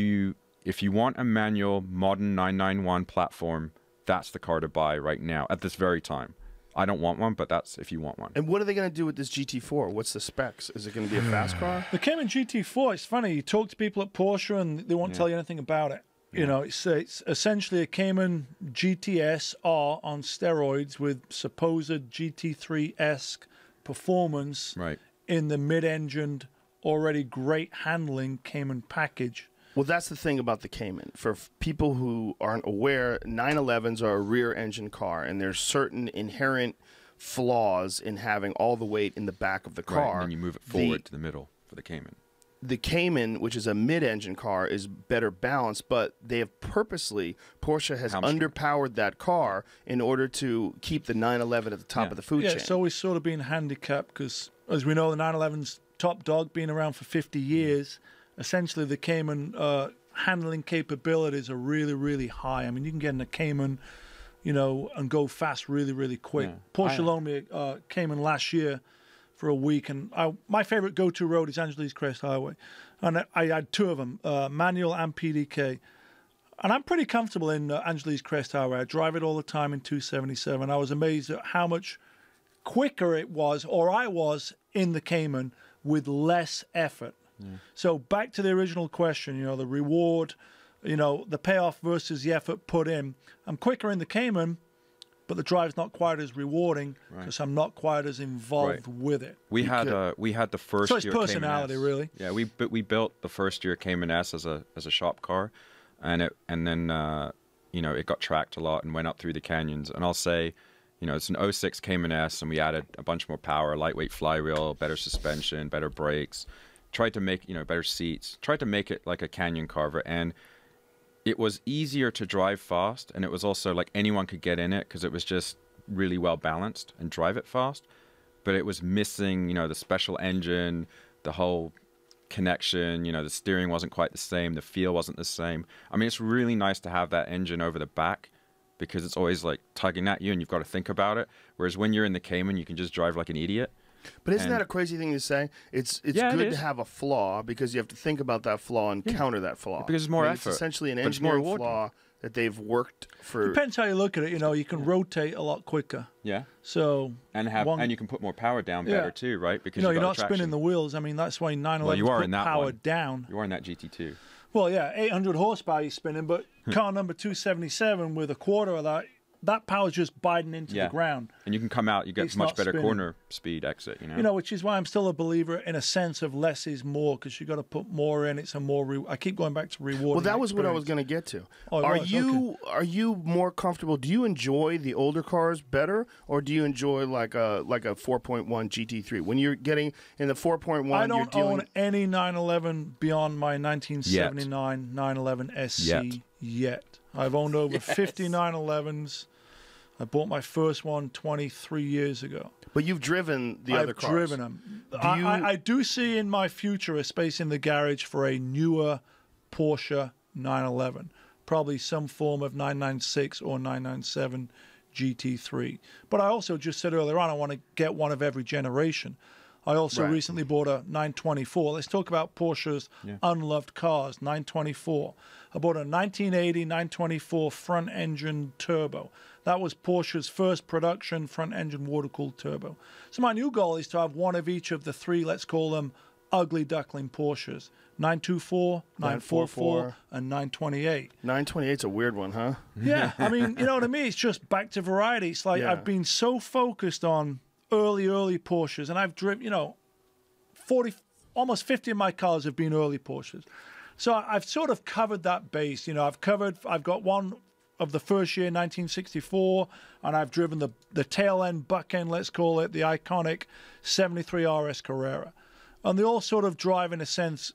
you want a manual modern 991 platform, that's the car to buy right now at this very time. I don't want one, but that's if you want one. And what are they going to do with this GT4? What's the specs? Is it going to be a fast car? The Cayman GT4, it's funny. You talk to people at Porsche and they won't tell you anything about it. It's essentially a Cayman GTS R on steroids with supposed GT3-esque performance Right. in the mid-engined, already great handling Cayman package. Well, that's the thing about the Cayman. For people who aren't aware, 911s are a rear-engine car, and there's certain inherent flaws in having all the weight in the back of the car. Right, and then you move it forward to the middle for the Cayman. The Cayman, which is a mid-engine car, is better balanced, but they have purposely, Porsche has Hamstring. underpowered that car in order to keep the 911 at the top of the food Yeah, chain. it's always sort of been handicapped because, as we know, the 911's top dog, been around for 50 years. Essentially, the Cayman handling capabilities are really, really high. I mean, you can get in a Cayman, and go fast really, really quick. Yeah. Porsche loaned me a Cayman last year for a week, and my favorite go-to road is Angeles Crest Highway. And I had two of them, manual and PDK. And I'm pretty comfortable in Angeles Crest Highway. I drive it all the time in 277. I was amazed at how much quicker it was, or I was, in the Cayman with less effort. So back to the original question, the reward, You know, the payoff versus the effort put in. I'm quicker in the Cayman, but the drive's not quite as rewarding because I'm not quite as involved with it. We had the first so it's year personality, Cayman S. really. Yeah, we built the first year Cayman S as a shop car, and then you know, it got tracked a lot and went up through the canyons. And I'll say, you know, it's an 06 Cayman S, and we added a bunch more power, lightweight flywheel, better suspension, better brakes. Tried to make, you know, better seats. Tried to make it like a canyon carver, and it was easier to drive fast, and it was also like anyone could get in it because it was just really well balanced and drive it fast. But it was missing, you know, the special engine, the whole connection, you know, the steering wasn't quite the same, the feel wasn't the same. I mean, it's really nice to have that engine over the back because it's always like tugging at you and you've got to think about it. Whereas when you're in the Cayman, you can just drive like an idiot. But isn't that a crazy thing to say? It's good to have a flaw because you have to think about that flaw and counter that flaw. Because it's more effort. It's essentially an engineering flaw that they've worked for. Depends how you look at it. You know, you can rotate a lot quicker. Yeah. So and you can put more power down better too, right? Because you know, you're not spinning the wheels. I mean, that's why 911 put power down. You are in that GT2. Well, yeah, 800 horsepower you're spinning, but car number 277 with a quarter of that power's just biting into the ground. And you can come out, you get much better corner speed exit, you know? You know, which is why I'm still a believer in a sense of less is more, because you got to put more in. It's a more, I keep going back to reward. Well, that was what I was going to get to. Are you more comfortable? Do you enjoy the older cars better, or do you enjoy like a 4.1 GT3? When you're getting in the 4.1, I don't own any 911 beyond my 1979 911 SC yet. I've owned over 50 911s. I bought my first one 23 years ago. But you've driven the other cars. I've driven them. I do see in my future a space in the garage for a newer Porsche 911. Probably some form of 996 or 997 GT3. But I also just said earlier on, I want to get one of every generation. I also recently bought a 924. Let's talk about Porsche's unloved cars, 924. I bought a 1980 924 front-engine turbo. That was Porsche's first production front-engine water-cooled turbo. So my new goal is to have one of each of the three, let's call them ugly duckling Porsches. 924, 944, and 928. 928's a weird one, huh? Yeah, I mean, you know what I mean? It's just back to variety. It's like I've been so focused on early Porsches, and I've driven, you know, almost 50 of my cars have been early Porsches. So I've sort of covered that base. You know, I've got one of the first year, 1964, and I've driven the tail end, buck end, let's call it, the iconic 73 RS Carrera. And they all sort of drive, in a sense,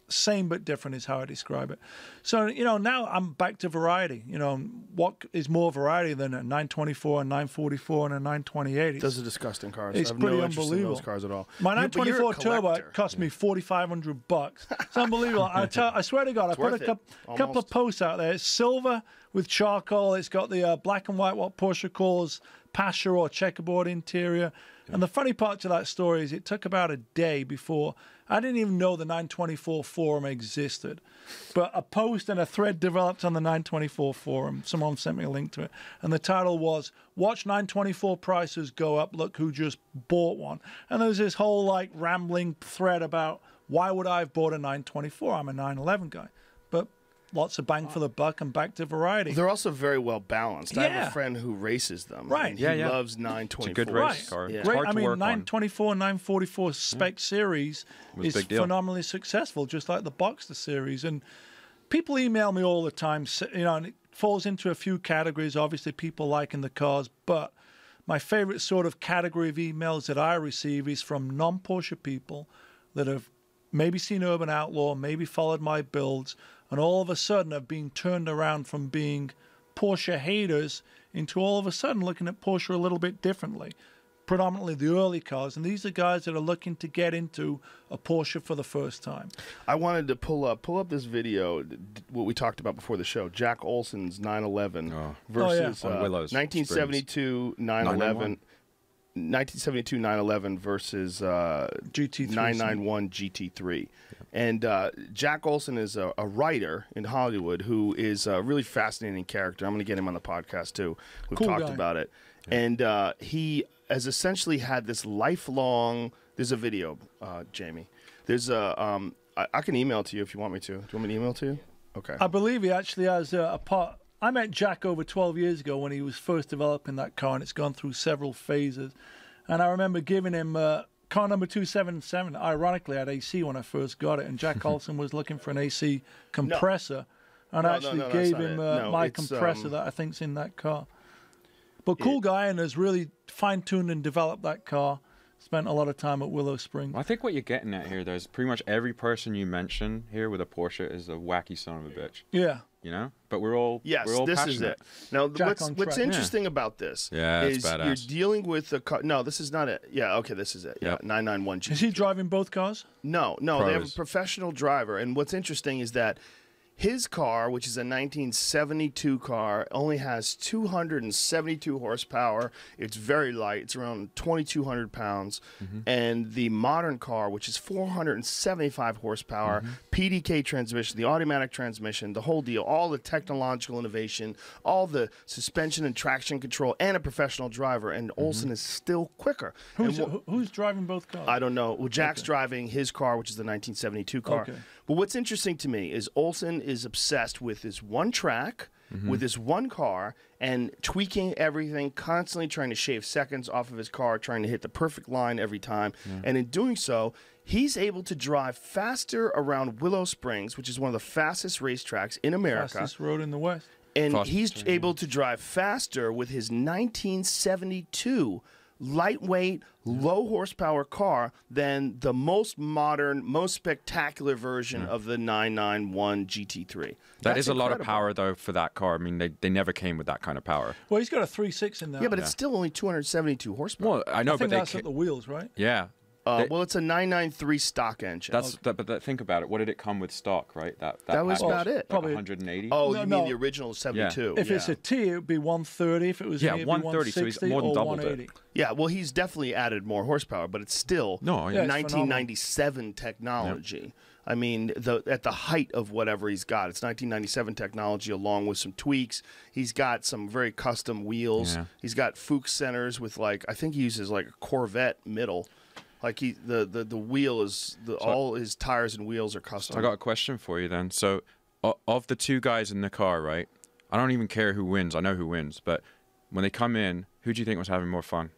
same but different is how I describe it. So, you know, now I'm back to variety. You know, what is more variety than a 924, a 944, and a 928? Those are disgusting cars. It's I have pretty no interest unbelievable. in those cars at all. My 924 turbo cost me $4,500. It's unbelievable. I swear to God, I put a couple of posts out there. It's silver with charcoal. It's got the black and white, what Porsche calls pasture or checkerboard interior. And the funny part to that story is it took about a day before I didn't even know the 924 forum existed. But a post and a thread developed on the 924 forum. Someone sent me a link to it. And the title was, "Watch 924 prices go up. Look who just bought one." And there was this whole like rambling thread about why would I have bought a 924? I'm a 911 guy. But lots of bang for the buck and back to variety. They're also very well balanced. I have a friend who races them. Right. And he loves 924. It's a good race car. Yeah. It's hard I to mean, work 924 and 944 spec series is phenomenally successful, just like the Boxster series. And people email me all the time, you know, and it falls into a few categories. Obviously, people liking the cars, but my favorite sort of category of emails that I receive is from non-Porsche people that have maybe seen Urban Outlaw, maybe followed my builds, and all of a sudden have been turned around from being Porsche haters into all of a sudden looking at Porsche a little bit differently, predominantly the early cars. And these are guys that are looking to get into a Porsche for the first time. I wanted to pull up this video, what we talked about before the show, Jack Olson's 911 versus 1972 911. 1972 911 versus GT3 991 GT3. And Jack Olson is a writer in Hollywood who is a really fascinating character. I'm going to get him on the podcast too. We've talked about it. Yeah. And he has essentially had this lifelong, there's a video, Jamie. There's a, I can email it to you if you want me to. Do you want me to email it to you? Okay. I believe he actually has a part. I met Jack over 12 years ago when he was first developing that car, and it's gone through several phases. And I remember giving him car number 277. Ironically, I had AC when I first got it, and Jack Olson was looking for an AC compressor, and I actually gave him my compressor that I think's in that car. But cool guy, and has really fine-tuned and developed that car. Spent a lot of time at Willow Springs. I think what you're getting at here, though, is pretty much every person you mention here with a Porsche is a wacky son of a bitch. Yeah. You know? But we're all Yes, we're all this passionate. is it. Now, what's interesting about this is badass. you're dealing with a car. No, this is not it. Yeah, okay, this is it. Yeah, Yep. 991 GT3. Is he driving both cars? No, they have a Pros. professional driver. And what's interesting is that his car, which is a 1972 car, only has 272 horsepower. It's very light. It's around 2,200 pounds. And the modern car, which is 475 horsepower, PDK transmission, the automatic transmission, the whole deal, all the technological innovation, all the suspension and traction control, and a professional driver. And Olson is still quicker. Who's driving both cars? I don't know. Well, Jack's driving his car, which is the 1972 car. Okay. But what's interesting to me is Olson is obsessed with this one track, with this one car, and tweaking everything, constantly trying to shave seconds off of his car, trying to hit the perfect line every time. And in doing so, he's able to drive faster around Willow Springs, which is one of the fastest racetracks in America. Fastest road in the West. And Fastest he's train, able to drive faster with his 1972 lightweight, low horsepower car than the most modern, most spectacular version of the 991 GT3. That is a lot of incredible. power, though, for that car. I mean, they never came with that kind of power. Well, he's got a 3.6 in there. Yeah, but it's still only 272 horsepower. Well, I know, I think but they that's at the wheels, right? yeah. Well, it's a 993 stock engine. But think about it. What did it come with stock, right? That was package? about it. Like Probably- 180. Oh, No, you no. mean the original 72? If it's a T, it would be 130. If it was Yeah, me, it'd 130, be so he's 160 more than or doubled it. 180. Yeah, well, he's definitely added more horsepower, but it's still No, yeah. it's 1997 technology. I mean, at the height of whatever he's got, it's 1997 technology along with some tweaks. He's got some very custom wheels. Yeah. He's got Fuchs centers with I think he uses like a Corvette middle. Like the wheel is all his tires and wheels are custom. So I got a question for you then. So, of the two guys in the car, right? I don't even care who wins. I know who wins, but when they come in, who do you think was having more fun?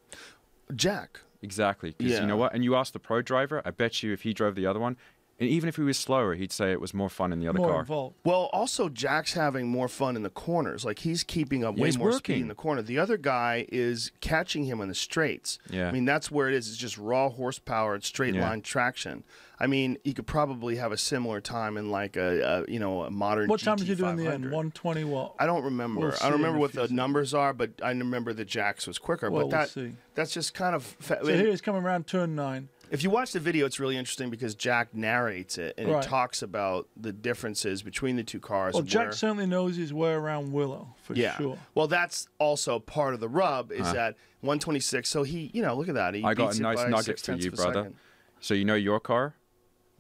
Jack. Exactly. Because Yeah. you know what? And you asked the pro driver. I bet you if he drove the other one, and even if he was slower, he'd say it was more fun in the other More car. involved. Well, also Jack's having more fun in the corners. Like he's keeping up way he's more working. speed in the corner. The other guy is catching him in the straights. Yeah. I mean, that's where it is. It's just raw horsepower and straight line traction. I mean, you could probably have a similar time in like a modern. What time GT500. did you do in the end? 120 what? I don't remember. We'll see I don't in remember a what few the seconds. numbers are, but I remember that Jack's was quicker. Well, but we'll see. that's just kind of. So here he's coming around turn 9. If you watch the video, it's really interesting because Jack narrates it and Right. he talks about the differences between the two cars. Well, and Jack where- certainly knows his way around Willow, for sure. Well, that's also part of the rub is that 126. So he, look at that. He I got beats a it nice by nugget for 0.6 you, of a brother. second. So you know your car,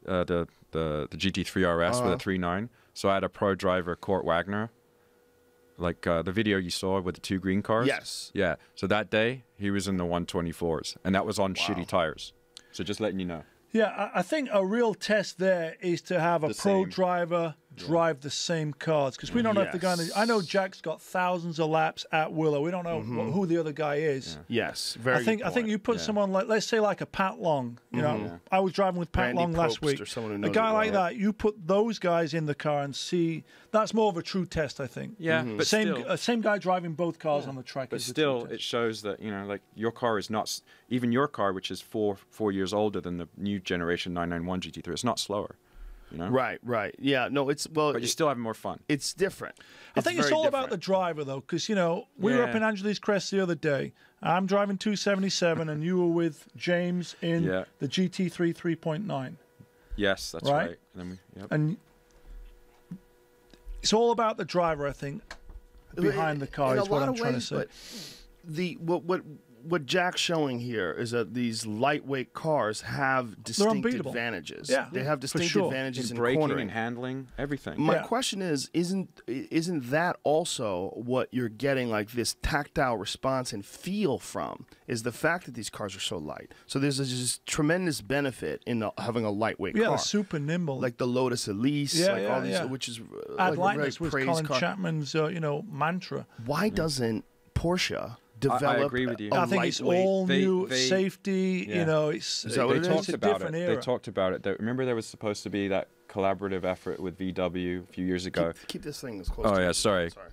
the GT3 RS with a 3.9. So I had a pro driver, Kurt Wagner. Like the video you saw with the two green cars. Yes. Yeah. So that day he was in the 124s, and that was on shitty tires. So just letting you know. Yeah, I think a real test there is to have a The pro same. driver drive the same cars, because we don't know if the guy. I know Jack's got thousands of laps at Willow. We don't know who the other guy is. Yes. Very. I think good point. you put someone like, let's say like a Pat Long. You know, I was driving with Pat Randy Long last Probst week. or someone who A knows guy it like well. that, you put those guys in the car and see. That's more of a true test, I think. Yeah, but same still, same guy driving both cars on the track. but is the still, true test. it shows that like your car is not even your car, which is four years older than the new generation 991 GT3. It's not slower. You know. Right. Yeah. No, it's well. But you're still having more fun. It's different. I think it's very all about the different. driver, though, because, we were up Yeah. in Angeles Crest the other day. I'm driving 277, and you were with James in Yeah. the GT3 3.9. Yes, that's Right? right. And then And it's all about the driver, I think, behind the car In is a what lot I'm of trying ways, to say. But what Jack's showing here is that these lightweight cars have distinct unbeatable. advantages. Yeah, they have for distinct sure. advantages in braking cornering and handling, everything. My Yeah. question is, isn't that also what you're getting, like this tactile response and feel from, is the fact that these cars are so light. So there's this tremendous benefit in having a lightweight Yeah, car. they're super nimble. Like the Lotus Elise, Yeah, like yeah, all these, yeah. which is Add like a lightness very was praised Colin car. Chapman's, mantra. Why doesn't Porsche develop I agree with you. a I think it's lightweight- all new they- safety. yeah. You know, it's Is that what They it is? talked it's a about different it. era. They talked about it. Remember, there was supposed to be that collaborative effort with VW a few years ago. Keep this thing as close Oh to yeah, you. sorry. Sorry.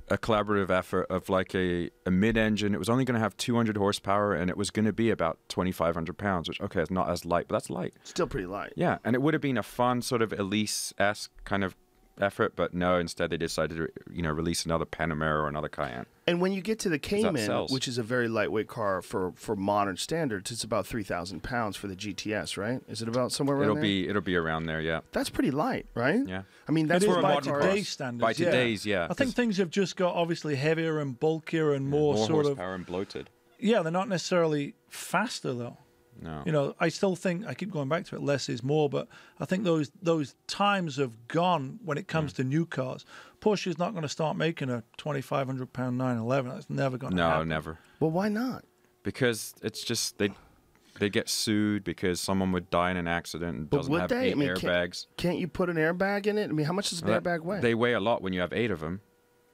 A collaborative effort of like a mid-engine. It was only going to have 200 horsepower, and it was going to be about 2,500 pounds. Which, okay, it's not as light, but that's light. Still pretty light. Yeah, and it would have been a fun sort of Elise-esque kind of effort, but no. Instead, they decided to release another Panamera or another Cayenne. And when you get to the Cayman, sells. which is a very lightweight car for modern standards, it's about 3,000 pounds for the GTS, right? Is it about somewhere around there? It'll be around there. Yeah. That's pretty light, right? Yeah. I mean, It that's is for a by modern car. today's standards. By today's, yeah. I think things have just got obviously heavier and bulkier and more sort of. horsepower and bloated. Yeah, they're not necessarily faster though. No. You know, I still think I keep going back to it. Less is more, but I think those times have gone when it comes to new cars. Porsche is not going to start making a 2,500 pound 911. That's never going to No, happen. never. Well, why not? Because it's just they get sued because someone would die in an accident and But doesn't would have they? 8 I mean, airbags. Can't you put an airbag in it? I mean, how much does an airbag weigh? They weigh a lot when you have 8 of them.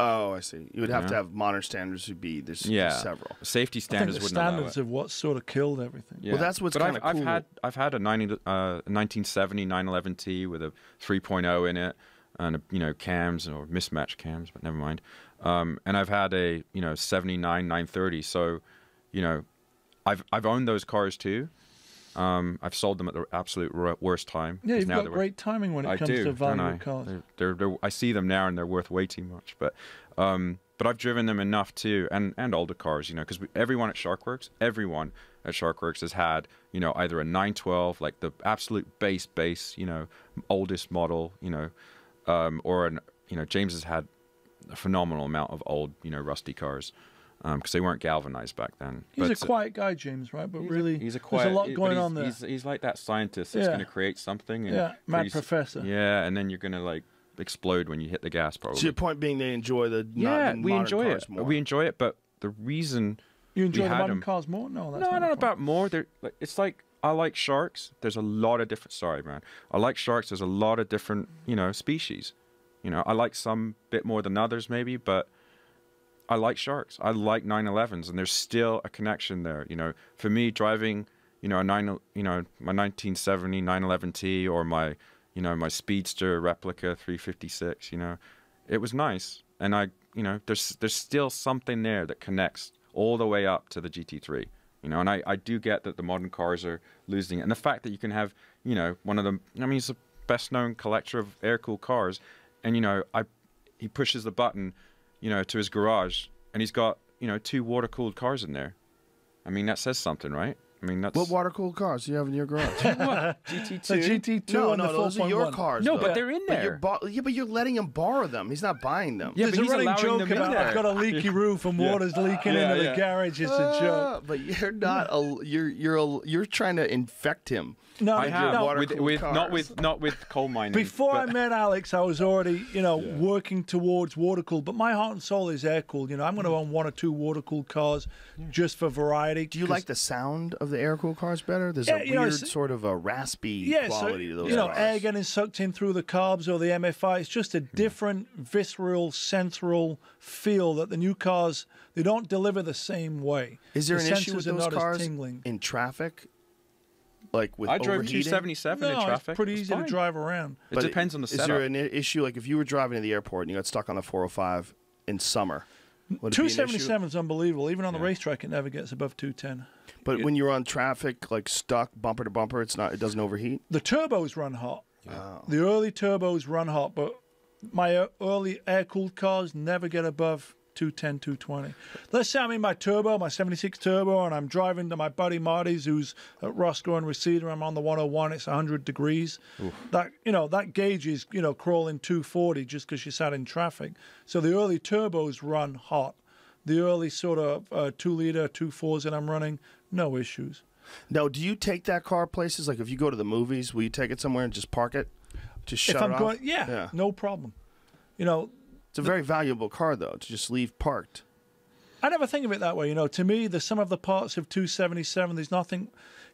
Oh, I see. You would have Yeah. to have modern standards. Would be there's several. Safety I think standards the wouldn't allow standards it. of what sort of killed everything. Yeah. Well, that's what's But kinda cool. I've had a 1970 911T with a 3.0 in it, and cams or mismatched cams, but never mind. And I've had a 79 930. So, I've owned those cars too. I've sold them at the absolute worst time. Yeah, 'cause you've now got they're great timing when it I comes do, to value don't of cars. I see them now and they're worth way too much. But I've driven them enough too, and older cars, because everyone at Sharkwerks has had either a 912, like the absolute base, oldest model, or James has had a phenomenal amount of old, rusty cars. Because they weren't galvanized back then. He's a quiet guy, James, right? But really, he's a quiet, there's a lot going on there. He's like that scientist that's going to create something. And mad professor. Yeah, and then you're going to explode when you hit the gas, probably. So your point being, they enjoy the we enjoy cars it. more. We enjoy it, but the reason You enjoy we the had modern them, cars more? No, that's not the point. about more. It's like I like sharks. There's a lot of different. Sorry, man. I like sharks. There's a lot of different, species. I like some bit more than others, maybe, but I like sharks. I like 911s, and there's still a connection there. For me, driving, my 1970 911T or my, my Speedster replica 356. It was nice, and there's still something there that connects all the way up to the GT3. And I do get that the modern cars are losing it, and the fact that you can have, one of them. I mean, he's the best-known collector of air-cooled cars, and he pushes the button. To his garage, and he's got, 2 water-cooled cars in there. I mean, that says something, right? I mean, that's... What water-cooled cars do you have in your garage? What? The GT2? GT2 no, and the those are your 4.1. cars. No, though. but they're in there. But you're letting him borrow them. He's not buying them. Yeah, There's but a he's running allowing joke them in about there. I've got a leaky roof and water's leaking into the garage. It's a joke. But you're not. You're trying to infect him. No, I have no. with not with coal mining. Before I but- met Alex, I was already, working towards water cooled. But my heart and soul is air cooled. I'm going to own 1 or 2 water cooled cars just for variety. Do you like the sound of the air cooled cars better? There's a weird sort of a raspy quality to those cars. air getting sucked in through the carbs or the MFI. It's just a different visceral, sensual feel that the new cars, they don't deliver the same way. Is there The an issue with sensors are those not as cars tingling. in traffic? Like with I drove overheating? 277 in No, traffic. it's pretty It's easy to fine. drive around. It depends on the Is setup. there an issue, like if you were driving to the airport and you got stuck on the 405 in summer? Would it be an issue? 277 is unbelievable. Even on the racetrack, it never gets above 210. But when you're on traffic, like stuck bumper to bumper, it doesn't overheat. The turbos run hot. The early turbos run hot, but my early air-cooled cars never get above 210, 220. Let's say I'm in my turbo, my 76 turbo, and I'm driving to my buddy Marty's, who's at Roscoe and Reseda. I'm on the 101. It's 100 degrees. That that gauge is crawling 240 just because you sat in traffic. So the early turbos run hot. the early sort of 2-liter, 2.4s that I'm running, no issues. Now, do you take that car places? Like if you go to the movies, will you take it somewhere and just park it? Just shut it off? Yeah, no problem. You know, it's a very valuable car, though, to just leave parked. I never think of it that way. You know, to me, the sum of the parts of 277, there's nothing.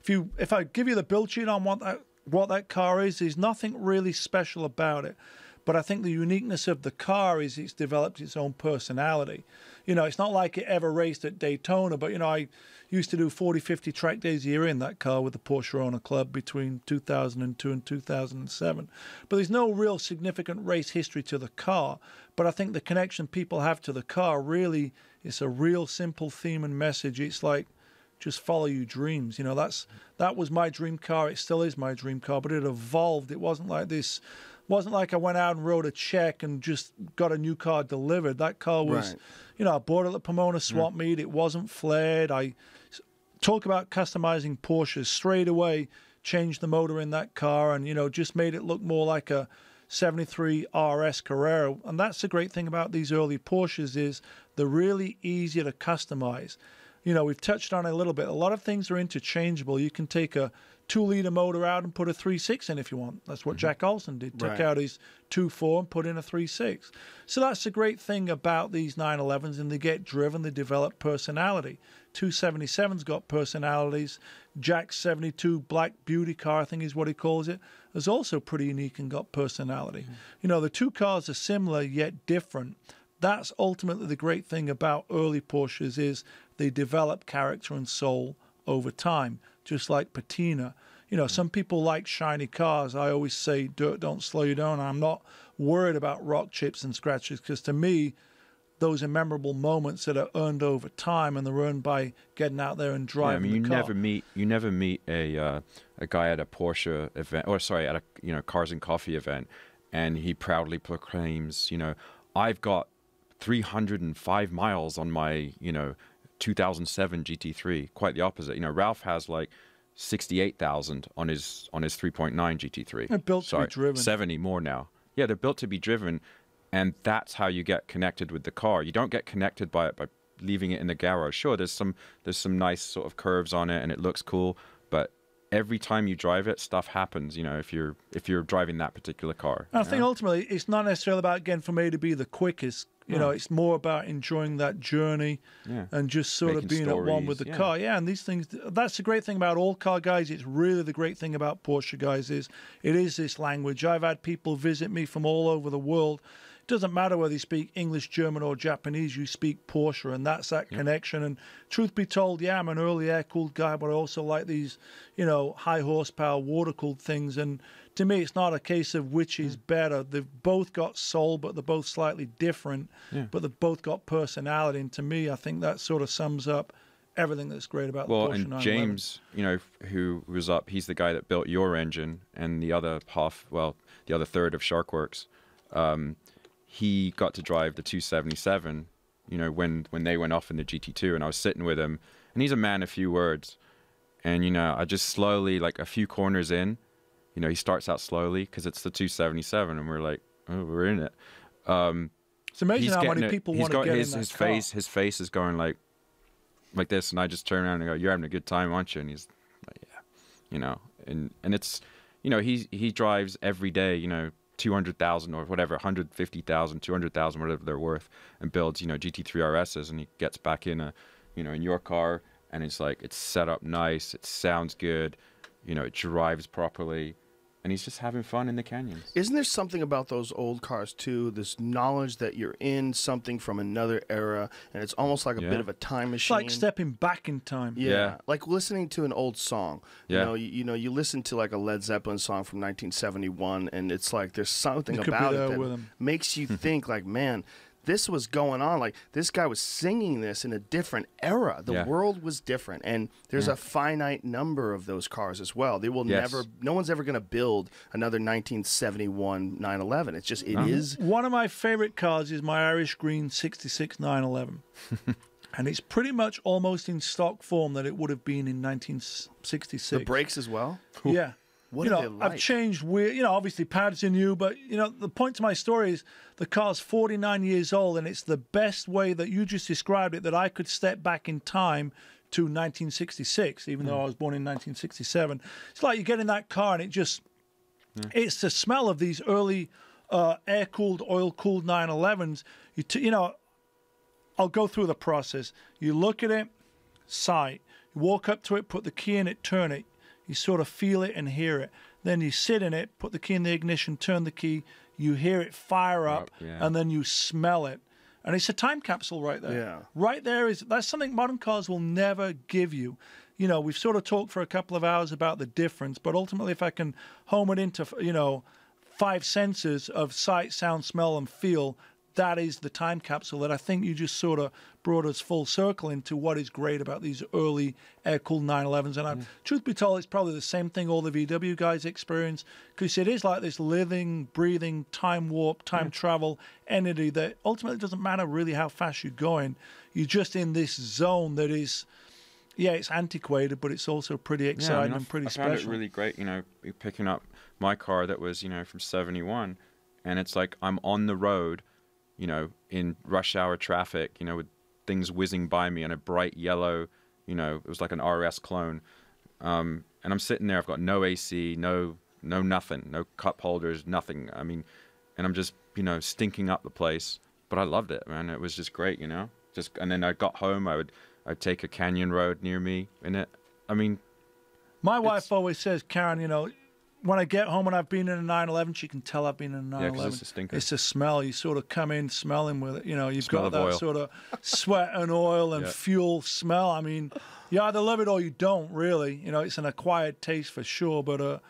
If I give you the build sheet on what that car is, there's nothing really special about it. But I think the uniqueness of the car is it's developed its own personality. You know, it's not like it ever raced at Daytona, but, you know, I used to do 40, 50 track days a year in that car with the Porsche Owner Club between 2002 and 2007. But there's no real significant race history to the car. But I think the connection people have to the car really is a real simple theme and message. It's like, just follow your dreams. You know, that was my dream car. It still is my dream car, but it evolved. It wasn't like this. Wasn't like I went out and wrote a check and just got a new car delivered. That car was, you know, I bought it at the Pomona swap meet. It wasn't flared. I talk about customizing Porsches straight away, changed the motor in that car and, you know, just made it look more like a 73 RS Carrera. And that's the great thing about these early Porsches is they're really easy to customize. You know, we've touched on it a little bit. A lot of things are interchangeable. You can take a 2-liter motor out and put a 3.6 in if you want. That's what Jack Olson did. Took out his 2.4 and put in a 3.6. So that's the great thing about these 911s, and they get driven, they develop personality. 277's got personalities. Jack's 72 Black Beauty car, I think is what he calls it, is also pretty unique and got personality. You know, the two cars are similar yet different. That's ultimately the great thing about early Porsches is they develop character and soul over time, just like patina. You know, some people like shiny cars. I always say dirt don't slow you down. I'm not worried about rock chips and scratches because to me, those are memorable moments that are earned over time, and they're earned by getting out there and driving the car. You never meet a guy at a Porsche event, or sorry, at a Cars and Coffee event, and he proudly proclaims, I've got 305 miles on my 2007 GT3. Quite the opposite. Ralph has like 68,000 on his 3.9 GT3. They're built to be driven. 70 more now. Yeah, they're built to be driven. And that's how you get connected with the car. You don't get connected by it by leaving it in the garage. Sure, there's some nice sort of curves on it and it looks cool, but every time you drive it, stuff happens. If you're driving that particular car. I think ultimately it's not necessarily about getting from A to B the quickest. It's more about enjoying that journey and just sort of being at one with the car. Yeah, and these things. That's the great thing about all car guys. It's really the great thing about Porsche guys is it is this language. I've had people visit me from all over the world. Doesn't matter whether you speak English, German, or Japanese, you speak Porsche, and that's that connection. And truth be told, I'm an early air-cooled guy, but I also like these, high horsepower, water-cooled things. And to me, it's not a case of which is better. They've both got soul, but they're both slightly different, but they've both got personality. And to me, I think that sort of sums up everything that's great about the Porsche 911. And James, who was up, he's the guy that built your engine, and the other third of Sharkwerks. He got to drive the 277, when they went off in the GT2, and I was sitting with him, and he's a man of few words. And, I just slowly, like a few corners in, he starts out slowly because it's the 277, and we're like, oh, we're in it. It's amazing how many people want to get in that car. His face is going like this, and I just turn around and go, you're having a good time, aren't you? And he's like, yeah, and it's, he drives every day, 200,000 or whatever, 150,000, 200,000, whatever they're worth, and builds, GT3 RSs, and he gets back in in your car, and it's like, it's set up nice, it sounds good, it drives properly, and he's just having fun in the canyons. Isn't there something about those old cars, too, this knowledge that you're in something from another era, and it's almost like a bit of a time machine? It's like stepping back in time. Yeah. Like listening to an old song. You listen to like a Led Zeppelin song from 1971, and it's like there's something about it that makes you think like, man, this was going on. Like, this guy was singing this in a different era. The world was different. And there's a finite number of those cars as well. They will never, no one's ever going to build another 1971 911. It's just, it is. One of my favorite cars is my Irish Green 66 911. And it's pretty much almost in stock form that it would have been in 1966. The brakes as well? Yeah. What you are know, they like? I've changed weird, you know, obviously pads are new, but, you know, the point to my story is the car's 49 years old, and it's the best way that you just described it that I could step back in time to 1966, even though I was born in 1967. It's like you get in that car and it just, it's the smell of these early air-cooled, oil-cooled 911s. You know, I'll go through the process. You look at it, sight. You walk up to it, put the key in it, turn it. You sort of feel it and hear it. Then you sit in it, put the key in the ignition, turn the key. You hear it fire up, and then you smell it. And it's a time capsule right there. Yeah. Right there that's something modern cars will never give you. You know, we've sort of talked for a couple of hours about the difference, but ultimately if I can home it into, you know, 5 senses of sight, sound, smell, and feel, that is the time capsule that I think you just sort of brought us full circle into what is great about these early air-cooled 911s. And truth be told, it's probably the same thing all the VW guys experience, because it is like this living, breathing, time warp, time travel entity that ultimately doesn't matter really how fast you're going. You're just in this zone that is, yeah, it's antiquated, but it's also pretty exciting and pretty special. I found it really great, you know, picking up my car that was, you know, from 71, and it's like I'm on the road, you know, in rush hour traffic, you know, with things whizzing by me in a bright yellow, you know, it was like an RS clone. And I'm sitting there, I've got no AC, no nothing, no cup holders, nothing. I mean, and I'm just, you know, stinking up the place. But I loved it, man. It was just great, you know. And then I got home, I'd take a canyon road near me in it. I mean, my wife always says, Karen, you know, when I get home and I've been in a 911, she can tell I've been in a 911. Yeah, 'cause it's a stinker. It's a smell. You sort of come in smelling with it. You know, you've Smell got that oil. sort of sweat and oil and fuel smell. I mean, you either love it or you don't, really. You know, it's an acquired taste for sure, but you know,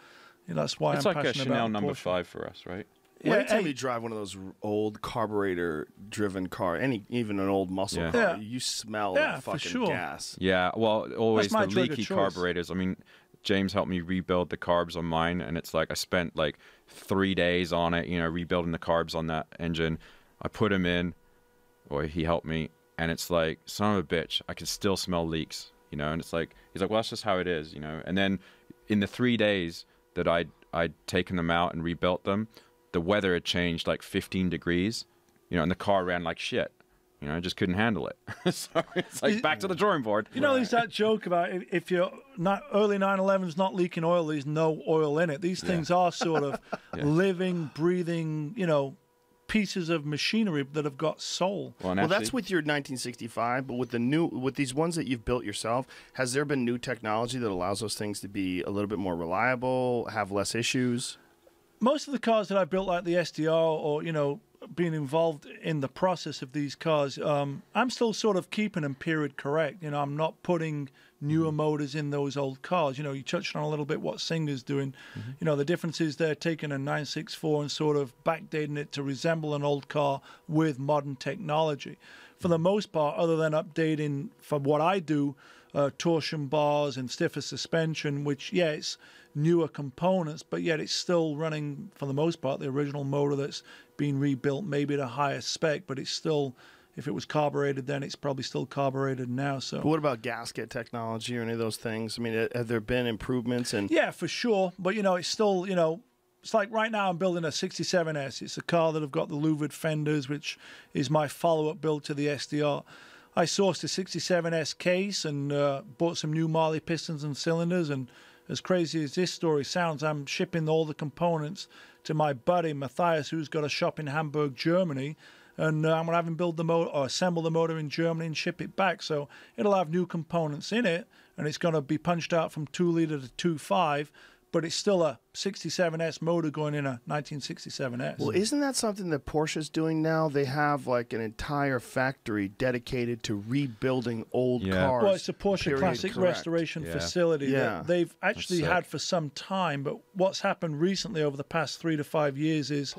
that's why it's I'm like a passionate Chanel about number Porsche. 5 for us, right? Yeah, Anytime you drive one of those old carburetor-driven car, even an old muscle car, you smell that for fucking sure. gas. Yeah, well, always That's my the drug of leaky choice. carburetors. I mean, James helped me rebuild the carbs on mine, and it's like I spent like 3 days on it, you know, rebuilding the carbs on that engine. I put him in, or he helped me, and it's like, son of a bitch, I can still smell leaks, you know, and it's like, he's like, well, that's just how it is, you know. And then in the 3 days that I'd taken them out and rebuilt them, the weather had changed like 15 degrees, you know, and the car ran like shit. You know, I just couldn't handle it. So it's like back to the drawing board. You know, there's that joke about if your early 911's not leaking oil, there's no oil in it. These things are sort of living, breathing, you know, pieces of machinery that have got soul. Well, that's with your 1965, but with these ones that you've built yourself, has there been new technology that allows those things to be a little bit more reliable, have less issues? Most of the cars that I built, like the SDR, or, you know, being involved in the process of these cars, I'm still sort of keeping them period correct. You know, I'm not putting newer motors in those old cars. You know, you touched on a little bit what Singer's doing. You know, the difference is they're taking a 964 and sort of backdating it to resemble an old car with modern technology. For the most part, other than updating for what I do, torsion bars and stiffer suspension, which, yeah, it's newer components, but yet it's still running, for the most part, the original motor that's been rebuilt, maybe at a higher spec, but it's still, if it was carbureted then, it's probably still carbureted now. So, but what about gasket technology or any of those things? I mean, have there been improvements? Yeah, for sure, but, you know, it's still, you know, it's like right now I'm building a 67S. It's a car that I've got the louvered fenders, which is my follow-up build to the SDR. I sourced a 67S case and bought some new Marley pistons and cylinders, and as crazy as this story sounds, I'm shipping all the components to my buddy Matthias, who's got a shop in Hamburg, Germany, and I'm going to have him build the motor, or assemble the motor in Germany and ship it back. So it'll have new components in it, and it's going to be punched out from 2-liter to 2.5, but it's still a 67S motor going in a 1967S. Well, isn't that something that Porsche's doing now? They have like an entire factory dedicated to rebuilding old cars. Well, it's a Porsche Classic Restoration facility that they've actually had for some time, but what's happened recently over the past 3 to 5 years is,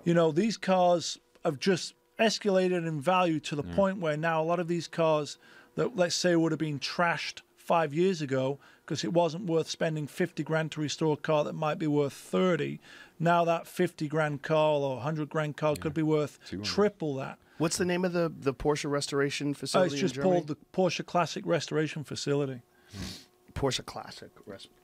you know, these cars have just escalated in value to the point where now a lot of these cars that, let's say, would have been trashed 5 years ago because it wasn't worth spending 50 grand to restore a car that might be worth 30. Now that 50 grand car or 100 grand car could be worth triple that. What's the name of the Porsche restoration facility? It's just called the Porsche Classic Restoration Facility. Porsche Classic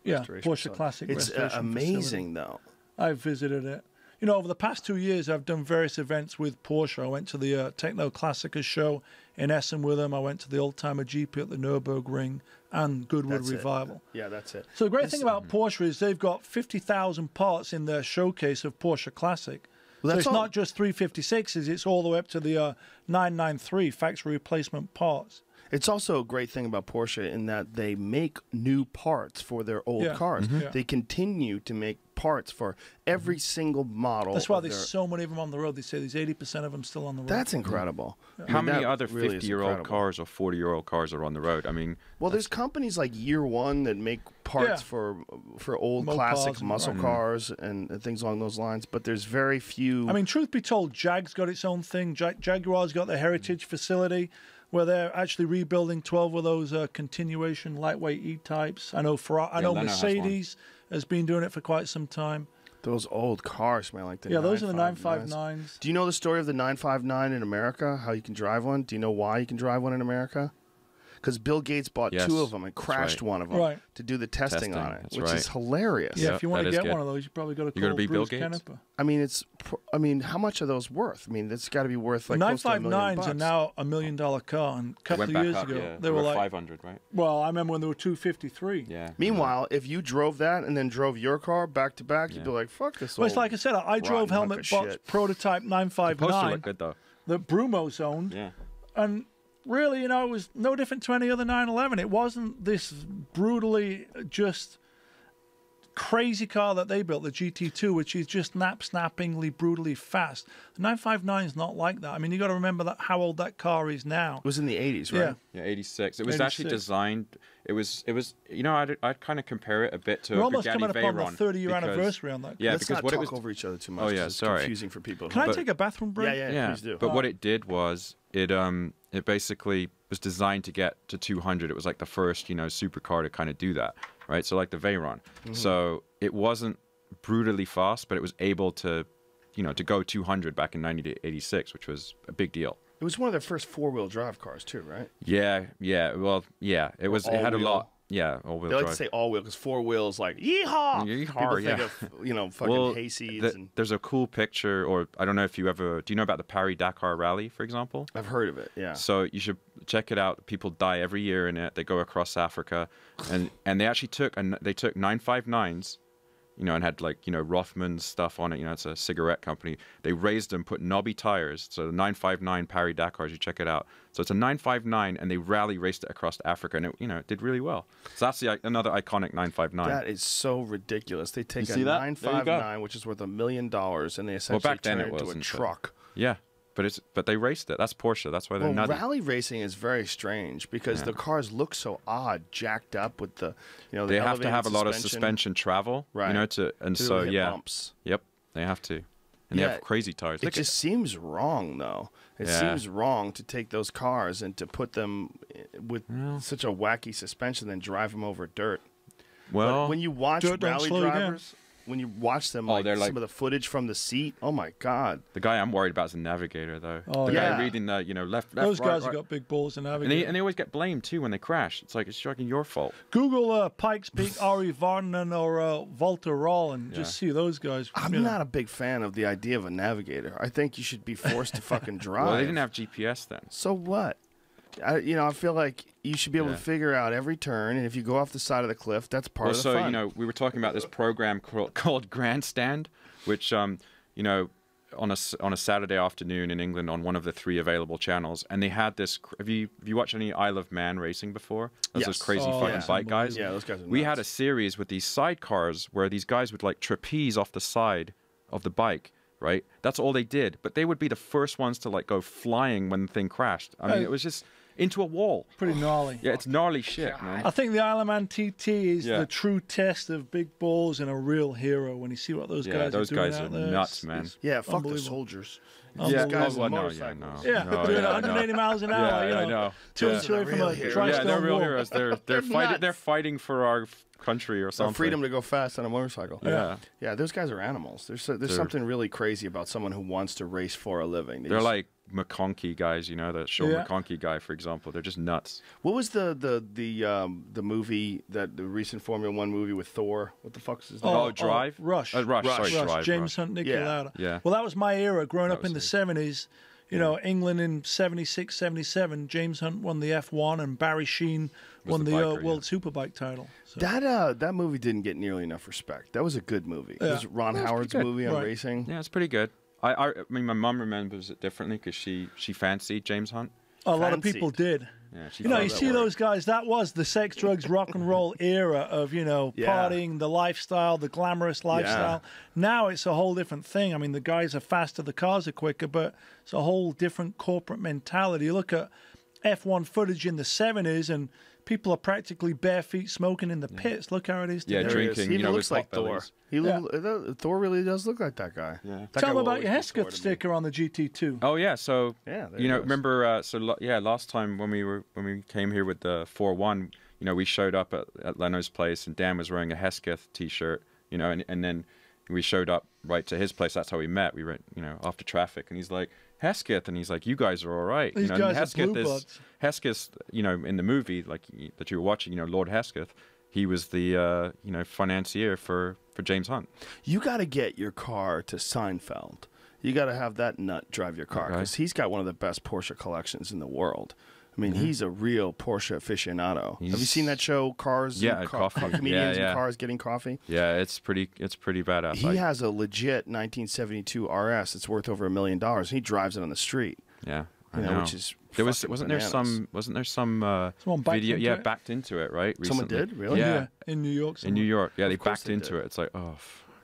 Yeah, restoration Porsche facility. Classic It's restoration amazing, though. I've visited it. You know, over the past 2 years, I've done various events with Porsche. I went to the Techno Classica show in Essen with them. I went to the Oldtimer GP at the Nürburgring and Goodwood That's it. Revival. Yeah, that's it. So the great thing about Porsche is they've got 50,000 parts in their showcase of Porsche Classic. Well, So that's it's all- not just 356s, it's all the way up to the 993 factory replacement parts. It's also a great thing about Porsche in that they make new parts for their old Yeah. cars. Yeah. They continue to make parts for every single model. That's why of there's their- so many of them on the road. They say there's 80% of them still on the road. That's incredible. I How mean, many that other really is 50-year-old incredible. cars or 40-year-old cars are on the road? I mean, Well, there's companies like Year One that make parts Yeah. for old Mopars classic and- muscle right. cars and things along those lines. But there's very few. I mean, truth be told, Jag's got its own thing. Jaguar's got their heritage facility where they're actually rebuilding 12 of those continuation lightweight E-types. I know Leno has Mercedes has been doing it for quite some time. those old cars, man, like the Yeah, those are the 959s. 959s. Do you know the story of the 959 in America? How you can drive one? Do you know why you can drive one in America? Because Bill Gates bought Yes, two of them and that's crashed right. one of them Right. to do the testing on it, That's which right. is hilarious. Yeah, Yeah, if you want that to is get good. one of those, you probably got to You call gotta be Bill Bruce Gates? Canepa. I mean, how much are those worth? I mean, it's got to be worth like The close to $1 million 959s are now $1 million car, and a couple went of back years up, ago yeah. they were like 500, right? Well, I remember when they were 253. Yeah. Meanwhile, if you drove that and then drove your car back to back, you'd be Yeah. like, "Fuck this." Well, it's old like I said, I drove rotten hunk helmet of box shit. prototype Supposed to 959 look good though. that Brumos owned, Yeah. and really, you know, it was no different to any other 911. It wasn't this brutally just crazy car that they built, the GT2, which is just snappingly, brutally fast. The 959 is not like that. I mean, you got to remember that how old that car is now. It was in the 80s, right? Yeah. Yeah, 86. It was actually 86. designed. It was. You know, I'd kind of compare it a bit to We're a almost Bugatti coming up on the Veyron 30-year because- anniversary on that. Yeah, Let's because not what talk it was. over each other too much. Oh, 'cause yeah, it's sorry. confusing for people. Can I But- take a bathroom break? Yeah, please do. But what it did was it basically was designed to get to 200. It was like the first, supercar to kind of do that, right? So like the Veyron. So it wasn't brutally fast, but it was able to, to go 200 back in 1986, which was a big deal. It was one of their first four-wheel drive cars too, right? Yeah. Well, yeah. It was. It had a all-wheel. lot. Yeah, all-wheel They like drive. to say all-wheel because four wheels like yeehaw. Yeehaw, People think yeah. of fucking Well, hayseeds and there's a cool picture, or I don't know if do you know about the Paris-Dakar Rally, for example? I've heard of it. Yeah. So you should check it out. People die every year in it. They go across Africa, and they actually took 959s, and had Rothman's stuff on it. It's a cigarette company. They raised them, put knobby tires. So the 959 Paris Dakars, you check it out. So it's a 959, and they rally raced it across Africa, and it did really well. So that's another iconic 959. That is so ridiculous. They take a see that? There you go. 959, which is worth $1 million, and they essentially back then turn it it into a wasn't, but- truck. Yeah, but they raced it. That's Porsche. That's why they're Well, nutty. rally racing is very strange because the cars look so odd, jacked up with the, the They have to elevated have a lot of suspension travel, Right. to really hit bumps. Yep, they have to, and they Yeah, have crazy tires. It Look just seems wrong, though. It Yeah. seems wrong to take those cars and to put them with such a wacky suspension, then drive them over dirt. well, But when you watch Dirt don't rally slow you down. drivers, when you watch them, they're some like- of the footage from the seat, oh my god! the guy I'm worried about is the navigator, though. Oh, the yeah. guy reading the left, Those right, guys right. have got big balls and and navigate. they always get blamed too when they crash. It's like it's fucking your fault. Google Pikes Peak, Ari Varnen or Walter Roll and just see those guys. I'm not a big fan of the idea of a navigator. I think you should be forced to fucking drive. Well, they didn't have GPS then. So what? I feel like you should be able to figure out every turn, and if you go off the side of the cliff, that's part of the fun. We were talking about this program called Grandstand, which on a Saturday afternoon in England on one of the 3 available channels, and they had this. Have you watched any Isle of Man racing before? Those Yes. crazy Oh, fucking yeah. bike guys. Yeah, those guys are We nuts. had a series with these sidecars where these guys would like trapeze off the side of the bike. Right, that's all they did. But they would be the first ones to go flying when the thing crashed. I mean, it was just into a wall. Pretty gnarly. Yeah, it's gnarly shit, man. I think the Isle of Man TT is Yeah. the true test of big balls and a real hero when you see what those Yeah, guys those are doing guys out are there. nuts, man. Yeah, fuck the unbelievable. soldiers. Yeah, These guys well, on no, motorcycles. Yeah, No, doing yeah, 180 miles an hour. Yeah, I know. Two Yeah. inches away from a They're dry Yeah, stone they're real wall. heroes. They're fighting. nuts. They're fighting for our country or The something. freedom to go fast on a motorcycle. Yeah. Yeah, those guys are animals. There's something really crazy about someone who wants to race for a living. They're like McConkey guys, you know, the Sean Yeah. McConkey guy, for example. They're just nuts. What was the movie, the recent Formula One movie with Thor? What the fuck's his name? Oh, Drive? Rush. Rush. Sorry, Rush. Drive. James Rush. Hunt, Nicky Yeah. Lauda. Yeah. Well, that was my era. Growing up was in the his. 70s, you know, England in 76, 77, James Hunt won the F1 and Barry Sheen won the the biker, World Superbike title. So. That movie didn't get nearly enough respect. That was a good movie. It was Ron Howard's good. movie on Right. racing. Yeah, it's pretty good. I mean, my mum remembers it differently because she fancied James Hunt. A lot of Fancied. people did. Yeah, she You know, thought you that see word. those guys, that was the sex, drugs, rock and roll era of, you know, Yeah. partying, the lifestyle, the glamorous lifestyle. Now it's a whole different thing. I mean, the guys are faster, the cars are quicker, but it's a whole different corporate mentality. You look at F1 footage in the 70s and people are practically bare feet smoking in the pits. Look how it is Yeah, today. There he is. drinking, He you know, looks with like Thor. potbellies. Thor really does look like that guy. Yeah. That Tell guy them will about your always be Thor Hesketh to me. sticker on the GT2. Oh yeah, so Yeah, there you it know, goes. remember? Last time when we came here with the 4-1, you know, we showed up at Leno's place, and Dan was wearing a Hesketh T-shirt, you know, and then we showed up right to his place. That's how we met. We went, you know, after traffic, and he's like Hesketh, and he's like, you guys are all right. These you know, and guys are blue is bloods. Hesketh, you know, in the movie like that you were watching, you know, Lord Hesketh. He was the you know, financier for James Hunt. You got to get your car to Seinfeld. You got to have that nut drive your car because he's got one of the best Porsche collections in the world. I mean, he's a real Porsche aficionado. Have you seen that show, Cars? Yeah, and Coffee. Comedians Yeah. and Cars Getting Coffee. Yeah, it's pretty badass. He has a legit 1972 RS. It's worth over $1 million. He drives it on the street. Yeah, You I know, know. which is There fucking bananas. wasn't there some Someone backed video? into Yeah, it? backed into it, right? Someone Recently. did? Really? Yeah, In New York. in New York. Yeah, they course backed they into did. it. It's like, oh,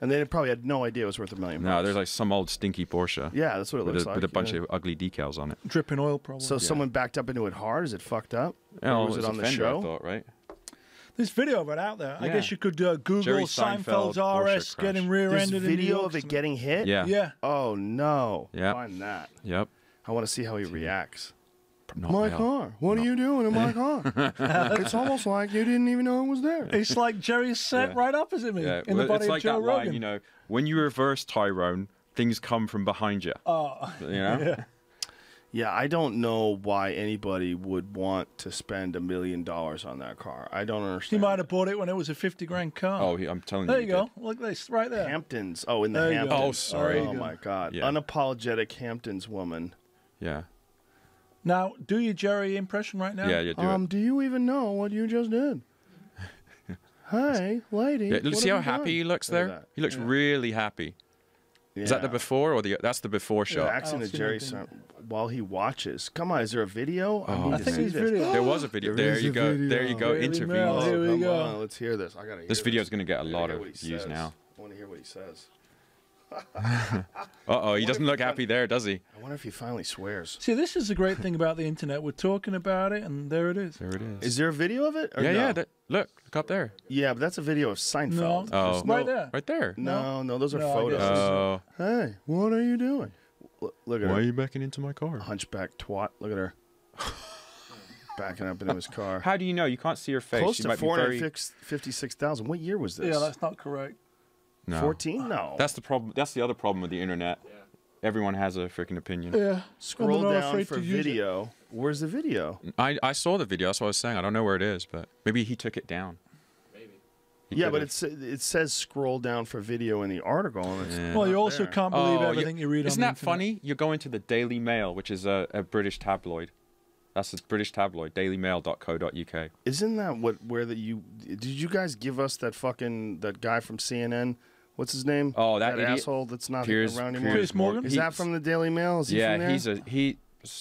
And they probably had no idea it was worth $1 million. no, there's like some old stinky Porsche. Yeah, that's what it with looks a, like. with a bunch yeah. of ugly decals on it. Dripping oil, probably. So someone backed up into it hard? Is it fucked up? Yeah, Or well, was it it's on a the Fender, show? I thought, right? There's video of it out there. I Yeah. guess you could Google Jerry Seinfeld's Seinfeld Porsche RS crash. getting There's rear-ended in New video York. of it getting hit? Yeah. Yeah. Oh, no. Yeah. Find that. Yep. I want to see how he reacts. Not My well. car. What are you doing in my car? It's almost like you didn't even know it was there. It's like Jerry's sat Yeah. right opposite me Yeah, in the well, body it's of like Joe that Rogan. line, you know, when you reverse Tyrone, things come from behind you. Oh, You know? yeah. Yeah, I don't know why anybody would want to spend $1 million on that car. I don't He understand. might have bought it when it was a 50-grand car. Oh, I'm telling you. there he you go. did. Look this right there. Hamptons. Oh, in the There you go. Hamptons. Oh, sorry. Oh, my God. Yeah. Unapologetic Hamptons woman. Yeah. Now, do your Jerry impression right now. Yeah, you do it. Do you even know what you just did? Hey, lady. Yeah, what see have how you happy he done? looks Look at there? that. He looks really happy. Is that the Yeah. before or that's the before The shot? accent of see Jerry anything. while he watches. Come on, is there a video? Oh, need I to think see there's this. video. There was a video. There There is you a go. video. There you go. Daily Interview. Mail. Here we come go. on, let's hear this. I gotta hear This video is going to get a I lot gotta hear of what he views says. now. I want to hear what he says. Uh-oh, he if doesn't he look got- happy there, does he? I wonder if he finally swears. See, this is the great thing about the internet. We're talking about it, and there it is. There it is. Is there a video of it? Or Yeah, no? yeah. Look up there. Yeah, but that's a video of Seinfeld. No. Oh, There's Right there. right there. No, those are No, I photos. guess Oh, Hey, what are you doing? Look at why her. are you backing into my car? Hunchback twat. Look at her. Backing up into his car. How do you know? You can't see her face. Close She to might be very... 456,000. What year was this? Yeah, that's not correct. No. 14? No. That's the problem. That's the other problem with the internet. Everyone has a freaking opinion. Yeah. Scroll And they're not down afraid for to use it. video. Where's the video? I saw the video. That's what I was saying. I don't know where it is, but maybe he took it down. Maybe. He Yeah, but could've. it says scroll down for video in the article. And it's Yeah. Well, not you also there. can't believe Oh, everything you read Isn't on that the internet. funny? You're going to the Daily Mail, which is a British tabloid. That's a British tabloid, dailymail.co.uk. Isn't that did you guys give us that guy from CNN? What's his name? Oh, that idiot. asshole that's not Piers around anymore. Piers Morgan? Is that from the Daily Mail? Is he from Yeah, there?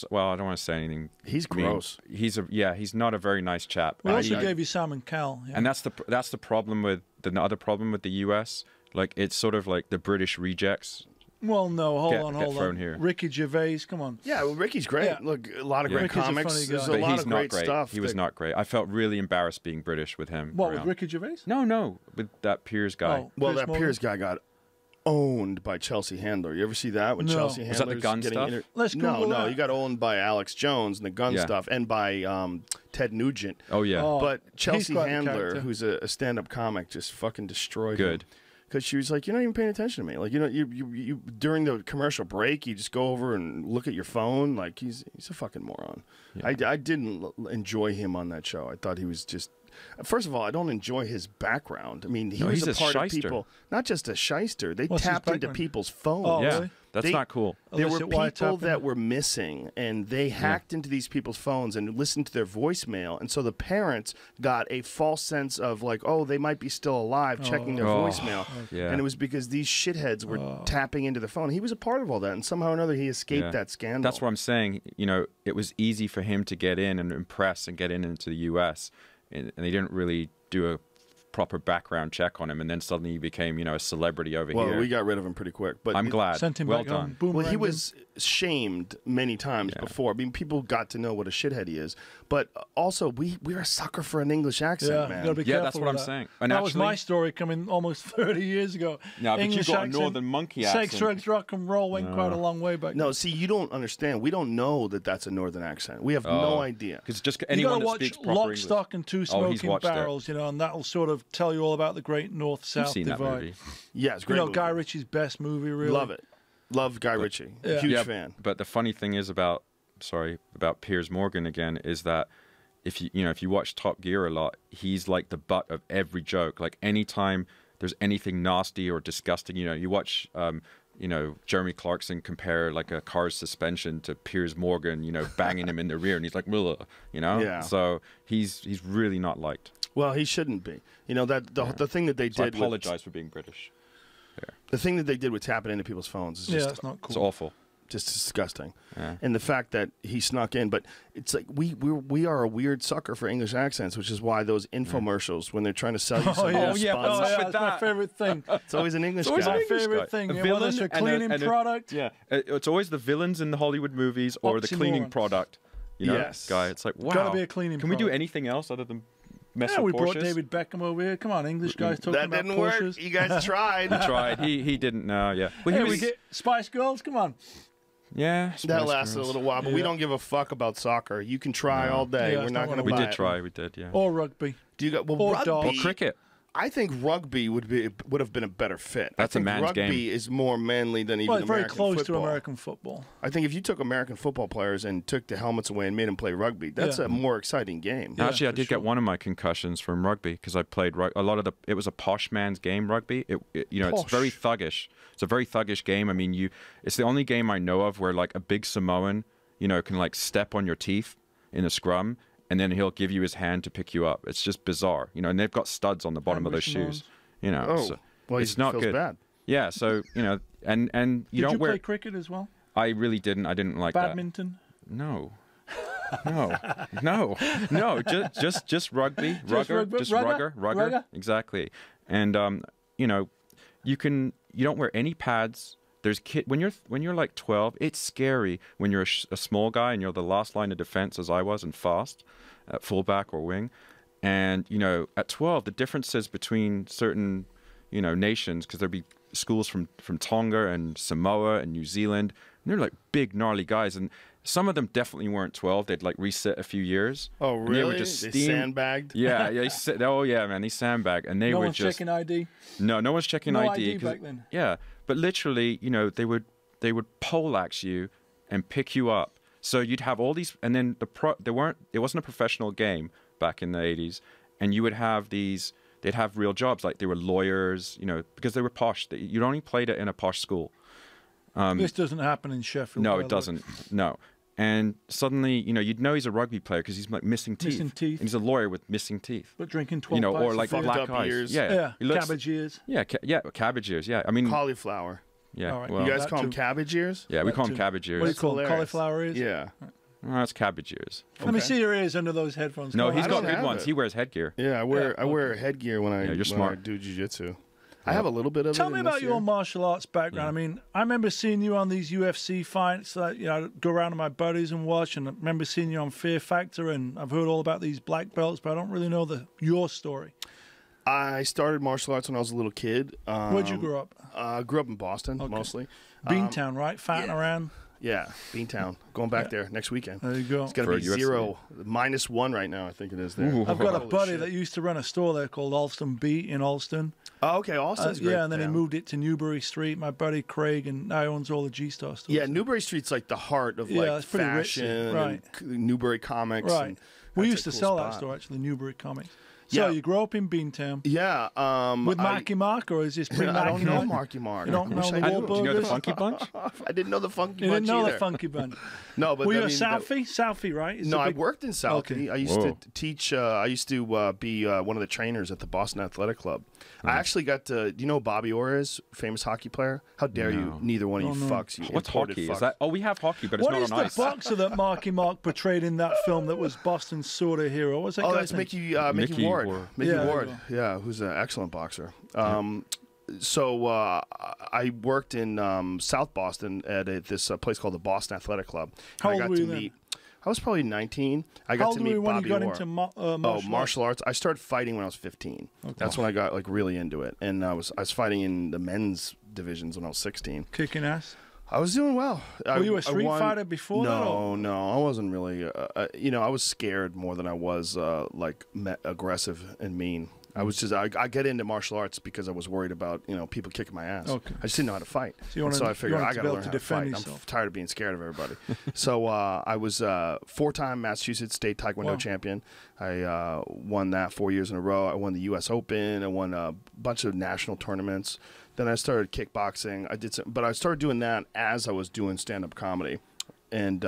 well, I don't want to say anything. He's mean. gross. He's not a very nice chap. We also I- gave you Simon Cowell. Yeah. And that's the problem with the other problem with the US. Like it's sort of like the British rejects. well, no, hold Get on. thrown here. Ricky Gervais, come on. Yeah, well, Ricky's great. Yeah. Look, a lot of Yeah. great Ricky's a comics. funny guy. There's a But lot he's of not great great. stuff. He was that- not great. I felt really embarrassed being British with him. What, around. with Ricky Gervais? No, with that Piers guy. Oh, Well, Piers that Morgan? Piers guy got owned by Chelsea Handler. You ever see that when No. Chelsea Was that the Handler's gun getting stuff? Let's No, Google no, that. he got owned by Alex Jones and the gun Yeah. stuff, and by Ted Nugent. Oh yeah. Oh. But Chelsea quite the Handler, character. who's a stand-up comic, just fucking destroyed him. Good. because she was like, "You're not even paying attention to me. Like, you know, you during the commercial break, you just go over and look at your phone. Like, he's a fucking moron." Yeah. I didn't enjoy him on that show. I thought he was just. First of all, I don't enjoy his background. I mean, he's a part of people, not just a shyster. They tapped into people's phones. Oh, yeah, really? That's not cool. There were people that were missing, and they hacked into these people's phones and listened to their voicemail. And so the parents got a false sense of like, oh, they might be still alive, checking their voicemail. Yeah. And it was because these shitheads were tapping into the phone. He was a part of all that, and somehow or another he escaped that scandal. That's what I'm saying. You know, it was easy for him to get in and impress and get into the U.S., and they didn't really do a proper background check on him, and then suddenly he became, you know, a celebrity over here. Well, we got rid of him pretty quick, but I'm glad. Sent him well back done. home. Well, he was shamed many times before. I mean, people got to know what a shithead he is, but also we're a sucker for an English accent, man. You gotta be careful that's what I'm that. saying. And that actually, was my story coming almost 30 years ago. No, but English you got accent, a northern monkey accent. Sex, drugs, rock and roll went quite a long way back. No, see, you don't understand. We don't know that that's a northern accent. We have no idea. Because just You anyone gotta that watch speaks proper Lock, English. Stock, and Two he's Smoking watched it. Barrels, you know, and that'll sort of tell you all about the great North-South You've seen divide. that movie. Yeah, it's a great. You know, movie. Guy Ritchie's best movie, really. Love it. Love Guy Ritchie. Yeah. Huge fan. But the funny thing is about Piers Morgan again is that if you watch Top Gear a lot, he's like the butt of every joke. Like anytime there's anything nasty or disgusting, you know, you watch Jeremy Clarkson compare like a car's suspension to Piers Morgan, you know, banging him in the rear, and he's like, you know, Yeah. So he's really not liked. Well, he shouldn't be. You know that the thing that they So I did. apologize for being British. The thing that they did with tapping into people's phones is just that's not cool. It's awful. just disgusting. Yeah. And the fact that he snuck in, but it's like we are a weird sucker for English accents, which is why those infomercials when they're trying to sell you something, that's my favorite thing. it's always an English always guy. an My English favorite guy. thing. A Whether villain it's a and a- cleaning and a- product. Yeah, it's always the villains in the Hollywood movies or the cleaning Oxymoron. product. You know, Yes. guy. It's like, wow. Gotta be a cleaning Can we do product. anything else other than mess Yeah, we with brought Porsches? David Beckham over here. Come on, English guys talking That about didn't Porsches. work. You guys tried. Tried. He didn't know. Yeah. Well, he Hey, was, we get Spice Girls. Come on. yeah. That Spice lasted Girls. a little while, but we don't give a fuck about soccer. You can try all day. Yeah, We're it's not not going to what buy We it. did try. We did. Yeah. Or rugby. Do you got well Or rugby? dog. Or cricket. I think rugby would have been a better fit. That's I a think man's rugby game. is more manly than even Well, it's very American close football. to American football. I think if you took American football players and took the helmets away and made them play rugby, that's Yeah. a more exciting game. Yeah, Actually, I for did sure. get one of my concussions from rugby because I played a lot of it was a posh man's game, rugby. It's very thuggish. It's a very thuggish game. I mean, it's the only game I know of where like a big Samoan, can like step on your teeth in a scrum, and then he'll give you his hand to pick you up. It's just bizarre, and they've got studs on the bottom of those shoes. So well, it's not feels good. bad. Yeah, so and you Did don't you wear. play cricket as well? I really didn't. I didn't like Badminton? that. No, just rugby, rugger, exactly. And you don't wear any pads. There's when you're like 12, it's scary when you're a small guy and you're the last line of defense, as I was, and fast at fullback or wing. And at 12, the differences between certain nations, because there'd be schools from Tonga and Samoa and New Zealand, and they're like big gnarly guys, and some of them definitely weren't 12. They'd like reset a few years. Oh, and really? they were just They steam. sandbagged? Yeah. Oh yeah, man, they sandbagged, and they No were one's just checking ID? no one's checking No ID. ID back then? Yeah, but literally, they would poleaxe you and pick you up. So you'd have all these, and then it wasn't a professional game back in the 80s, and you would have these. They'd have real jobs, like they were lawyers, because they were posh. You only played it in a posh school. This doesn't happen in Sheffield. No, by it the way. doesn't. No. And suddenly, you'd know he's a rugby player because he's like missing teeth. Missing teeth. And he's a lawyer with missing teeth. But drinking 12 pints or of like beer. black Fucked up eyes. ears. Yeah, He looks- cabbage ears. Yeah, cabbage ears. Yeah, I mean, Cauliflower. yeah. All right. Well, You guys that call them too. cabbage ears? yeah, we that call them too. cabbage ears. What do you call them? hilarious. Cauliflower ears? Yeah. Oh, that's cabbage ears. Let me see your ears under those headphones. No, Come on. he's I got don't good have ones. it. He wears headgear. Yeah, I wear headgear when you're I smart. do jiu-jitsu. I have a little bit of it. Tell me in about this your year. martial arts background. I mean, I remember seeing you on these UFC fights. I'd go around to my buddies and watch, and I remember seeing you on Fear Factor, and I've heard all about these black belts, but I don't really know your story. I started martial arts when I was a little kid. Where'd you grow up? Grew up in Boston, mostly. Beantown, right? Fatting around? Yeah, Beantown. Going back there next weekend. There you go. It's going to be -1 right now, I think it is there. Ooh. I've got a Holy buddy shit. that used to run a store there called Alston Beat in Alston. Oh, okay, Austin's great. Yeah, and then he moved it to Newbury Street. My buddy Craig, and now he owns all the G-Star stores. Yeah, Newbury Street's like the heart of like it's pretty ritzy, fashion, right. and Newbury Comics. Right. And We that's used a to cool sell spot. that store, actually, Newbury Comics. So Yeah. you grew up in Beantown Yeah. with Marky Mark, or is this I pre-Marky don't know Mark? Marky Mark. You don't I wish know I the knew. Do you know the Wahlburgers? Funky Bunch? I didn't know the Funky You Bunch didn't know either. the Funky Bun. No, but Were you I a mean, Southie? Southie, right? It's No, a I big- worked in Southie. Okay. I used Whoa. to teach. I used to be one of the trainers at the Boston Athletic Club. I actually got to. Do you know who Bobby Orr is? Famous hockey player. How dare you? No. Neither one of you Oh, no. fucks. You What's imported hockey? fuck. Is that? Oh, we have hockey, but it's What not is on the ice. boxer that Marky Mark portrayed in that film that was Boston's sort of hero? What's that Oh, guy's that's name? Mickey Mickey Ward. Ward. Mickey Yeah, there Ward. you Yeah, who's an excellent boxer. So I worked in South Boston at this place called the Boston Athletic Club. How I old got were to you then? meet. I was probably 19. I How got old to were meet you when Bobby you got Orr. into Martial arts. I started fighting when I was 15. That's when I got like really into it, and I was fighting in the men's divisions when I was 16. Kicking ass? I was doing well. Were you a street fighter before that, or- No, I wasn't really. I was scared more than I was aggressive and mean. I was just I get into martial arts because I was worried about people kicking my ass. Okay. I just didn't know how to fight. So you wanted- I you figured wanted I to got be to able learn to how to defend fight. yourself. I'm tired of being scared of everybody. So I was 4-time Massachusetts State Taekwondo Wow. champion. I won that 4 years in a row. I won the U.S. Open. I won a bunch of national tournaments. Then I started kickboxing. But I started doing that as I was doing stand-up comedy, and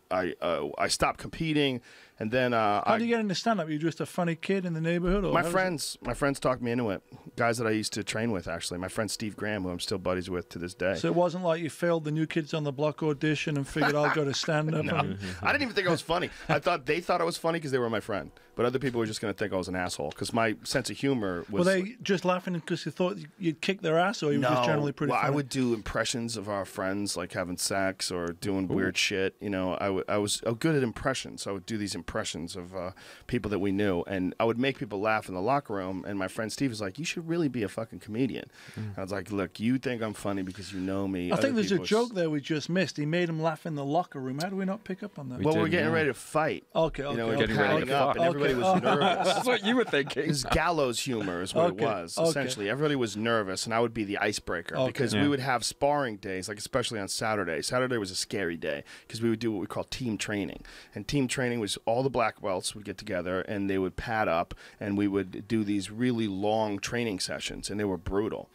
I stopped competing. And then How did you get into stand-up? You just a funny kid in the neighborhood? Or my how friends talked me into it. Guys that I used to train with, actually. My friend Steve Graham, who I'm still buddies with to this day. So it wasn't like you failed the New Kids on the Block audition and figured I'll go to stand-up. No. I didn't even think I was funny. They thought I was funny because they were my friend. But other people were just going to think I was an asshole because my sense of humor was. Were they just laughing because you thought you'd kick their ass, or you were just generally pretty well, funny? I would do impressions of our friends, like having sex or doing weird shit. I was good at impressions. So I would do these impressions of people that we knew, and I would make people laugh in the locker room. And my friend Steve was like, "You should really be a fucking comedian." I was like, "Look, you think I'm funny because you know me." I Other think there's a people joke there we just missed. He made him laugh in the locker room. How do we not pick up on that? Well, we're did, getting yeah. ready to fight. Okay, We were Getting ready to padding up, fuck. and everybody Okay. was nervous. That's what you were thinking. It was gallows humor is what Okay, it was, okay. essentially. Everybody was nervous, and I would be the icebreaker Okay. because Yeah. we would have sparring days, like especially on Saturday. Saturday was a scary day because we would do what we call team training. And team training was all the black belts would get together, and they would pad up, and we would do these really long training sessions, and they were brutal.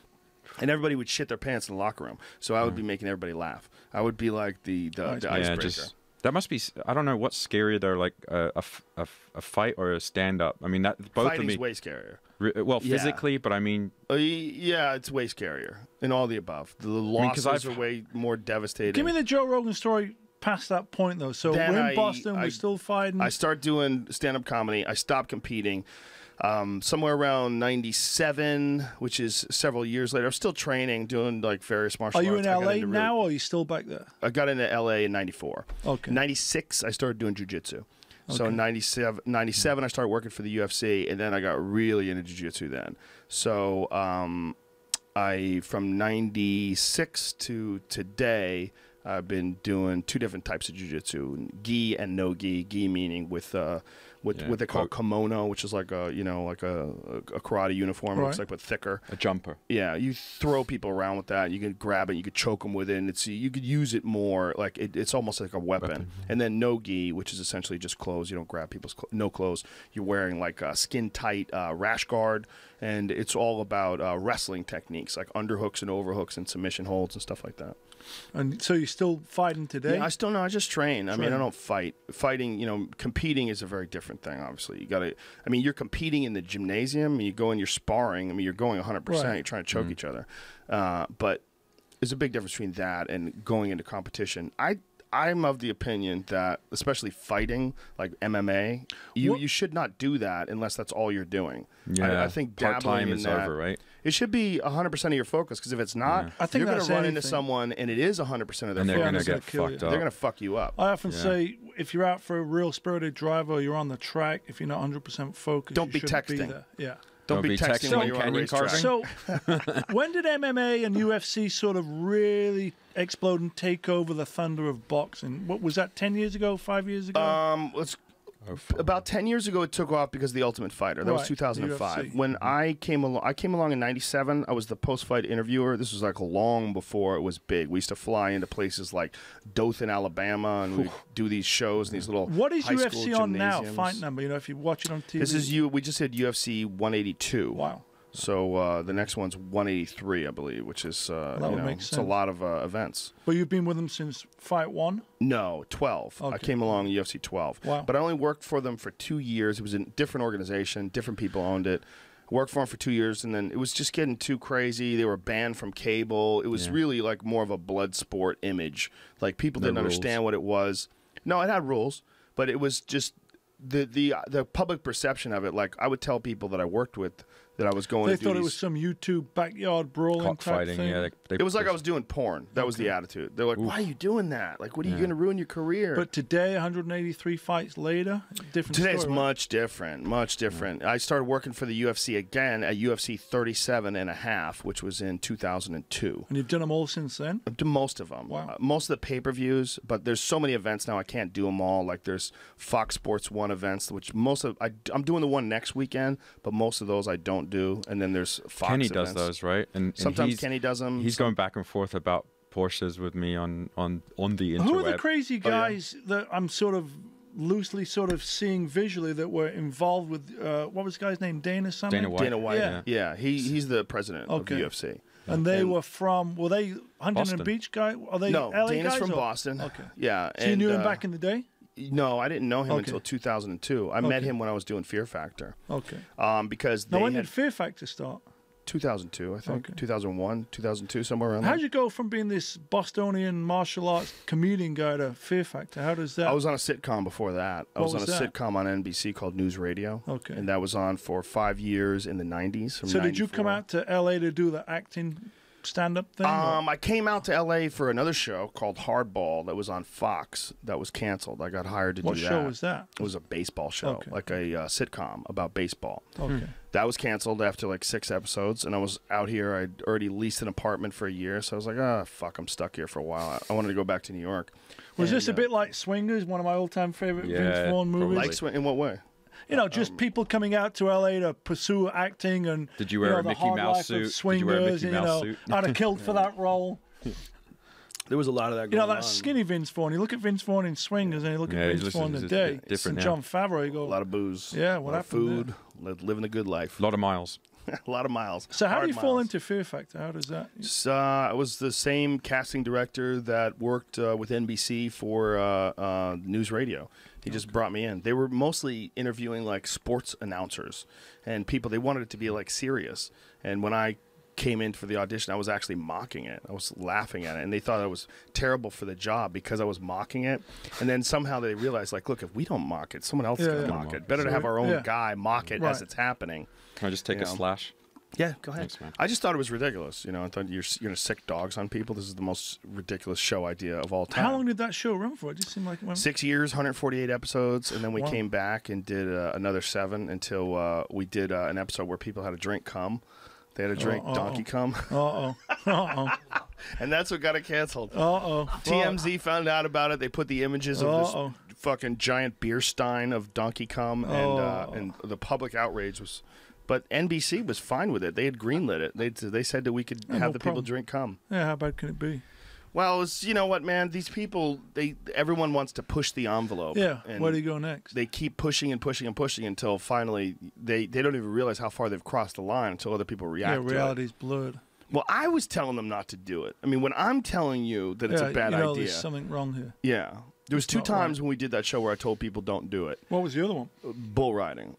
And everybody would shit their pants in the locker room. So I would be making everybody laugh. I would be like the icebreaker. That must be. I don't know what's scarier though, like a fight or a stand up. I mean, that both Fighting's of me. way scarier. Well, Yeah. physically, but I mean, Yeah, it's way scarier in all the above. The 'cause losses I've- are way more devastating. Give me the Joe Rogan story past that point, though. So Then we're in Boston. I- We're still fighting. I start doing stand-up comedy. I stopped competing somewhere around 97, which is several years later. I'm still training, doing like various martial Are arts. you in I got LA into now, or are you still back there? I got into LA in 94. Okay. 96, I started doing jiu-jitsu. So Okay. 97, I started working for the UFC, and then I got really into jiu-jitsu then. So from 96 to today, I've been doing 2 different types of jiu-jitsu, gi and no gi. Gi meaning with what they call kimono, which is like a karate uniform. It looks Right. like but thicker. a jumper. Yeah, you throw people around with that. You can grab it. You could choke them with it. And you could use it more like it's almost like a weapon. And then no gi, which is essentially just clothes. You don't grab people's no clothes. You're wearing like a skin tight rash guard, and it's all about wrestling techniques like underhooks and overhooks and submission holds and stuff like that. And so you're still fighting today? Yeah, I still know. I just train. I mean, Train. I don't fight. Fighting, competing is a very different thing. Obviously, you got to. I mean, you're competing in the gymnasium. You go and you're sparring. I mean, you're going 100%. Right. You're trying to choke each other. But there's a big difference between that and going into competition. I'm of the opinion that, especially fighting, like MMA, you should not do that unless that's all you're doing. Yeah, I think part dabbling time in is that, over, right? It should be 100% of your focus, because if it's not, I think you're going that's to run into anything. someone and it is 100% of their And they're focus. going to it's gonna get kill you. fucked They're up. going to fuck you up. I often say, if you're out for a real spirited drive or you're on the track, if you're not 100% focused, Don't you be shouldn't texting. there. Yeah. Don't be texting when you're on a canyon racetrack. carving. So, when did MMA and UFC sort of really explode and take over the thunder of boxing? What was that? 10 years ago? 5 years ago? About 10 years ago, it took off because of The Ultimate Fighter. That was Right, 2005. UFC. When I came along in 97. I was the post-fight interviewer. This was like long before it was big. We used to fly into places like Dothan, Alabama, and we'd do these shows in these little What is high school UFC on now? gymnasiums. Fight number, if you watch it on TV. This is we just hit UFC 182. Wow. So the next one's 183, I believe, which is would make it's a sense. lot of events. But you've been with them since Fight 1? No, 12. I Okay. came along in UFC 12. Wow. But I only worked for them for 2 years. It was a different organization. Different people owned it. Worked for them for 2 years, and then it was just getting too crazy. They were banned from cable. It was really like more of a blood sport image. Like people didn't understand what it was. No, it had rules, but it was just the public perception of it. Like I would tell people that I worked with that I was going They to do thought it these- was some YouTube backyard brawling type Cockfighting, thing. yeah. It was like I was doing porn. That was the attitude. They're like, "Why are you doing that? Like, what are you going to ruin your career?" But today, 183 fights later, different Today it's story, right? much different, much different. I started working for the UFC again at UFC 37 and a half, which was in 2002. And you've done them all since then? I've done most of them. Wow. Most of the pay-per-views, but there's so many events now I can't do them all. Like there's Fox Sports 1 events, which I'm doing the one next weekend, but most of those I don't do. And then there's Fox Kenny events. does those, right? And Sometimes Kenny does them. He's going back and forth about Porsches with me on the interweb. Who are the crazy Oh, guys that I'm sort of loosely seeing visually that were involved with, what was the guy's name? Dana something? Dana White. Dana White. Yeah. Yeah, he's the president Okay. of the UFC. And they were they Huntington Boston. Beach guy? Are they No, LA Dana's guys from or- Boston. Okay. Yeah. So you knew him back in the day? No, I didn't know him Okay. until 2002. I met Okay. him when I was doing Fear Factor. Okay. Because Now, they when had did Fear Factor start? 2002, I think. Okay. 2001, 2002, somewhere around How'd there. you go from being this Bostonian martial arts comedian guy to Fear Factor? How does that? I was on a sitcom before that. I What was on was a that? sitcom on NBC called News Radio. Okay. And that was on for 5 years in the 90s. From So did you come 94. out to LA to do the acting stand-up thing? or- I came out to LA for another show called Hardball that was on Fox that was canceled. I got hired to What do that. show was that? It was a baseball show, Okay. like a sitcom about baseball. Okay. That was canceled after like 6 episodes, and I was out here. I'd already leased an apartment for a year, so I was like, fuck, I'm stuck here for a while. I wanted to go back to New York. Was And, this a bit like Swingers, one of my all-time favorite Yeah, Vince Vaughn movies? probably. Like, in what way? You know, just people coming out to LA to pursue acting and Did you wear a the Mickey hard Mouse life of suit? Did you wear a Swingers, Mickey and, Mouse suit? I'd have killed for that role. There was a lot of that You going know, on. that skinny Vince Vaughn. You look at Vince Vaughn in Swingers, and you look Yeah, at he's Vince listening Vaughn to today. different and now. John Favreau, you go. A lot of booze. Yeah, a what lot of happened food. Living the good life. A lot of miles. A lot of miles. So how Hard do you fall miles. into Fear Factor? How does that? I was the same casting director that worked with NBC for News Radio. He just brought me in. They were mostly interviewing like sports announcers and people. They wanted it to be like serious. And when I came in for the audition, I was actually mocking it. I was laughing at it, and they thought I was terrible for the job because I was mocking it. And then somehow they realized, like, look, if we don't mock it, someone else is going to mock it. Better to have our own guy mock it as it's happening. Can I just take a slash? Yeah, go ahead. Thanks, man. I just thought it was ridiculous. I thought you're going to sick dogs on people. This is the most ridiculous show idea of all time. How long did that show run for? It just seemed like it went. 6 years, 148 episodes, and then we Wow. came back and did another 7 until we did an episode where people had to drink cum. They had to drink donkey cum, and that's what got it canceled. TMZ found out about it. They put the images of this fucking giant beer stein of donkey cum, and the public outrage was. But NBC was fine with it. They had greenlit it. They said that we could have no the people problem. drink cum. Yeah, how bad can it be? Well, you know what, man? These people, everyone wants to push the envelope. Yeah, and where do you go next? they keep pushing and pushing and pushing until finally they don't even realize how far they've crossed the line until other people react to it. Reality's blurred. Well, I was telling them not to do it. I mean, when I'm telling you that it's a bad idea. There's something wrong here. Yeah. There was 2 not times when we did that show where I told people don't do it. What was the other one? Bull riding.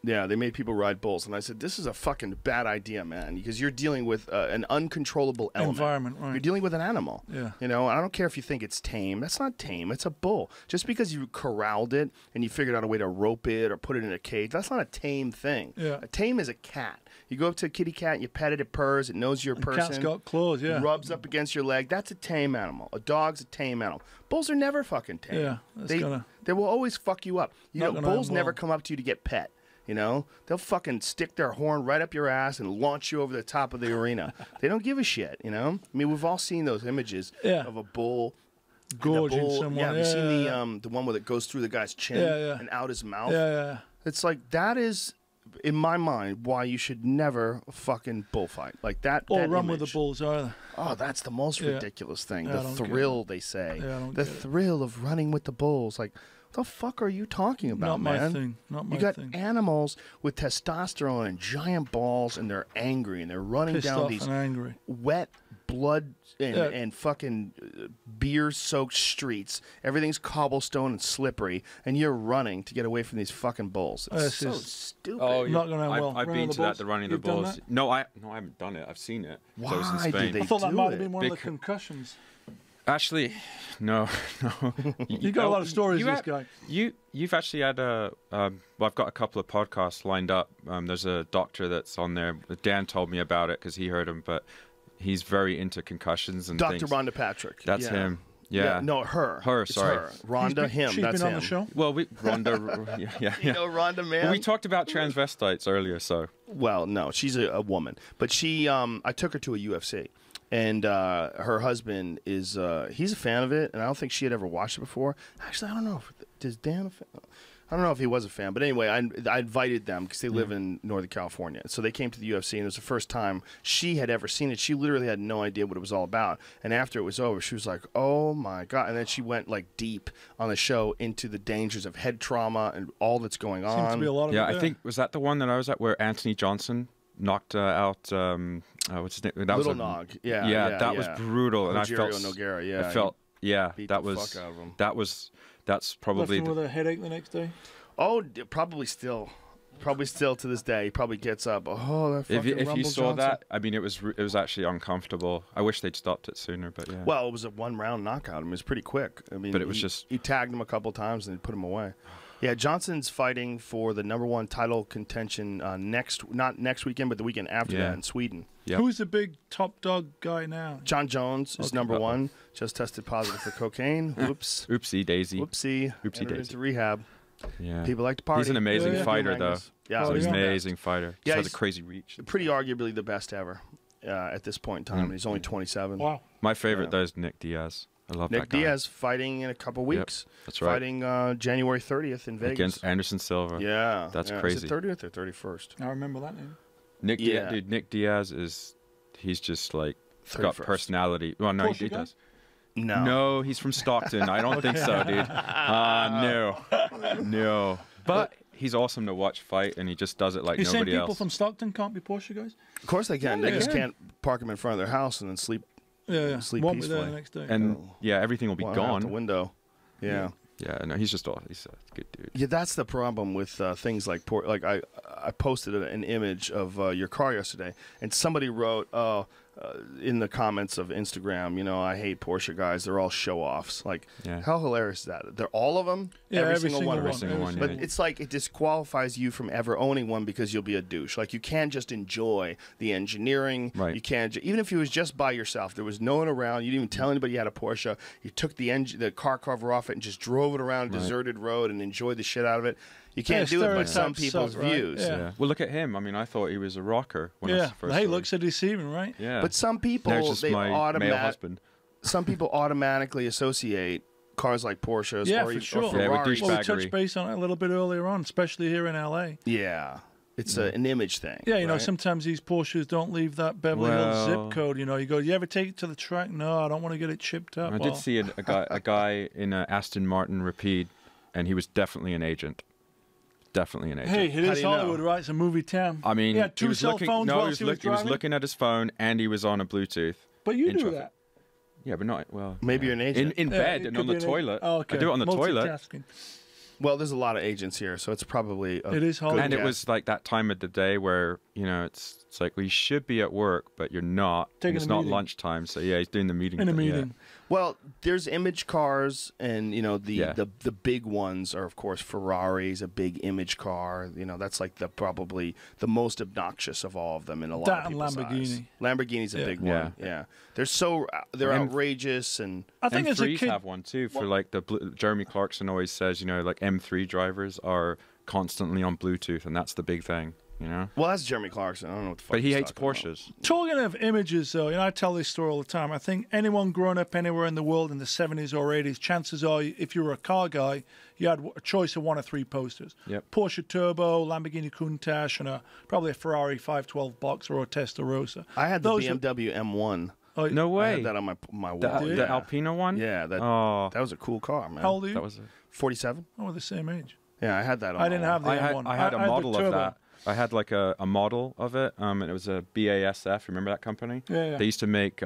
Yeah, they made people ride bulls. And I said, this is a fucking bad idea, man, because you're dealing with an uncontrollable element. Environment, right. You're dealing with an animal. Yeah. I don't care if you think it's tame. That's not tame. It's a bull. Just because you corralled it and you figured out a way to rope it or put it in a cage, that's not a tame thing. Yeah. A tame is a cat. You go up to a kitty cat and you pet it, it purrs, it knows you're a person. Cat's got claws, yeah. Rubs up against your leg. That's a tame animal. A dog's a tame animal. Bulls are never fucking tame. Yeah, that's they will always fuck you up. Not gonna Bulls end never well. come up to you to get pet. You know, they'll fucking stick their horn right up your ass and launch you over the top of the arena. They don't give a shit, you know? I mean, we've all seen those images of a bull gorging someone. Yeah, have you seen the one where it goes through the guy's chin and out his mouth? Yeah. It's like, that is, in my mind, why you should never fucking bullfight. Like that. Or that run image. with the bulls either. Oh, that's the most ridiculous thing. Yeah, The thrill, they say. Yeah, I don't the get it. thrill of running with the bulls. Like, what the fuck are you talking about, Not my man? thing. Not my You got thing. animals with testosterone and giant balls, and they're angry, and they're running Pissed down off these and angry. wet, blood and fucking beer-soaked streets. Everything's cobblestone and slippery, and you're running to get away from these fucking bulls. It's so stupid. Oh, Not gonna well. I've Running been the to that. bulls? The running the You've done bulls. that? No, I haven't done it. I've seen it. Why I was in do Spain. they I thought that do might it? have been one of the Because- concussions. Actually, no. You got a lot of stories, this guy. You've actually had well, I've got a couple of podcasts lined up. There's a doctor that's on there. Dan told me about it because he heard him, but he's very into concussions and Dr. things. Rhonda Patrick. That's him. Yeah. No, her. Her, It's sorry. her. Rhonda, him. She's That's been on him. the show. Well, Rhonda, yeah. You know Rhonda, man? Well, we talked about transvestites earlier, so. Well, no, she's a woman. But she, I took her to a UFC. And her husband is, he's a fan of it, and I don't think she had ever watched it before. Actually, I don't know. Does Dan, I don't know if he was a fan. But anyway, I invited them because they live in Northern California. So they came to the UFC, and it was the first time she had ever seen it. She literally had no idea what it was all about. And after it was over, she was like, oh, my God. And then she went, like, deep on the show into the dangers of head trauma and all that's going on. Seems to be a lot of Yeah, it I think, was that the one that I was at where Anthony Johnson knocked out, what's his name? That Little was Nog. that was brutal. And Rogerio I felt, Nogueira, yeah. I felt, yeah, beat that the was, fuck out of him. that's Left probably, him with a headache the next day. Oh, probably still to this day. He probably gets up. Oh, that fucking if Rumble you saw Johnson. that, I mean, it was actually uncomfortable. I wish they'd stopped it sooner, but yeah. Well, it was a one-round knockout. I mean, it was pretty quick. I mean, But it was just- he tagged him a couple times and put him away. Yeah, Johnson's fighting for the #1 title contention not next weekend, but the weekend after that in Sweden. Yep. Who's the big top dog guy now? John Jones is #1. Just tested positive for cocaine. Whoops. Oopsie daisy. Whoopsie. Oopsie Entered daisy. into rehab. Yeah. People like to party. He's an amazing Yeah, yeah. fighter, Magnus. though. Yeah, Oh, He's yeah. an amazing fighter. Yeah, Just has he's- a crazy reach. Pretty arguably the best ever at this point in time. And he's only 27. Wow. My favorite, though, is Nick Diaz. I love Nick that guy. Diaz fighting in a couple weeks. that's right. Fighting January 30th in Vegas. Against Anderson Silva. Yeah. That's yeah. crazy. Is it 30th or 31st? I remember that name. Nick Yeah. Diaz, dude, Nick Diaz he's just like, got 31st. personality. Well, no, Porsche he guy? does. No. No, he's from Stockton. I don't think so, dude. No. But he's awesome to watch fight, and he just does it like You're saying nobody people else. from Stockton can't be Porsche guys? Of course they can. Yeah, They they just can. can't park them in front of their house and then sleep. Yeah. Sleep Won't be there peacefully. the next day. And yeah, everything will be Well, out the gone. window. Yeah. Yeah, no, he's just awesome. He's a good dude. Yeah, that's the problem with things like I posted an image of your car yesterday, and somebody wrote in the comments of Instagram, I hate Porsche guys. They're all show-offs. Like, Yeah. how hilarious is that? They're all of them? Yeah, every every single single one of one. them. Every single one, But yeah. it's like it disqualifies you from ever owning one because you'll be a douche. Like, you can't just enjoy the engineering. Right. You can't, even if you was just by yourself, there was no one around, you didn't even tell anybody you had a Porsche, you took the car cover off it and just drove it around a deserted road and enjoyed the shit out of it. You can't do it by some stereotypes people's suck, right? views. Yeah. Yeah. Well, look at him. I mean, I thought he was a rocker when I Yeah. first Hey, saw him. looks are deceiving, right? Yeah. But some people, There's just they my male husband. some people automatically associate cars like Porsches Yeah, or, for even- sure. or Yeah, with Ferraris. douchebag. Well, we Baggery. touched base on it a little bit earlier on, especially here in LA. Yeah. It's an image thing. Yeah, you know, right? sometimes these Porsches don't leave that Beverly Hills Well- zip code. You know, you go, you ever take it to the track? No, I don't want to get it chipped up. I did see a guy in an Aston Martin Rapide, and he was definitely an agent. Definitely an agent. Hey, it How is do you know? Hollywood, right? It's a movie town. I mean, he had two he was cell looking. phones No, while he was, he was he was driving. looking at his phone, and he was on a Bluetooth. But you in do traffic. that. Yeah, but not well. Maybe you're an agent. in Yeah, bed it and could on be the an- toilet. Oh, okay. I do it on the toilet. Multitasking. Well, there's a lot of agents here, so it's probably It is good Hollywood. And it guess. was like that time of the day where you know, it's like, well, you should be at work, but you're not. Taking It's a not meeting. lunchtime, so yeah, he's doing the meeting. In a thing, yeah. meeting. Well, there's image cars, and you know Yeah. the big ones are of course Ferrari's a big image car. You know that's like probably the most obnoxious of all of them in a lot That of and people's eyes. Lamborghini. Lamborghini's a Yeah. big Yeah. one. Yeah, they're M- outrageous, and I think as a M3s kid, have one too. For like Jeremy Clarkson always says, you know, like M3 drivers are constantly on Bluetooth, and that's the big thing. You know, well, that's Jeremy Clarkson. I don't know what the fuck. but he he's hates talking about. Porsches. talking of images, though, you know, I tell this story all the time. I think anyone growing up anywhere in the world in the 70s or 80s, chances are, if you were a car guy, you had a choice of 1 or 3 posters. Yep. Porsche Turbo, Lamborghini Countach, and probably a Ferrari 512 Boxer or a Testarossa. I had the Those are- BMW M1. Oh, No I way. had that on my wall. The yeah. Alpina one. Yeah, that Oh, that was a cool car, man. How old are you? that was. 47. Oh, we're the same age. Yeah, I had that on. I my didn't wall. have the I had M1. I had a I had the model of Turbo. that. I had like a model of it, and it was a BASF. Remember that company? Yeah. They used to make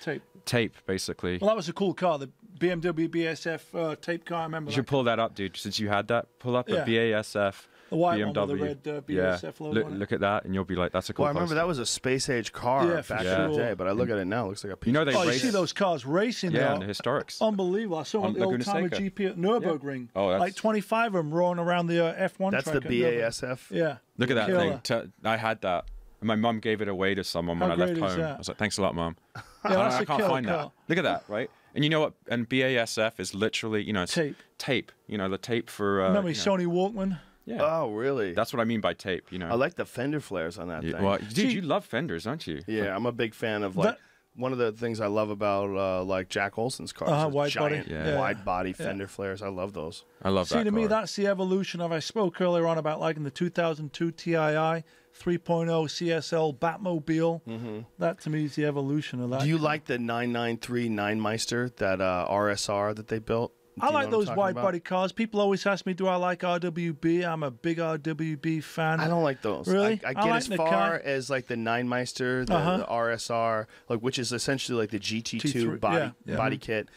Tape. tape, basically. Well, that was a cool car, the BMW BSF tape car. I remember You that. should pull that up, dude. Since you had that, pull up Yeah. a BASF The white BMW. one with the red BASF logo Look, on it. look at that, and you'll be like, "That's a cool." Well, I remember poster. that was a space age car Yeah, back for in sure. the day, but I look at it now, it looks like a piece You know of they Oh, you race. see those cars racing, Yeah, though? and the historics. Unbelievable. I saw On the old Laguna timer Seca. GP at Nürburgring. Oh, that's- like 25 of them rolling around the F1 That's track the at Nürburgring. BASF. Yeah. Look at that Killer. thing. I had that. And my mum gave it away to someone when How I left great is home. that? I was like, "Thanks a lot, mum." Yeah, that's I a can't killer find car. that. Look at that, right? And you know what? And BASF is literally, you know, it's Tape. Tape. You know, the tape for. Remember you know, Sony Walkman? Yeah. Oh, really? That's what I mean by tape. You know. I like the fender flares on that Yeah, thing. well, dude, See- you love fenders, don't you? Yeah, I'm a big fan of like That- one of the things I love about like Jack Olson's cars. is Wide body. giant Yeah. wide body fender flares. I love those. I love See, that to me, car. that's the evolution of. I spoke earlier on about like in the 2002 TII 3.0 CSL Batmobile. That to me is the evolution of that. Do you like the 993 Nine-Meister, that RSR that they built? Do I you know like what I'm those talking wide about? body cars. People always ask me, do I like RWB? I'm a big RWB fan. I don't like those. Really? I I get like as the far car- as like the Nine-Meister, the RSR, like which is essentially like the GT2 T3, body yeah. body kit.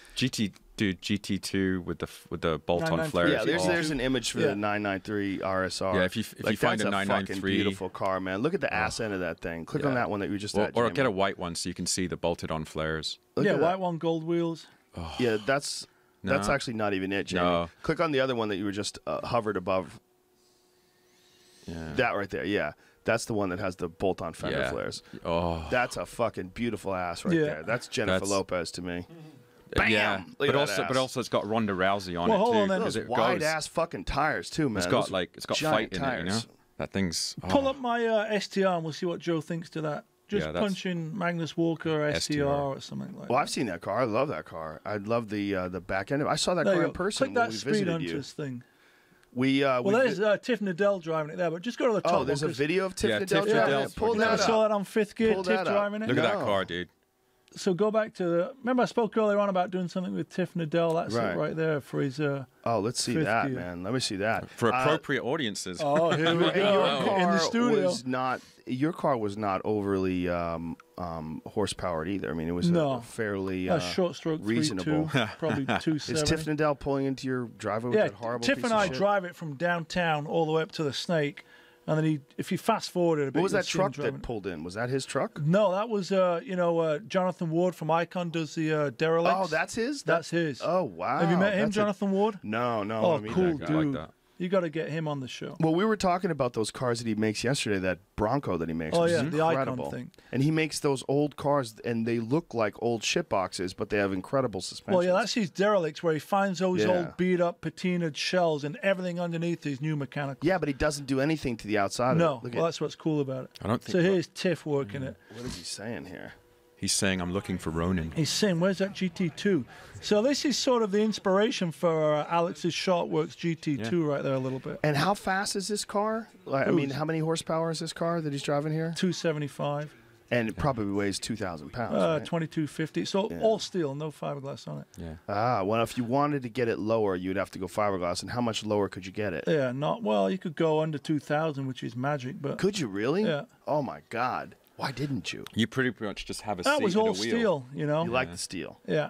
GT2 with the bolt-on 993. flares. Yeah, Oh. there's an image for Yeah. the 993 RSR. Yeah, if you like, find that's a fucking 993 beautiful car, man. Look at the ass end of that thing. Click on Yeah. that one that you just or, had. or Jamie. get a white one so you can see the bolted-on flares. Look Yeah, at white that. one, gold wheels. Yeah, that's No. actually not even it, Jamie. No. Click on the other one that you were just hovered above. Yeah. That right there, yeah. That's the one that has the bolt-on fender Yeah. flares. Oh. That's a fucking beautiful ass right Yeah. there. That's Jennifer That's- Lopez to me. Yeah. Look at But that also, ass. but also, it's got Ronda Rousey on Well, it hold too. on then. because Those it wide goes, ass fucking tires too, man. It's got Those like it's got giant fight in it, you know. tires. That thing's Pull up my STR and we'll see what Joe thinks to that. Just Yeah, that's- punch in Magnus Walker STR or something like Well, that. I've seen that car. I love that car. I love the back end of it. I saw that There car you in go. person Click when that we Speed visited you. Hunters thing. Well, Well, there's Tiff Nadell driving it there, but just go to the top. oh, there's a one, 'cause video of Tiff Yeah, Nadell Tiff driving Nadell's it. Pull pretty Never that saw up. that on fifth gear, Pull Tiff that up. driving it. Look at that No. car, dude. So go back to the. Remember, I spoke earlier on about doing something with Tiff Nadell. That's Right. it right there for his. Oh, let's see Fifth that, gear. man. Let me see that. For appropriate audiences. Oh, here we And your go car in the studio. was not. Your car was not overly horsepowered either. I mean, it was No. a fairly A short stroke reasonable. 3.2, probably Is 270. Tiff Nadell pulling into your driveway with Yeah, that horrible Tiff piece and of I shit? drive it from downtown all the way up to the Snake, and then if you fast forward it a bit, What was you'll that see him truck driving that it. pulled in? Was that his truck? No, that was Jonathan Ward from Icon does the derelicts. Oh, that's his. That's his. Oh, wow. Have you met him, That's a- Jonathan Ward? No. Oh, I mean, cool that guy. I like dude. that. You got to get him on the show. Well, we were talking about those cars that he makes yesterday, that Bronco that he makes. Oh, which yeah, is the Icon incredible. thing. And he makes those old cars, and they look like old shit boxes, but they have incredible suspension. Well, yeah, that's his derelicts where he finds those Yeah. old beat up patinaed shells and everything underneath is new mechanical. Yeah, but he doesn't do anything to the outside No, of it. Look well, at, that's what's cool about it. I don't think. So here's Tiff working it. what is he saying here? He's saying, "I'm looking for Ronin." He's saying, where's that GT2? So this is sort of the inspiration for Alex's Sharkwerks GT2 right there a little bit. And how fast is this car? Like, I mean, how many horsepower is this car that he's driving here? 275, And it probably weighs 2,000 pounds. right? 2250. So all steel, no fiberglass on it. Yeah. Ah, well, if you wanted to get it lower, you'd have to go fiberglass. And how much lower could you get it? Yeah, not well. You could go under 2,000, which is magic, but Could you really? Yeah. Oh my God! Why didn't you? You pretty much just have a that seat was and all a wheel. steel, you know. You like the steel? Yeah.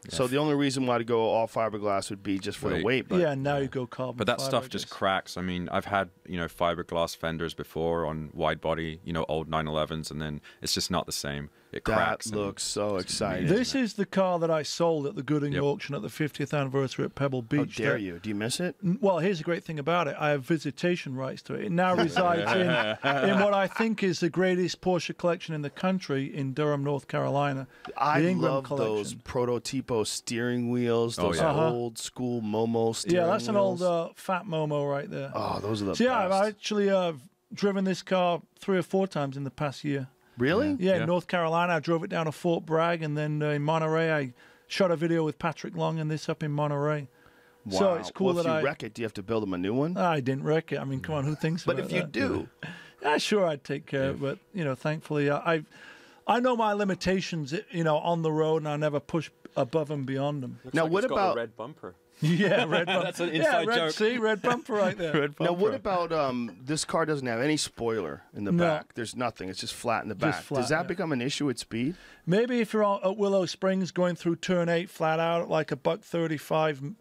So the only reason why to go all fiberglass would be just for the weight. But, yeah, now you go carbon. But that fiber, stuff I just guess. cracks. I mean, I've had, fiberglass fenders before on wide body, old 911s, and then it's just not the same. It cracks. That looks so exciting. This is the car that I sold at the Gooding auction at the 50th anniversary at Pebble Beach. How dare you? Do you miss it? Well, here's the great thing about it. I have visitation rights to it. It now resides in what I think is the greatest Porsche collection in the country in Durham, North Carolina. I the Ingram love collection. those prototypo steering wheels, those old school Momo steering wheels. Yeah, that's an old fat Momo right there. Oh, those are the So yeah, best. I've actually driven this car 3 or 4 times in the past year. Really? Yeah, in North Carolina, I drove it down to Fort Bragg, and then in Monterey, I shot a video with Patrick Long and this up in Monterey. Wow. So it's cool well, that if you wreck it, do you have to build them a new one? I didn't wreck it. I mean, come on, who thinks But about if you that? do, Yeah, sure, I'd take care of it. But, thankfully, I know my limitations, on the road, and I never push above and beyond them. Looks Now, like what it's got about- a red bumper? Yeah, red bumper. That's an inside joke. See, red bumper right there. now what about this car doesn't have any spoiler in the No. back? There's nothing. It's just flat in the back. flat, Does that yeah. become an issue at speed? Maybe if you're at Willow Springs going through turn 8 flat out at like a $135,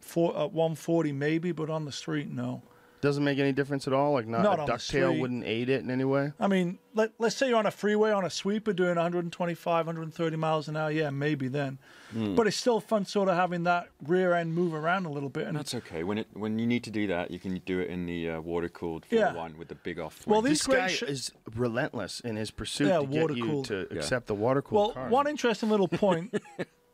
140 maybe, but on the street, no. Doesn't make any difference at all? Like Not a on the ducktail street. wouldn't aid it in any way? I mean, let's say you're on a freeway on a sweeper doing 125, 130 miles an hour. Yeah, maybe then. But it's still fun sort of having that rear end move around a little bit. And That's okay. When you need to do that, you can do it in the water-cooled 4.1 Yeah. with the big off. Well, swing. these This great guy sh- is relentless in his pursuit Yeah, to get you water-cooled. to Yeah. accept the water-cooled Well, car. one interesting little point.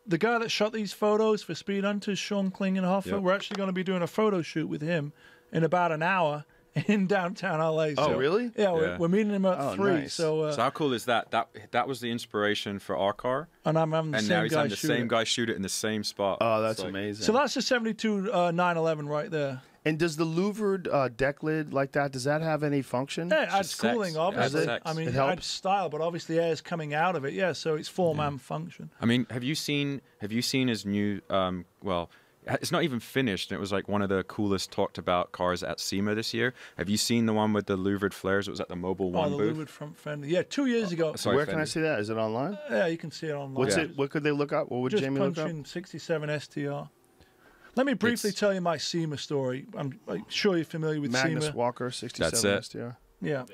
The guy that shot these photos for Speed Hunters, Sean Klingenhofer, Yep. we're actually going to be doing a photo shoot with him in about an hour in downtown LA. Oh, So, really? Yeah, Yeah. we're meeting him at Oh, 3. nice. So, So how cool is that? That was the inspiration for our car, and I'm having the and same now he's guy having the shoot same it. guy shoot it in the same spot. Oh, that's It's like- amazing. So that's the 72 911 right there. And does the louvered deck lid like that, does that have any function? Yeah, it adds just sex. cooling, It obviously. adds sex. I mean, It it helps. adds style, but obviously air is coming out of it. Yeah, so it's four-man function. I mean, have you seen his new? Well, it's not even finished. And it was like one of the coolest talked about cars at SEMA this year. Have you seen the one with the louvered flares? It was at the Mobile One the booth. louvered front fender. Yeah, 2 years ago. sorry, Where can I Fendi. see that? Is it online? Yeah, you can see it online. What's Yeah. it? What could they look up? What would Just Jamie punch look up? in 67 STR. Let me briefly It's- tell you my SEMA story. I'm sure you're familiar with Magnus SEMA. Walker, 67 That's it. STR. Yeah.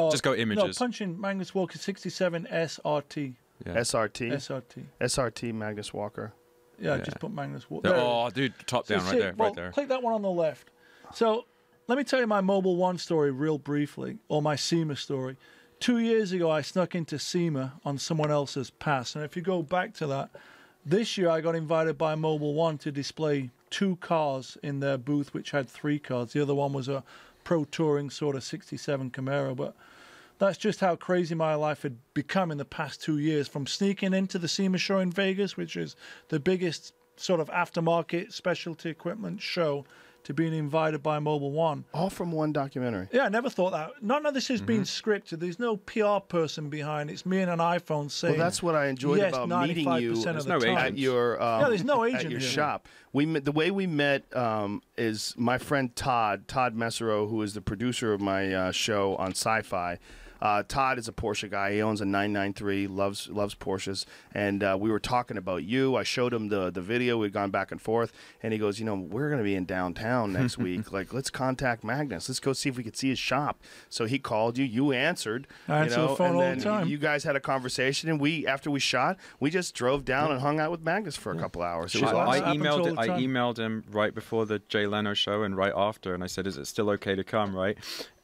Just go No, images. punch in Magnus Walker 67 SRT. Yeah. SRT. SRT. SRT Magnus Walker. Yeah, Yeah. just put Magnus Walker. Oh, dude, top down right there, Well, right there. click that one on the left. So let me tell you my Mobile One story real briefly, or my SEMA story. 2 years ago, I snuck into SEMA on someone else's pass. And if you go back to that, this year I got invited by Mobile One to display 2 cars in their booth, which had 3 cars. The other one was a Pro Touring sort of 67 Camaro. But that's just how crazy my life had become in the past 2 years. From sneaking into the SEMA show in Vegas, which is the biggest sort of aftermarket specialty equipment show, to being invited by Mobile One. All from one documentary. Yeah, I never thought that. None of this has been scripted. There's no PR person behind. It's me and an iPhone saying. Well, that's what I enjoyed yes, about 95% meeting you of There's the no time. agent. at your there's no agent at your here. shop. We met, the way we met is my friend Todd Messero, who is the producer of my show on Sci-Fi. Todd is a Porsche guy. He owns a 993, loves Porsches. And we were talking about you. I showed him the video. We'd gone back and forth. And he goes, we're going to be in downtown next week. Like, let's contact Magnus. Let's go see if we could see his shop. So he called you. You answered. I answer the phone and all then the time. you guys had a conversation. And after we shot, we just drove down and hung out with Magnus for a couple hours. It was Sure. I awesome. Happens all emailed the I time. emailed him right before the Jay Leno show and right after, and I said, "Is it still okay to come?" Right,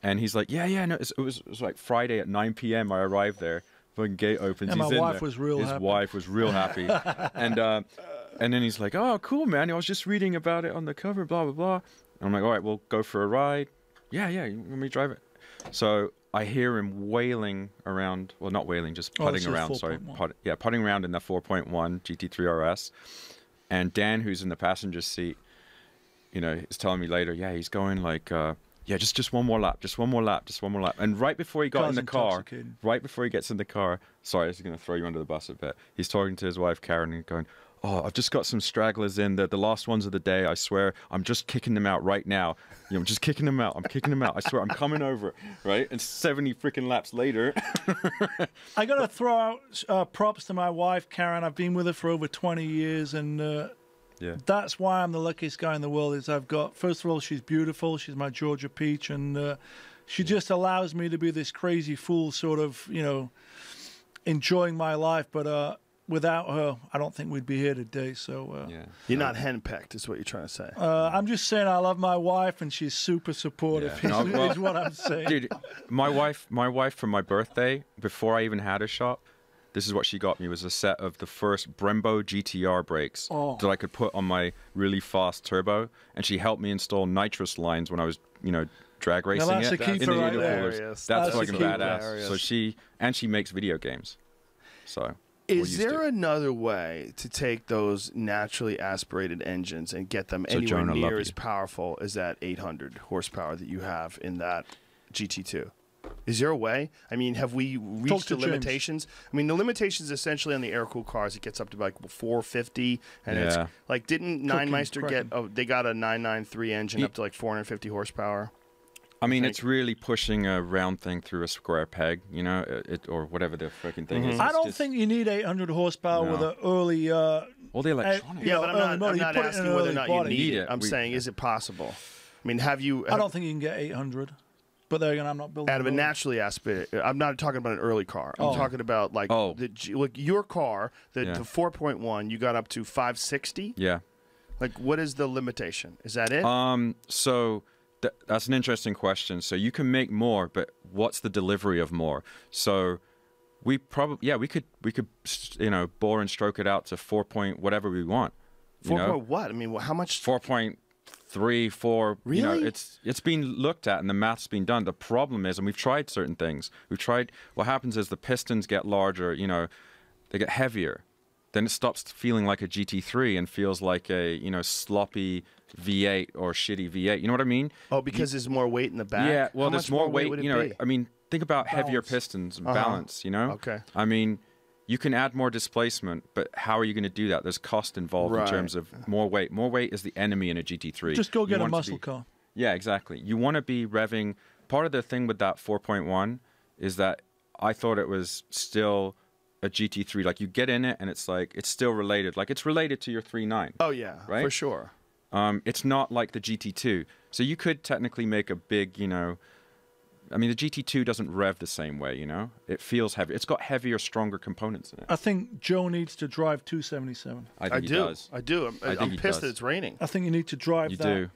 and he's like, "Yeah, no." It was like Friday at 9 p.m. I arrived there. Fucking gate opens. And he's my in wife there. was real His happy. wife was real happy, and then he's like, "Oh, cool, man. I was just reading about it on the cover. Blah blah blah." And I'm like, "All right, we'll go for a ride." Yeah. You want me to drive it? So I hear him wailing around. Well, not wailing, just Oh, this putting is around. Sorry, 4.1. putting around in the 4.1 GT3 RS. And Dan, who's in the passenger seat, is telling me later, yeah, he's going like, just one more lap, just one more lap. And right before he got Car's in the car, intoxicated. right before he gets in the car, sorry, this is going to throw you under the bus a bit. He's talking to his wife, Karen, and going, "Oh, I've just got some stragglers in. The last ones of the day, I swear. I'm just kicking them out right now. I'm just kicking them out. I'm kicking them out. I swear, I'm coming over." Right? And 70 freaking laps later. I got to throw out props to my wife, Karen. I've been with her for over 20 years, and Yeah. That's why I'm the luckiest guy in the world. Is I've got, first of all, she's beautiful. She's my Georgia peach, and she just allows me to be this crazy fool, sort of, you know, enjoying my life. But without her, I don't think we'd be here today. So You're not henpecked, is what you're trying to say. I'm just saying I love my wife, and she's super supportive. Yeah. No, is what I'm saying. Dude, my wife for my birthday, before I even had a shop, this is what she got me, was a set of the first Brembo GTR brakes that I could put on my really fast turbo, and she helped me install nitrous lines when I was, you know, drag racing that's it a keeper in the right there. intercoolers. That's That's fucking a keeper. badass. So she makes video games. So is there another way to take those naturally aspirated engines and get them anywhere Jonah, near as powerful as that 800 horsepower that you have in that GT2? Is there a way? I mean, have we reached the limitations? I mean, the limitations essentially on the air-cooled cars, it gets up to like 450, and it's like, didn't Nine-Meister get? Oh, they got a 993 engine up to like 450 horsepower. I mean, it's really pushing a round thing through a square peg, you know, or whatever the freaking thing is. I don't think you need 800 horsepower with an early. All the electronics. Yeah, but I'm not asking whether or not you need it. I'm saying, is it possible? I mean, have you? I don't think you can get 800. But there again, I'm not building out of a naturally aspirated. I'm not talking about an early car. I'm talking about like your car, the 4.1. You got up to 560. Yeah. Like, what is the limitation? Is that it? So that's an interesting question. So you can make more, but what's the delivery of more? So we probably we could you know, bore and stroke it out to 4 point whatever we want. 4 point what? I mean, how much? 4.3, 4. Really? You know, it's been looked at and the math's been done. The problem is, and we've tried certain things. What happens is the pistons get larger. You know, they get heavier. Then it stops feeling like a GT3 and feels like a, you know, sloppy V8 or shitty V8. You know what I mean? Oh, because there's more weight in the back? Yeah, well, there's more weight. Would it you know, be? I mean, think about heavier pistons and balance, you know? Okay. I mean, you can add more displacement, but how are you going to do that? There's cost involved in terms of more weight. More weight is the enemy in a GT3. Just go get a muscle car. Yeah, exactly. You want to be revving. Part of the thing with that 4.1 is that I thought it was still a GT3. Like, you get in it and it's like, it's still related. Like, it's related to your 3.9. Oh, yeah, right? For sure. It's not like the GT2. So you could technically make a big, you know, I mean, the GT2 doesn't rev the same way, you know? It feels heavy. It's got heavier, stronger components in it. I think Joe needs to drive 277. I think he does. I do. I'm pissed that it's raining. I think you need to drive that. You do.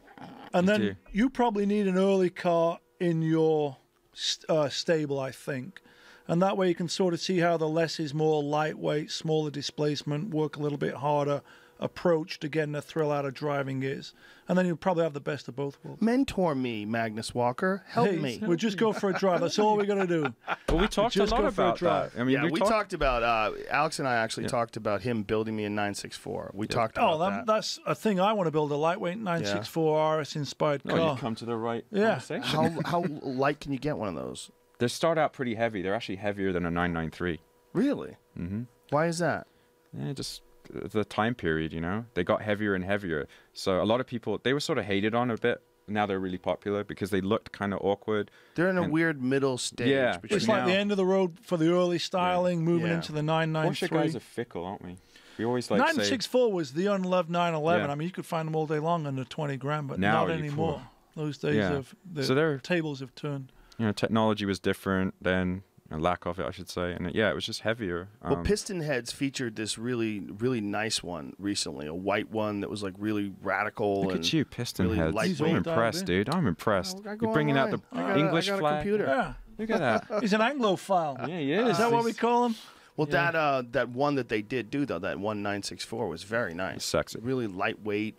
And then you probably need an early car in your stable, I think. And that way you can sort of see how the less is more, lightweight, smaller displacement, work a little bit harder approach to getting a thrill out of driving is. And then you'll probably have the best of both worlds. Mentor me, Magnus Walker. Help me. We'll just go for a drive. That's all we're going to do. Well, we talked a lot about that. I mean, we talked about, Alex and I actually talked about him building me a 964. We talked about that. That's a thing I want to build, a lightweight 964 RS-inspired car. Oh, you come to the right conversation. How light can you get one of those? They start out pretty heavy. They're actually heavier than a 993. Really? Mm-hmm. Why is that? Yeah, just the time period, you know? They got heavier and heavier. So a lot of people, they were sort of hated on a bit. Now they're really popular because they looked kind of awkward. They're in a weird middle stage. Yeah. It's like the end of the road for the early styling, moving into the 993. Porsche guys are fickle, aren't we? We always like 964 was the unloved 911. I mean, you could find them all day long under 20 grand, but now not anymore. Those days of the tables have turned. You know, technology was different then, a lack of it, I should say, and it was just heavier. Well, Piston Heads featured this really, really nice one recently, a white one that was like really radical. Look at you, Piston really Heads. I'm impressed, dude. I'm impressed. You're bringing out the English flag. Yeah. Look at that. He's an Anglophile. Yeah, he is. Is that what we call him? Well, that one that they did do though, that 1964 was very nice. It's sexy. Really lightweight,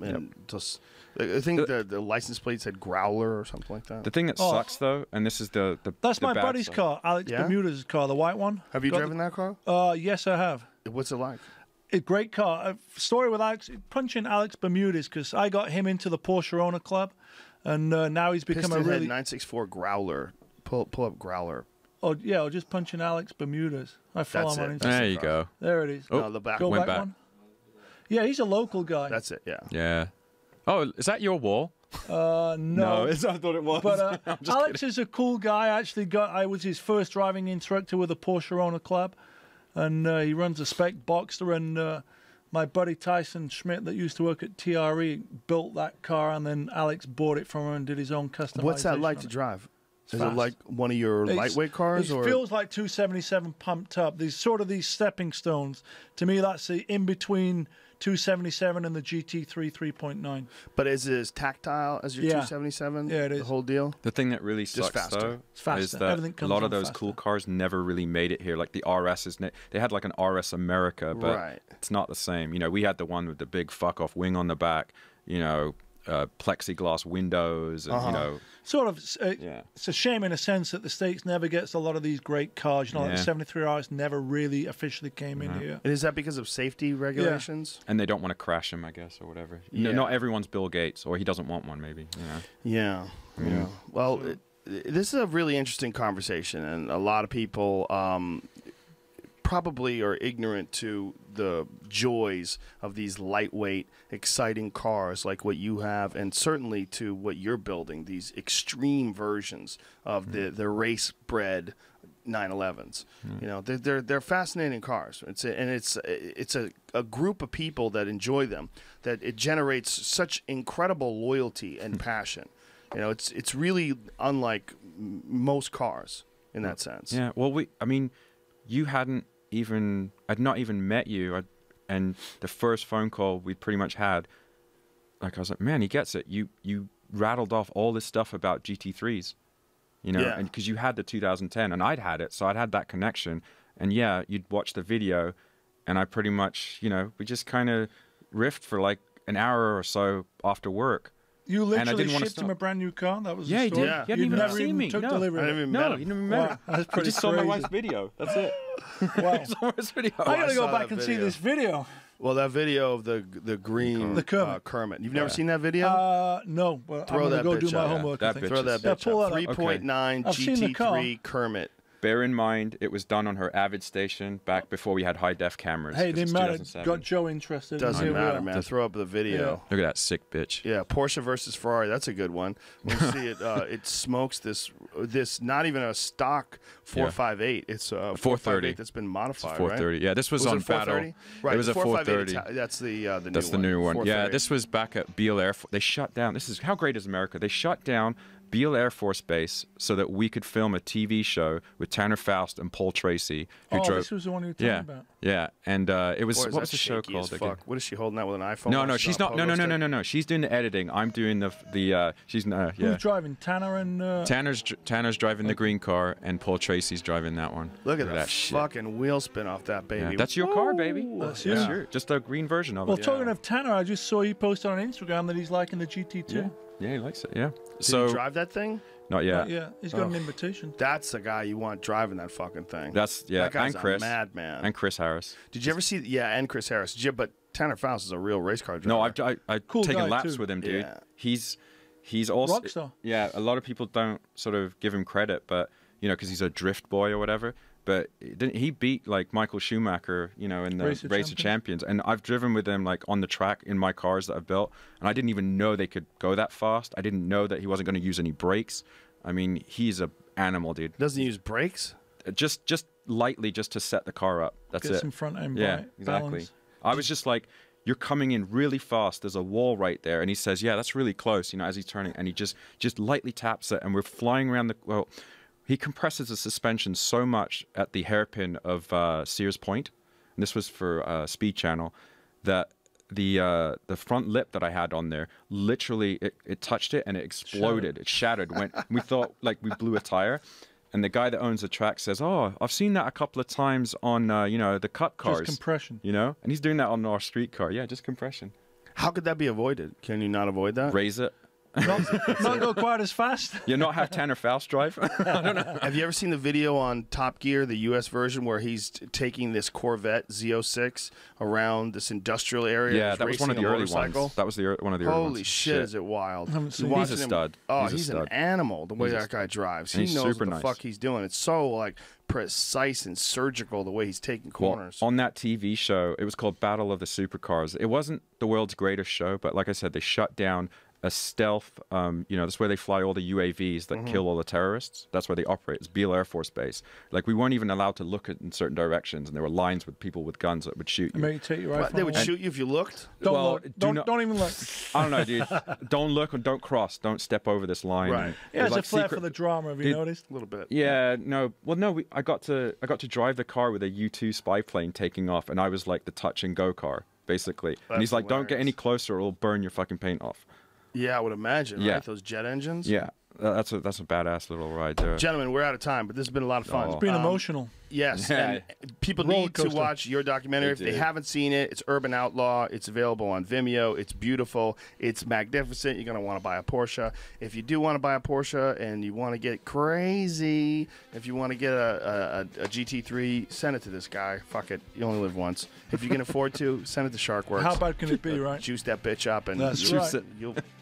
and just I think the license plate said Growler or something like that. The thing that sucks though, and this is that's my buddy's car, Alex Bermuda's car, the white one. Have you driven that car? Yes, I have. What's it like? A great car. A story with Alex, punching Alex Bermudez because I got him into the Porsche owner club, and now he's become Piston a really Head 964 Growler. Pull up Growler. Oh yeah, or just punching Alex Bermudez. I follow him on Instagram. There you go. There it is. Oh, no, the back went back. One. Yeah, he's a local guy. That's it. Yeah. Yeah. Oh, is that your wall? No. I thought it was. But Alex is a cool guy. I was his first driving instructor with the Porsche owner club, and he runs a spec Boxster. And my buddy Tyson Schmidt that used to work at TRE built that car, and then Alex bought it from her and did his own customization. What's that like on to it. drive? Is fast. it like one of your lightweight cars? It or feels like 277 pumped up. These sort of these stepping stones. To me, that's the in between 277 and the GT3 3.9. But is it as tactile as your 277? Yeah, it is. The whole deal? The thing that really sucks, faster. though, It's faster. is that Everything a comes lot of on those faster. cool cars never really made it here. Like the RS they had like an RS America, but Right. it's not the same. You know, we had the one with the big fuck off wing on the back. You know, plexiglass windows, and you know. Sort of, Yeah. it's a shame in a sense that the States never gets a lot of these great cars. You know, like Yeah. the 73 RS never really officially came in here. And is that because of safety regulations? And they don't want to crash him, I guess, or whatever. Yeah. Not everyone's Bill Gates, or he doesn't want one, maybe. You know. Yeah. Yeah. Well, this is a really interesting conversation, and a lot of people probably are ignorant to the joys of these lightweight, exciting cars like what you have, and certainly to what you're building, these extreme versions of the race-bred 911s. You know, they're fascinating cars. It's a group of people that enjoy them, that it generates such incredible loyalty and passion. You know, it's really unlike most cars in that sense. Yeah. Well, I'd not even met you, and the first phone call we pretty much had, like I was like, man, he gets it. You rattled off all this stuff about GT3s, you know, Yeah. and because you had the 2010, and I'd had it, so I'd had that connection, and yeah, you'd watch the video, and I pretty much, you know, we just kind of riffed for like an hour or so after work. You literally didn't wanna shipped him stop. a brand new car? That was Yeah, the he story? did. Yeah. You haven't You even never seen me. took No. delivery I of didn't it. even No, met you him. never met Wow, him. that's I pretty just saw my crazy. wife's video. That's it. Wow. Saw my wife's video. I gotta I go saw back that and see video. this video. Well, that video of the green The Kermit. Kermit. You've never seen that video? No, but Throw I'm that gonna go do bitch my up. homework. That I think. bitch Throw that is- Yeah, bitch pull up. that up. 3.9 I've seen the car. GT3 Kermit. Bear in mind, it was done on her Avid station back before we had high-def cameras. Hey, it 'cause it's didn't matter. 2007. Got Joe interested. Doesn't Here we matter, are. man. Throw up the video. Look at that sick bitch. Yeah, Porsche versus Ferrari. That's a good one. When you see it, it smokes this not even a stock 458. It's a 458 that's been modified. 430. Right? Yeah, this was it on a 430? Battle. Right, It was a 458 430. That's the new That's one. the new one. Yeah, 438. this was back at Beale Air Force. They shut down. This is how great is America. They shut down Beale Air Force Base so that we could film a TV show with Tanner Faust and Paul Tracy, who drove. This was the one you were talking Yeah, about. yeah, and it was Boy, is what that was the show shaky as called? fuck. again? What is she holding that with an iPhone? No, or no, she's not. No, pogo stick? no. She's doing the editing. I'm doing the. She's not. Yeah. Who's driving? Tanner and... Tanner's driving the green car, and Paul Tracy's driving that one. Look at that that shit. fucking wheel spin off that baby. Yeah, that's your car, baby. That's That's yours. your, just a green version of Well, it. talking of Tanner, I just saw you post on Instagram that he's liking the GT2. Yeah, yeah, he likes it. Yeah. Did So you drive that thing? not yet. Yeah, he's got an invitation. That's the guy you want driving that fucking thing. That's that guy's and Chris a madman. and Chris Harris. Did you ever see? Yeah, and Chris Harris. But Tanner Faust is a real race car driver. No, I've Cool taken guy, laps too. with him, dude. Yeah. He's also Rockstar. Yeah, a lot of people don't sort of give him credit, but you know, because he's a drift boy or whatever. But he beat like Michael Schumacher, you know, in the Race of Champions. And I've driven with him like on the track in my cars that I've built, and I didn't even know they could go that fast. I didn't know that he wasn't going to use any brakes. I mean, he's an animal, dude. Doesn't he use brakes? Just lightly, just to set the car up. That's Get it. some front end Yeah, right, exactly. balance. I was just like, you're coming in really fast. There's a wall right there. And he says, yeah, that's really close, you know, as he's turning. And he just lightly taps it. And we're flying around well, he compresses the suspension so much at the hairpin of Sears Point. And this was for Speed Channel, that the front lip that I had on there, literally it touched it and it exploded. It shattered. We thought like we blew a tire. And the guy that owns the track says, "Oh, I've seen that a couple of times on, you know, the Cup cars. Just compression. You know, and he's doing that on our street car. Yeah, just compression. How could that be avoided? Can you not avoid that? Raise it. Not go quite as fast. You not have Tanner Faust drive. I don't know. Have you ever seen the video on Top Gear, the U.S. version, where he's taking this Corvette Z06 around this industrial area? Yeah, He's that was one of racing the a early motorcycle? ones. That was one of the early ones. Holy shit, is it wild? haven't You're seen it. watching He's a him- stud. Oh, He's a he's an stud. animal, the way He's a that guy drives. And He he's knows super what the nice. fuck he's doing. It's so, like, precise and surgical the way he's taking corners. Well, on that TV show, it was called Battle of the Supercars. It wasn't the world's greatest show, but like I said, they shut down a stealth, that's where they fly all the UAVs that kill all the terrorists. That's where they operate. It's Beale Air Force Base. Like, we weren't even allowed to look in certain directions, and there were lines with people with guns that would shoot you. Maybe take your iPhone. They would shoot you if you looked? Don't look. Don't even look. I don't know, dude. Don't look and don't cross. Don't step over this line. Right. Yeah, there's a flair for the drama. Have you noticed? A little bit. Yeah, no. Well, no. I got to drive the car with a U-2 spy plane taking off, and I was like the touch and go car, basically. And he's like, "Don't get any closer, or it'll burn your fucking paint off." Yeah, I would imagine. Yeah. Right? Those jet engines. Yeah. That's a badass little ride there. Gentlemen, we're out of time, but this has been a lot of fun. It's been emotional. Yes, and people need to watch your documentary. If they haven't seen it, it's Urban Outlaw. It's available on Vimeo. It's beautiful. It's magnificent. You're going to want to buy a Porsche. If you do want to buy a Porsche and you want to get crazy, if you want to get a GT3, send it to this guy. Fuck it. You only live once. If you can afford to, send it to Sharkwerks. How bad can it be, right? Juice that bitch up, and That's right.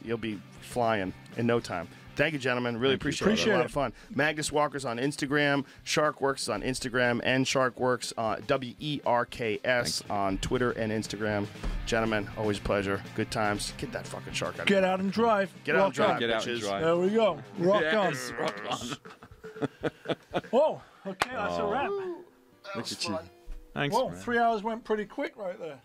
you'll be flying in no time. Thank you, gentlemen. Really appreciate it. A lot of fun. Magnus Walker's on Instagram. Sharkwerks is on Instagram, and Sharkwerks, WERKS, on Twitter and Instagram. Gentlemen, always a pleasure. Good times. Get that fucking shark out. Get out and drive. Get out and drive, Get out and bitches. drive. There we go. Rock on. Rock on. Whoa. Okay, that's a wrap. Look at you. Thanks, Whoa, man. 3 hours went pretty quick right there.